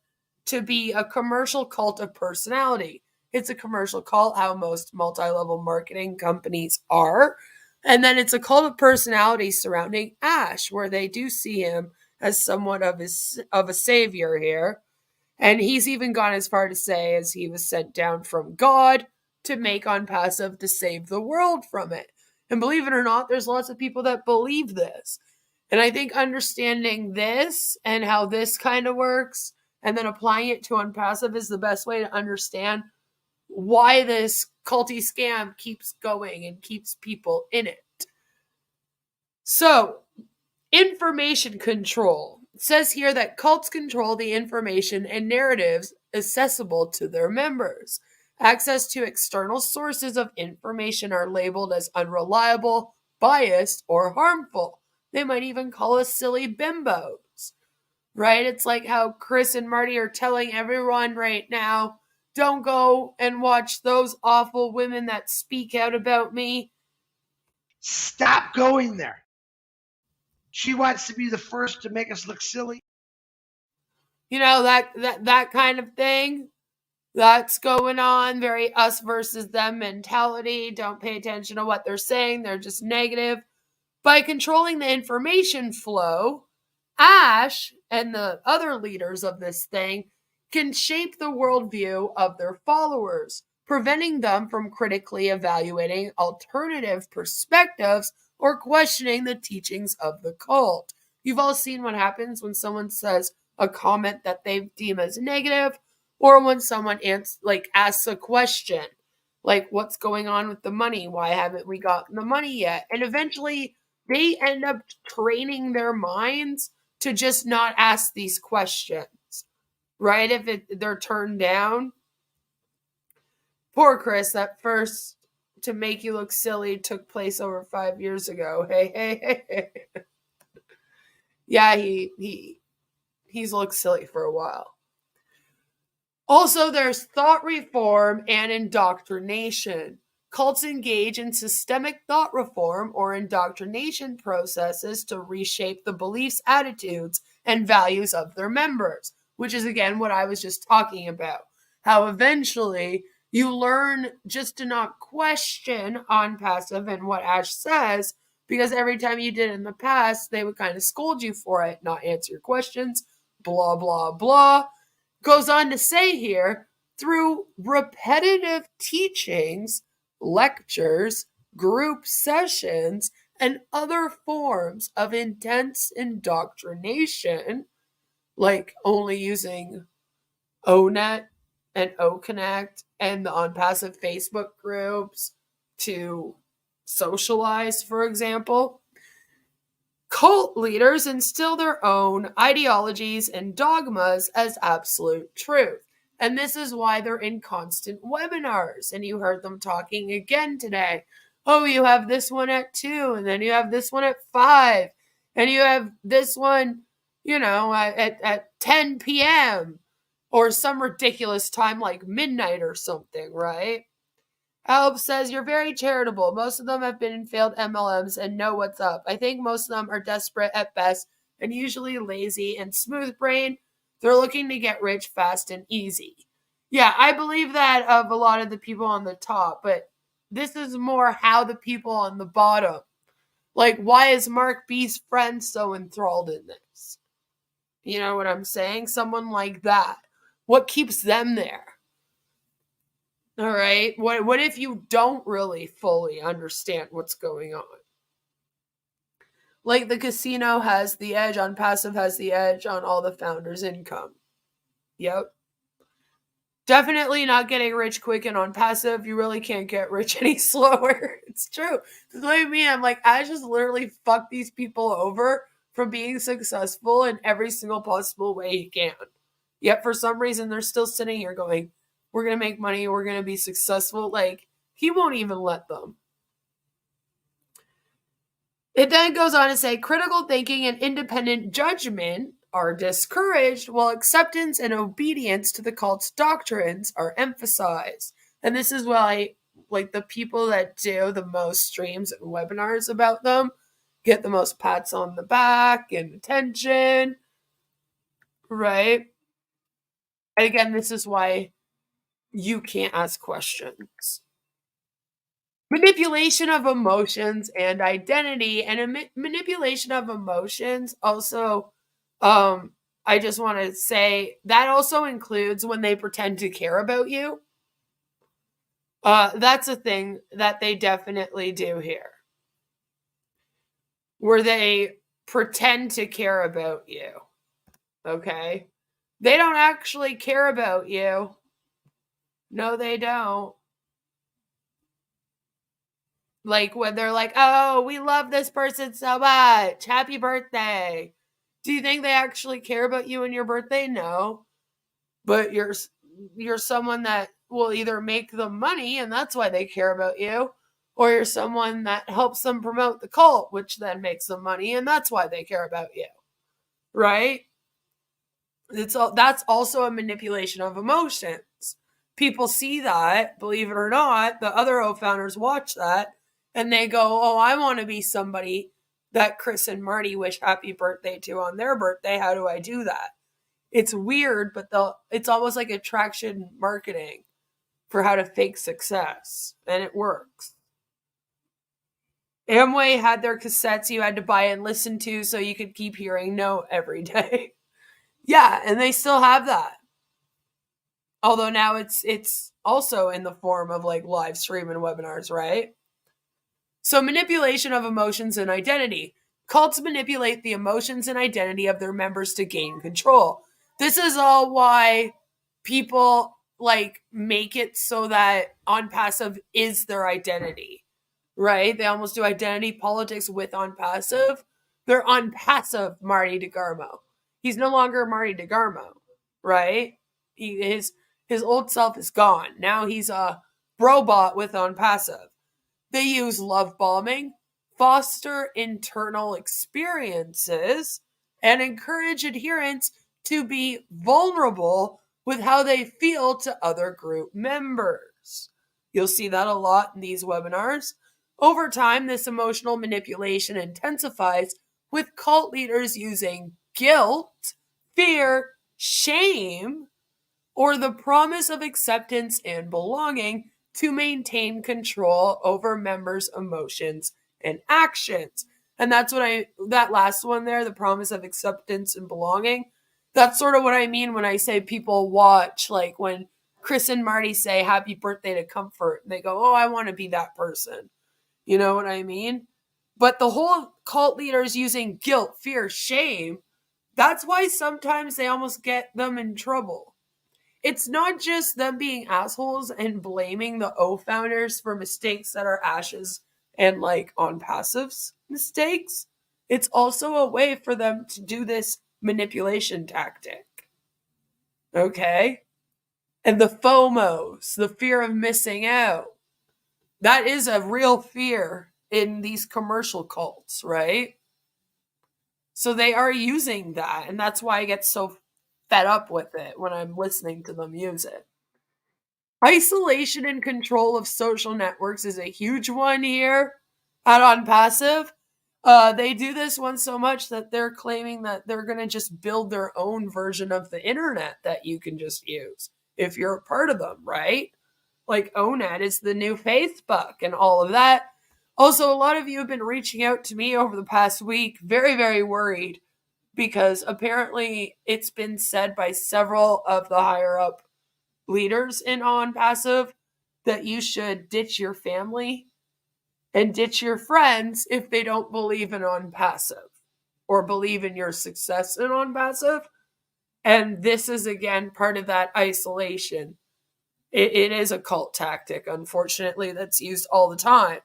to be a commercial cult of personality. It's a commercial cult, how most multi-level marketing companies are. And then it's a cult of personality surrounding Ash, where they do see him as somewhat of a savior here. And he's even gone as far to say, as he was sent down from God to make Onpassive to save the world from it. And believe it or not, there's lots of people that believe this. And I think understanding this and how this kind of works and then applying it to Onpassive is the best way to understand why this culty scam keeps going and keeps people in it. So, information control. It says here that cults control the information and narratives accessible to their members. Access to external sources of information are labeled as unreliable, biased, or harmful. They might even call us silly bimbos, right? It's like how Chris and Marty are telling everyone right now, don't go and watch those awful women that speak out about me.
stop going there. She wants to be the first to make us look silly.
You know, that kind of thing. That's going on. Very us versus them mentality. Don't pay attention to what they're saying. They're just negative. By controlling the information flow, Ash and the other leaders of this thing can shape the worldview of their followers, preventing them from critically evaluating alternative perspectives or questioning the teachings of the cult. You've all seen what happens when someone says a comment that they deem as negative, or when someone asks a question, like what's going on with the money? Why haven't we gotten the money yet? And eventually they end up training their minds to just not ask these questions, right? If they're turned down. Poor Chris, that first to make you look silly took place over 5 years ago. Hey. Yeah, he's looked silly for a while. Also, there's thought reform and indoctrination. Cults engage in systemic thought reform or indoctrination processes to reshape the beliefs, attitudes, and values of their members, which is again what I was just talking about. How eventually you learn just to not question Onpassive and what Ash says, because every time you did in the past, they would kind of scold you for it, not answer your questions, blah, blah, blah. Goes on to say here, through repetitive teachings, lectures, group sessions, and other forms of intense indoctrination, like only using ONET and OConnect and the Onpassive Facebook groups to socialize, for example, cult leaders instill their own ideologies and dogmas as absolute truth. And this is why they're in constant webinars. And you heard them talking again today. Oh, you have this one at 2, and then you have this one at 5, and you have this one, at 10 p.m. or some ridiculous time like midnight or something, right? Alb says, you're very charitable. Most of them have been in failed MLMs and know what's up. I think most of them are desperate at best and usually lazy and smooth brain. They're looking to get rich fast and easy. Yeah, I believe that of a lot of the people on the top, but this is more how the people on the bottom. Like, why is Mark B's friend so enthralled in this? You know what I'm saying? Someone like that. What keeps them there? All right. What if you don't really fully understand what's going on? Like the casino has the edge, Onpassive has the edge on all the founders' income. Yep. Definitely not getting rich quick and Onpassive. You really can't get rich any slower. It's true. Believe me, I'm like, I just literally fuck these people over from being successful in every single possible way he can. Yet for some reason, they're still sitting here going, we're going to make money, we're going to be successful. Like, he won't even let them. It then goes on to say, critical thinking and independent judgment are discouraged, while acceptance and obedience to the cult's doctrines are emphasized. And this is why, like, the people that do the most streams and webinars about them get the most pats on the back and attention, right? And again, this is why you can't ask questions. Manipulation of emotions and identity, and a manipulation of emotions also, I just want to say that also includes when they pretend to care about you. That's a thing that they definitely do here, where they pretend to care about you. Okay? They don't actually care about you. No, they don't. Like when they're like, oh, we love this person so much. Happy birthday. Do you think they actually care about you and your birthday? No. But you're someone that will either make them money and that's why they care about you, or you're someone that helps them promote the cult, which then makes them money and that's why they care about you. Right? That's also a manipulation of emotions. People see that, believe it or not, the other O-founders watch that, and they go, oh, I want to be somebody that Chris and Marty wish happy birthday to on their birthday. How do I do that? It's weird, but it's almost like attraction marketing for how to fake success, and it works. Amway had their cassettes you had to buy and listen to so you could keep hearing no every day. Yeah, and they still have that. Although now it's also in the form of like live stream and webinars, right? So manipulation of emotions and identity. Cults manipulate the emotions and identity of their members to gain control. This is all why people like make it so that Onpassive is their identity, right? They almost do identity politics with Onpassive. They're Onpassive Marty DeGarmo. He's no longer Marty DeGarmo, right? His old self is gone. Now he's a robot with Onpassive. They use love bombing, foster internal experiences, and encourage adherents to be vulnerable with how they feel to other group members. You'll see that a lot in these webinars. Over time, this emotional manipulation intensifies with cult leaders using guilt, fear, shame, or the promise of acceptance and belonging to maintain control over members' emotions and actions. And that's what that last one there, the promise of acceptance and belonging, that's sort of what I mean when I say people watch, like when Chris and Marty say happy birthday to Comfort, and they go, oh, I want to be that person. You know what I mean? But the whole cult leaders using guilt, fear, shame, that's why sometimes they almost get them in trouble. It's not just them being assholes and blaming the O founders for mistakes that are Ash's and like Onpassive's mistakes. It's also a way for them to do this manipulation tactic. Okay? And the FOMOs, the fear of missing out, that is a real fear in these commercial cults, right? So they are using that, and that's why I get so fed up with it when I'm listening to them use it. Isolation and control of social networks is a huge one here at Onpassive. They do this one so much that they're claiming that they're going to just build their own version of the internet that you can just use if you're a part of them, right? Like ONET is the new Facebook and all of that. Also, a lot of you have been reaching out to me over the past week, very, very worried, because apparently it's been said by several of the higher up leaders in Onpassive that you should ditch your family and ditch your friends if they don't believe in Onpassive or believe in your success in Onpassive. And this is, again, part of that isolation. It is a cult tactic, unfortunately, that's used all the time.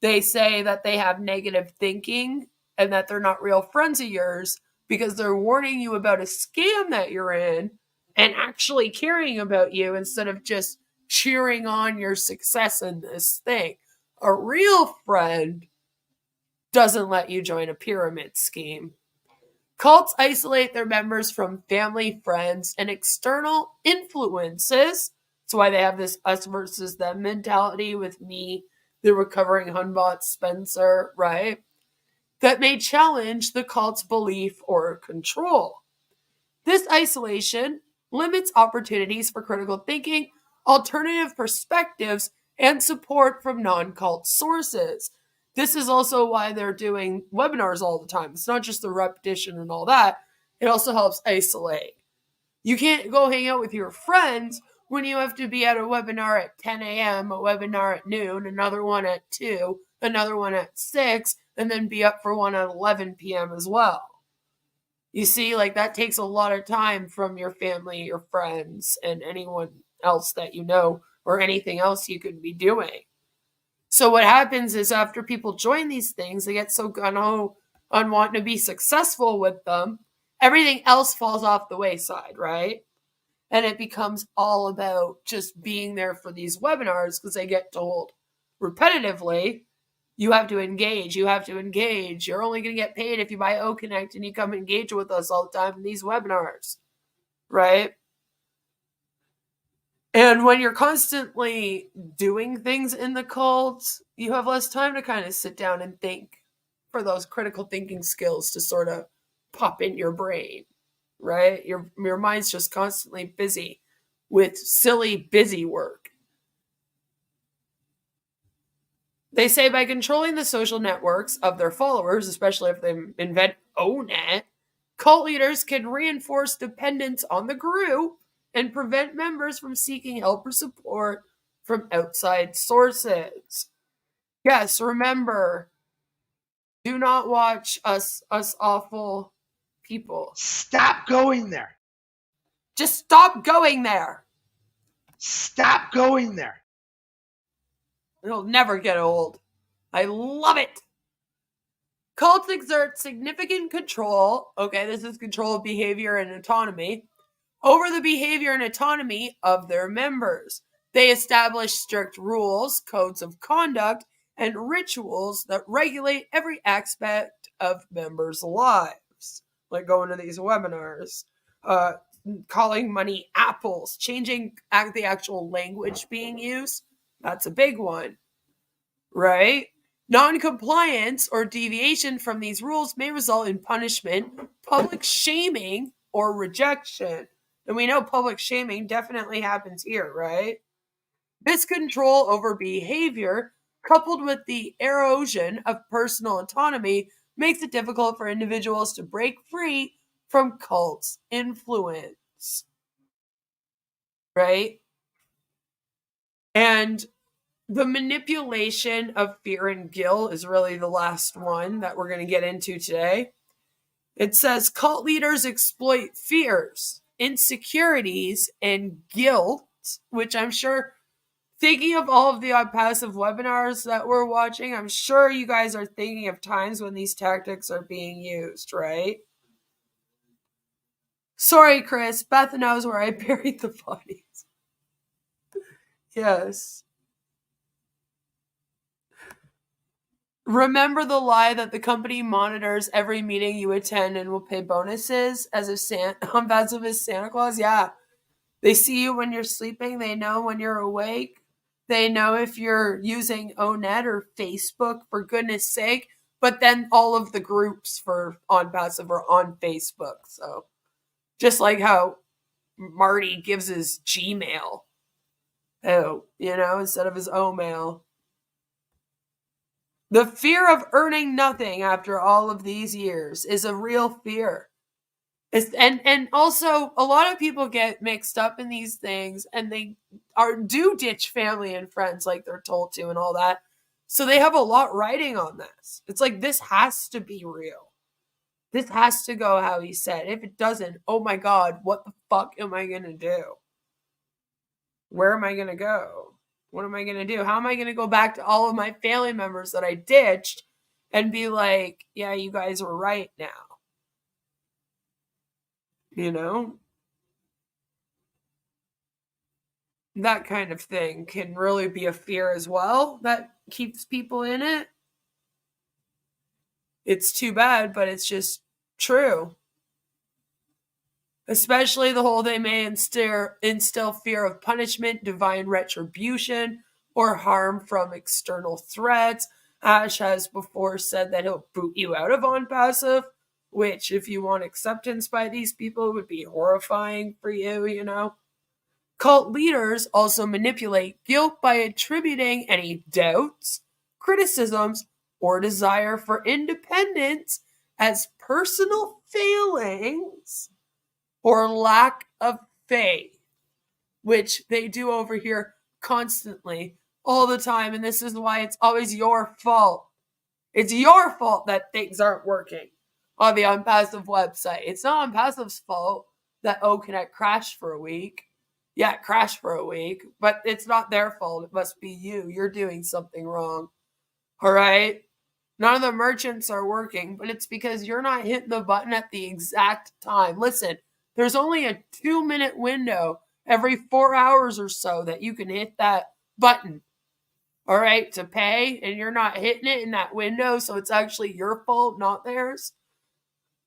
They say that they have negative thinking and that they're not real friends of yours because they're warning you about a scam that you're in and actually caring about you instead of just cheering on your success in this thing. A real friend doesn't let you join a pyramid scheme. Cults isolate their members from family, friends, and external influences. That's why they have this us versus them mentality with me, the recovering Hunbot Spencer, right? That may challenge the cult's belief or control. This isolation limits opportunities for critical thinking, alternative perspectives, and support from non-cult sources. This is also why they're doing webinars all the time. It's not just the repetition and all that. It also helps isolate. You can't go hang out with your friends when you have to be at a webinar at 10 a.m., a webinar at noon, another one at 2, another one at 6, and then be up for one at 11 p.m. as well. You see, like that takes a lot of time from your family, your friends, and anyone else that you know, or anything else you could be doing. So what happens is after people join these things, they get so gung-ho on wanting to be successful with them, everything else falls off the wayside, right? And it becomes all about just being there for these webinars because they get told repetitively, you have to engage, you have to engage. You're only going to get paid if you buy OConnect and you come engage with us all the time in these webinars, right? And when you're constantly doing things in the cult, you have less time to kind of sit down and think for those critical thinking skills to sort of pop in your brain, right? Your mind's just constantly busy with silly, busy work. They say by controlling the social networks of their followers, especially if they invent ONET, cult leaders can reinforce dependence on the group and prevent members from seeking help or support from outside sources. Yes, remember, do not watch us awful people.
Stop going there.
Just stop going there.
Stop going there.
It'll never get old. I love it. Cults exert significant control. Okay, this is control of behavior and autonomy over the behavior and autonomy of their members. They establish strict rules, codes of conduct, and rituals that regulate every aspect of members' lives, like going to these webinars, calling money apples, changing the actual language being used. That's a big one, right? Non-compliance or deviation from these rules may result in punishment, public shaming, or rejection. And we know public shaming definitely happens here, right? This control over behavior, coupled with the erosion of personal autonomy, makes it difficult for individuals to break free from cults' influence. Right? And the manipulation of fear and guilt is really the last one that we're going to get into today. It says cult leaders exploit fears, insecurities, and guilt, which I'm sure, thinking of all of the Onpassive webinars that we're watching, I'm sure you guys are thinking of times when these tactics are being used, right? Sorry, Chris. Beth knows where I buried the bodies. Yes. Remember the lie that the company monitors every meeting you attend and will pay bonuses as if Onpassive is Santa Claus? Yeah. They see you when you're sleeping. They know when you're awake. They know if you're using Onet or Facebook, for goodness sake. But then all of the groups for Onpassive are on Facebook. So just like how Marty gives his Gmail, instead of his O-mail. The fear of earning nothing after all of these years is a real fear. And also, a lot of people get mixed up in these things, and they do ditch family and friends like they're told to and all that. So they have a lot riding on this. It's like, this has to be real. This has to go how he said. If it doesn't, oh my God, what the fuck am I going to do? Where am I going to go? What am I going to do? How am I going to go back to all of my family members that I ditched and be like, yeah, you guys were right now? That kind of thing can really be a fear as well that keeps people in it. It's too bad, but it's just true. Especially the whole they may instill fear of punishment, divine retribution, or harm from external threats. Ash has before said that he'll boot you out of Onpassive, which, if you want acceptance by these people, would be horrifying for you, Cult leaders also manipulate guilt by attributing any doubts, criticisms, or desire for independence as personal failings or lack of faith, which they do over here constantly, all the time. And this is why it's always your fault. It's your fault that things aren't working on the Onpassive website. It's not Onpassive's fault that OConnect crashed for a week. Yeah, it crashed for a week, but it's not their fault. It must be you. You're doing something wrong. All right? None of the merchants are working, but it's because you're not hitting the button at the exact time. Listen, there's only a 2-minute window every 4 hours or so that you can hit that button, all right, to pay, and you're not hitting it in that window, so it's actually your fault, not theirs.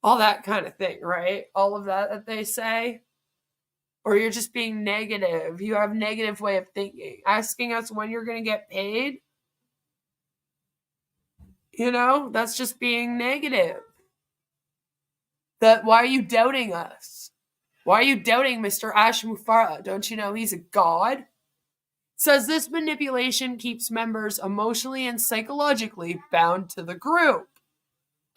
All that kind of thing, right? All of that they say. Or you're just being negative. You have a negative way of thinking. Asking us when you're going to get paid, that's just being negative. Why are you doubting us? Why are you doubting Mr. Ash Mufara? Don't you know he's a god? It says this manipulation keeps members emotionally and psychologically bound to the group,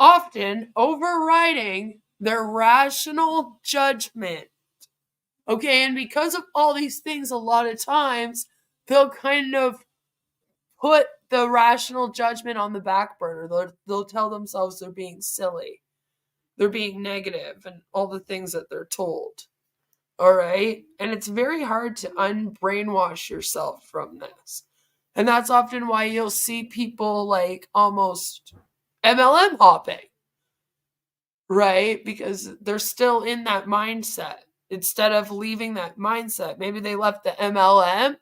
often overriding their rational judgment. Okay, and because of all these things, a lot of times they'll kind of put the rational judgment on the back burner. They'll tell themselves they're being silly. They're being negative and all the things that they're told. All right. And it's very hard to unbrainwash yourself from this. And that's often why you'll see people like almost MLM hopping, right? Because they're still in that mindset. Instead of leaving that mindset, maybe they left the MLM,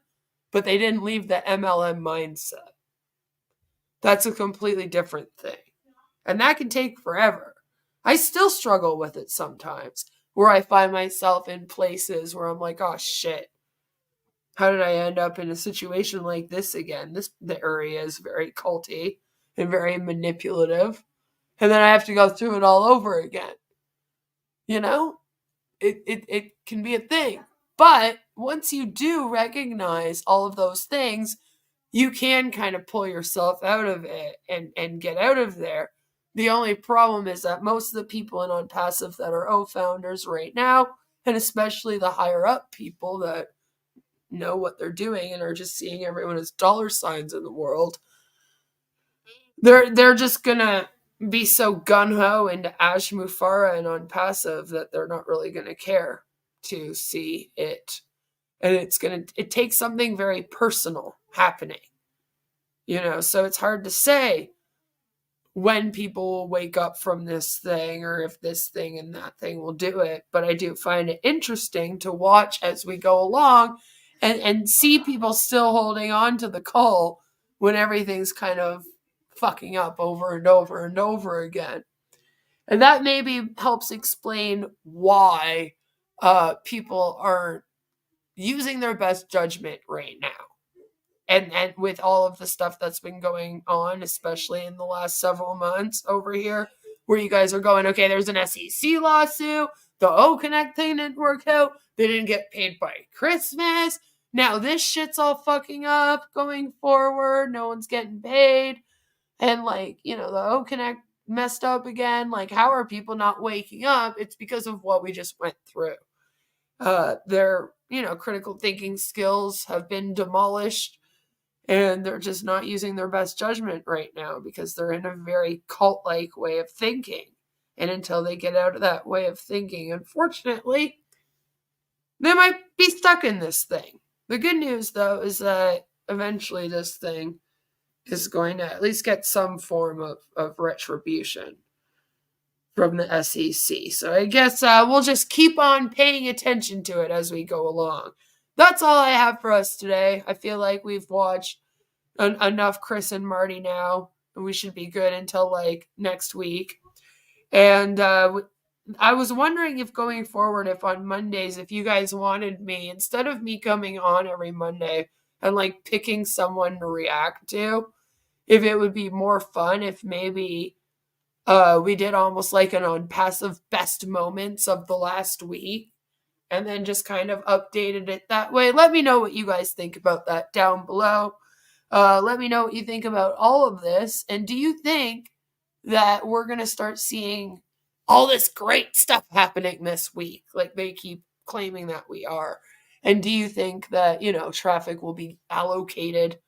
but they didn't leave the MLM mindset. That's a completely different thing. And that can take forever. I still struggle with it sometimes, where I find myself in places where I'm like, oh shit, how did I end up in a situation like this again? The area is very culty and very manipulative. And then I have to go through it all over again. You know? It can be a thing. But once you do recognize all of those things, you can kind of pull yourself out of it and get out of there. The only problem is that most of the people in Onpassive that are founders right now, and especially the higher up people that know what they're doing and are just seeing everyone as dollar signs in the world, they're just gonna be so gung-ho into Ash Mufara and Onpassive that they're not really gonna care to see it. And it takes something very personal happening. You know, so it's hard to say when people will wake up from this thing or if this thing and that thing will do it. But I do find it interesting to watch as we go along and see people still holding on to the call when everything's kind of fucking up over and over and over again. And that maybe helps explain why people aren't using their best judgment right now. And with all of the stuff that's been going on, especially in the last several months over here, where you guys are going, okay, there's an SEC lawsuit, the O-Connect thing didn't work out, they didn't get paid by Christmas, now this shit's all fucking up going forward, no one's getting paid, and like, you know, the O-Connect messed up again, like how are people not waking up? It's because of what we just went through. Their, you know, critical thinking skills have been demolished. And they're just not using their best judgment right now because they're in a very cult-like way of thinking. And until they get out of that way of thinking, unfortunately, they might be stuck in this thing. The good news, though, is that eventually this thing is going to at least get some form of retribution from the SEC. So I guess we'll just keep on paying attention to it as we go along. That's all I have for us today. I feel like we've watched enough Chris and Marty now, and we should be good until like next week. And I was wondering if going forward, if on Mondays, if you guys wanted me, instead of me coming on every Monday and like picking someone to react to, if it would be more fun if maybe we did almost like an Onpassive best moments of the last week and then just kind of updated it that way. Let me know what you guys think about that down below. Let me know what you think about all of this. And do you think that we're going to start seeing all this great stuff happening this week? Like they keep claiming that we are. And do you think that, you know, traffic will be allocated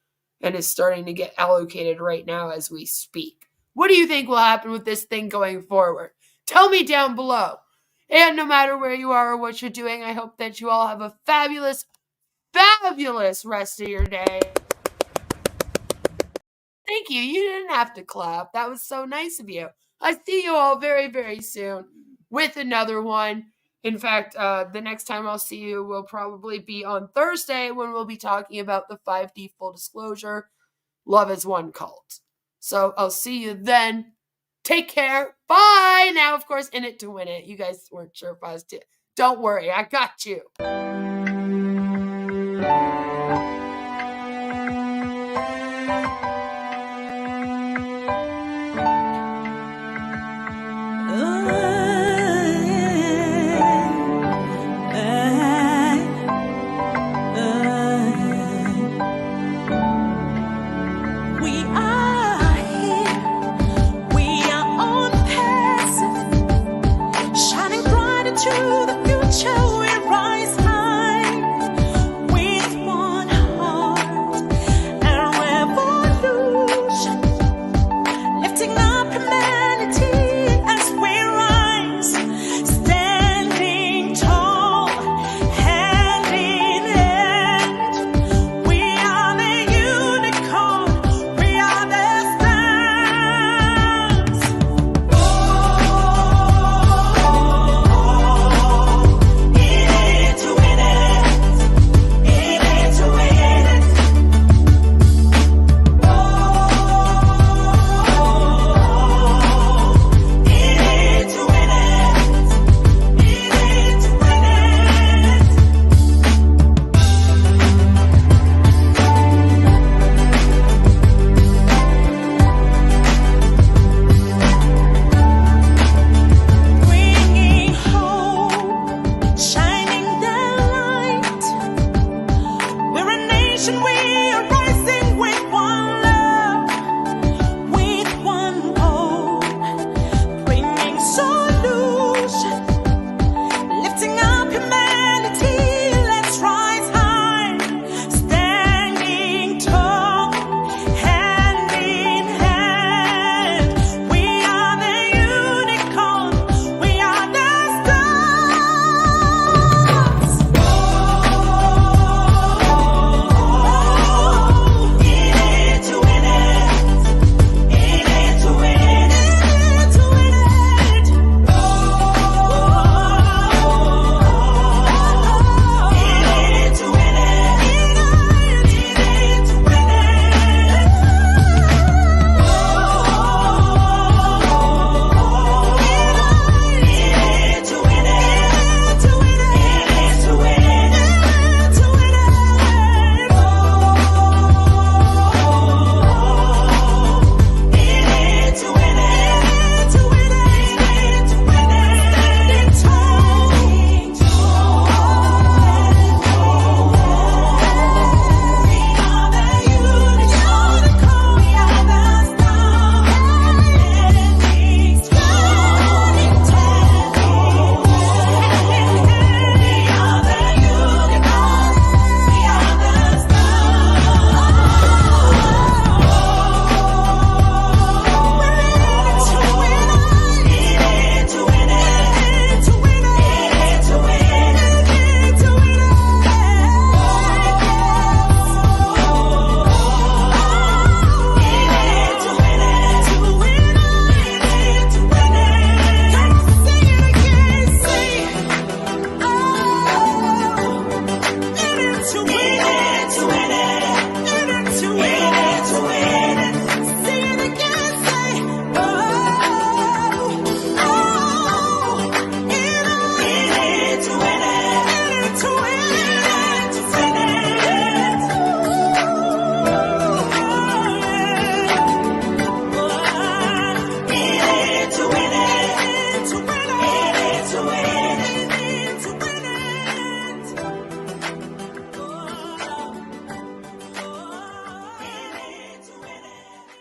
and is starting to get allocated right now as we speak? What do you think will happen with this thing going forward? Tell me down below. And no matter where you are or what you're doing, I hope that you all have a fabulous, fabulous rest of your day. Thank you. You didn't have to clap. That was so nice of you. I see you all very, very soon with another one. In fact, the next time I'll see you will probably be on Thursday when we'll be talking about the 5D full disclosure, Love is One cult. So I'll see you then. Take care. Bye. Now, of course, in it to win it. You guys weren't sure if I was. Don't worry. I got you.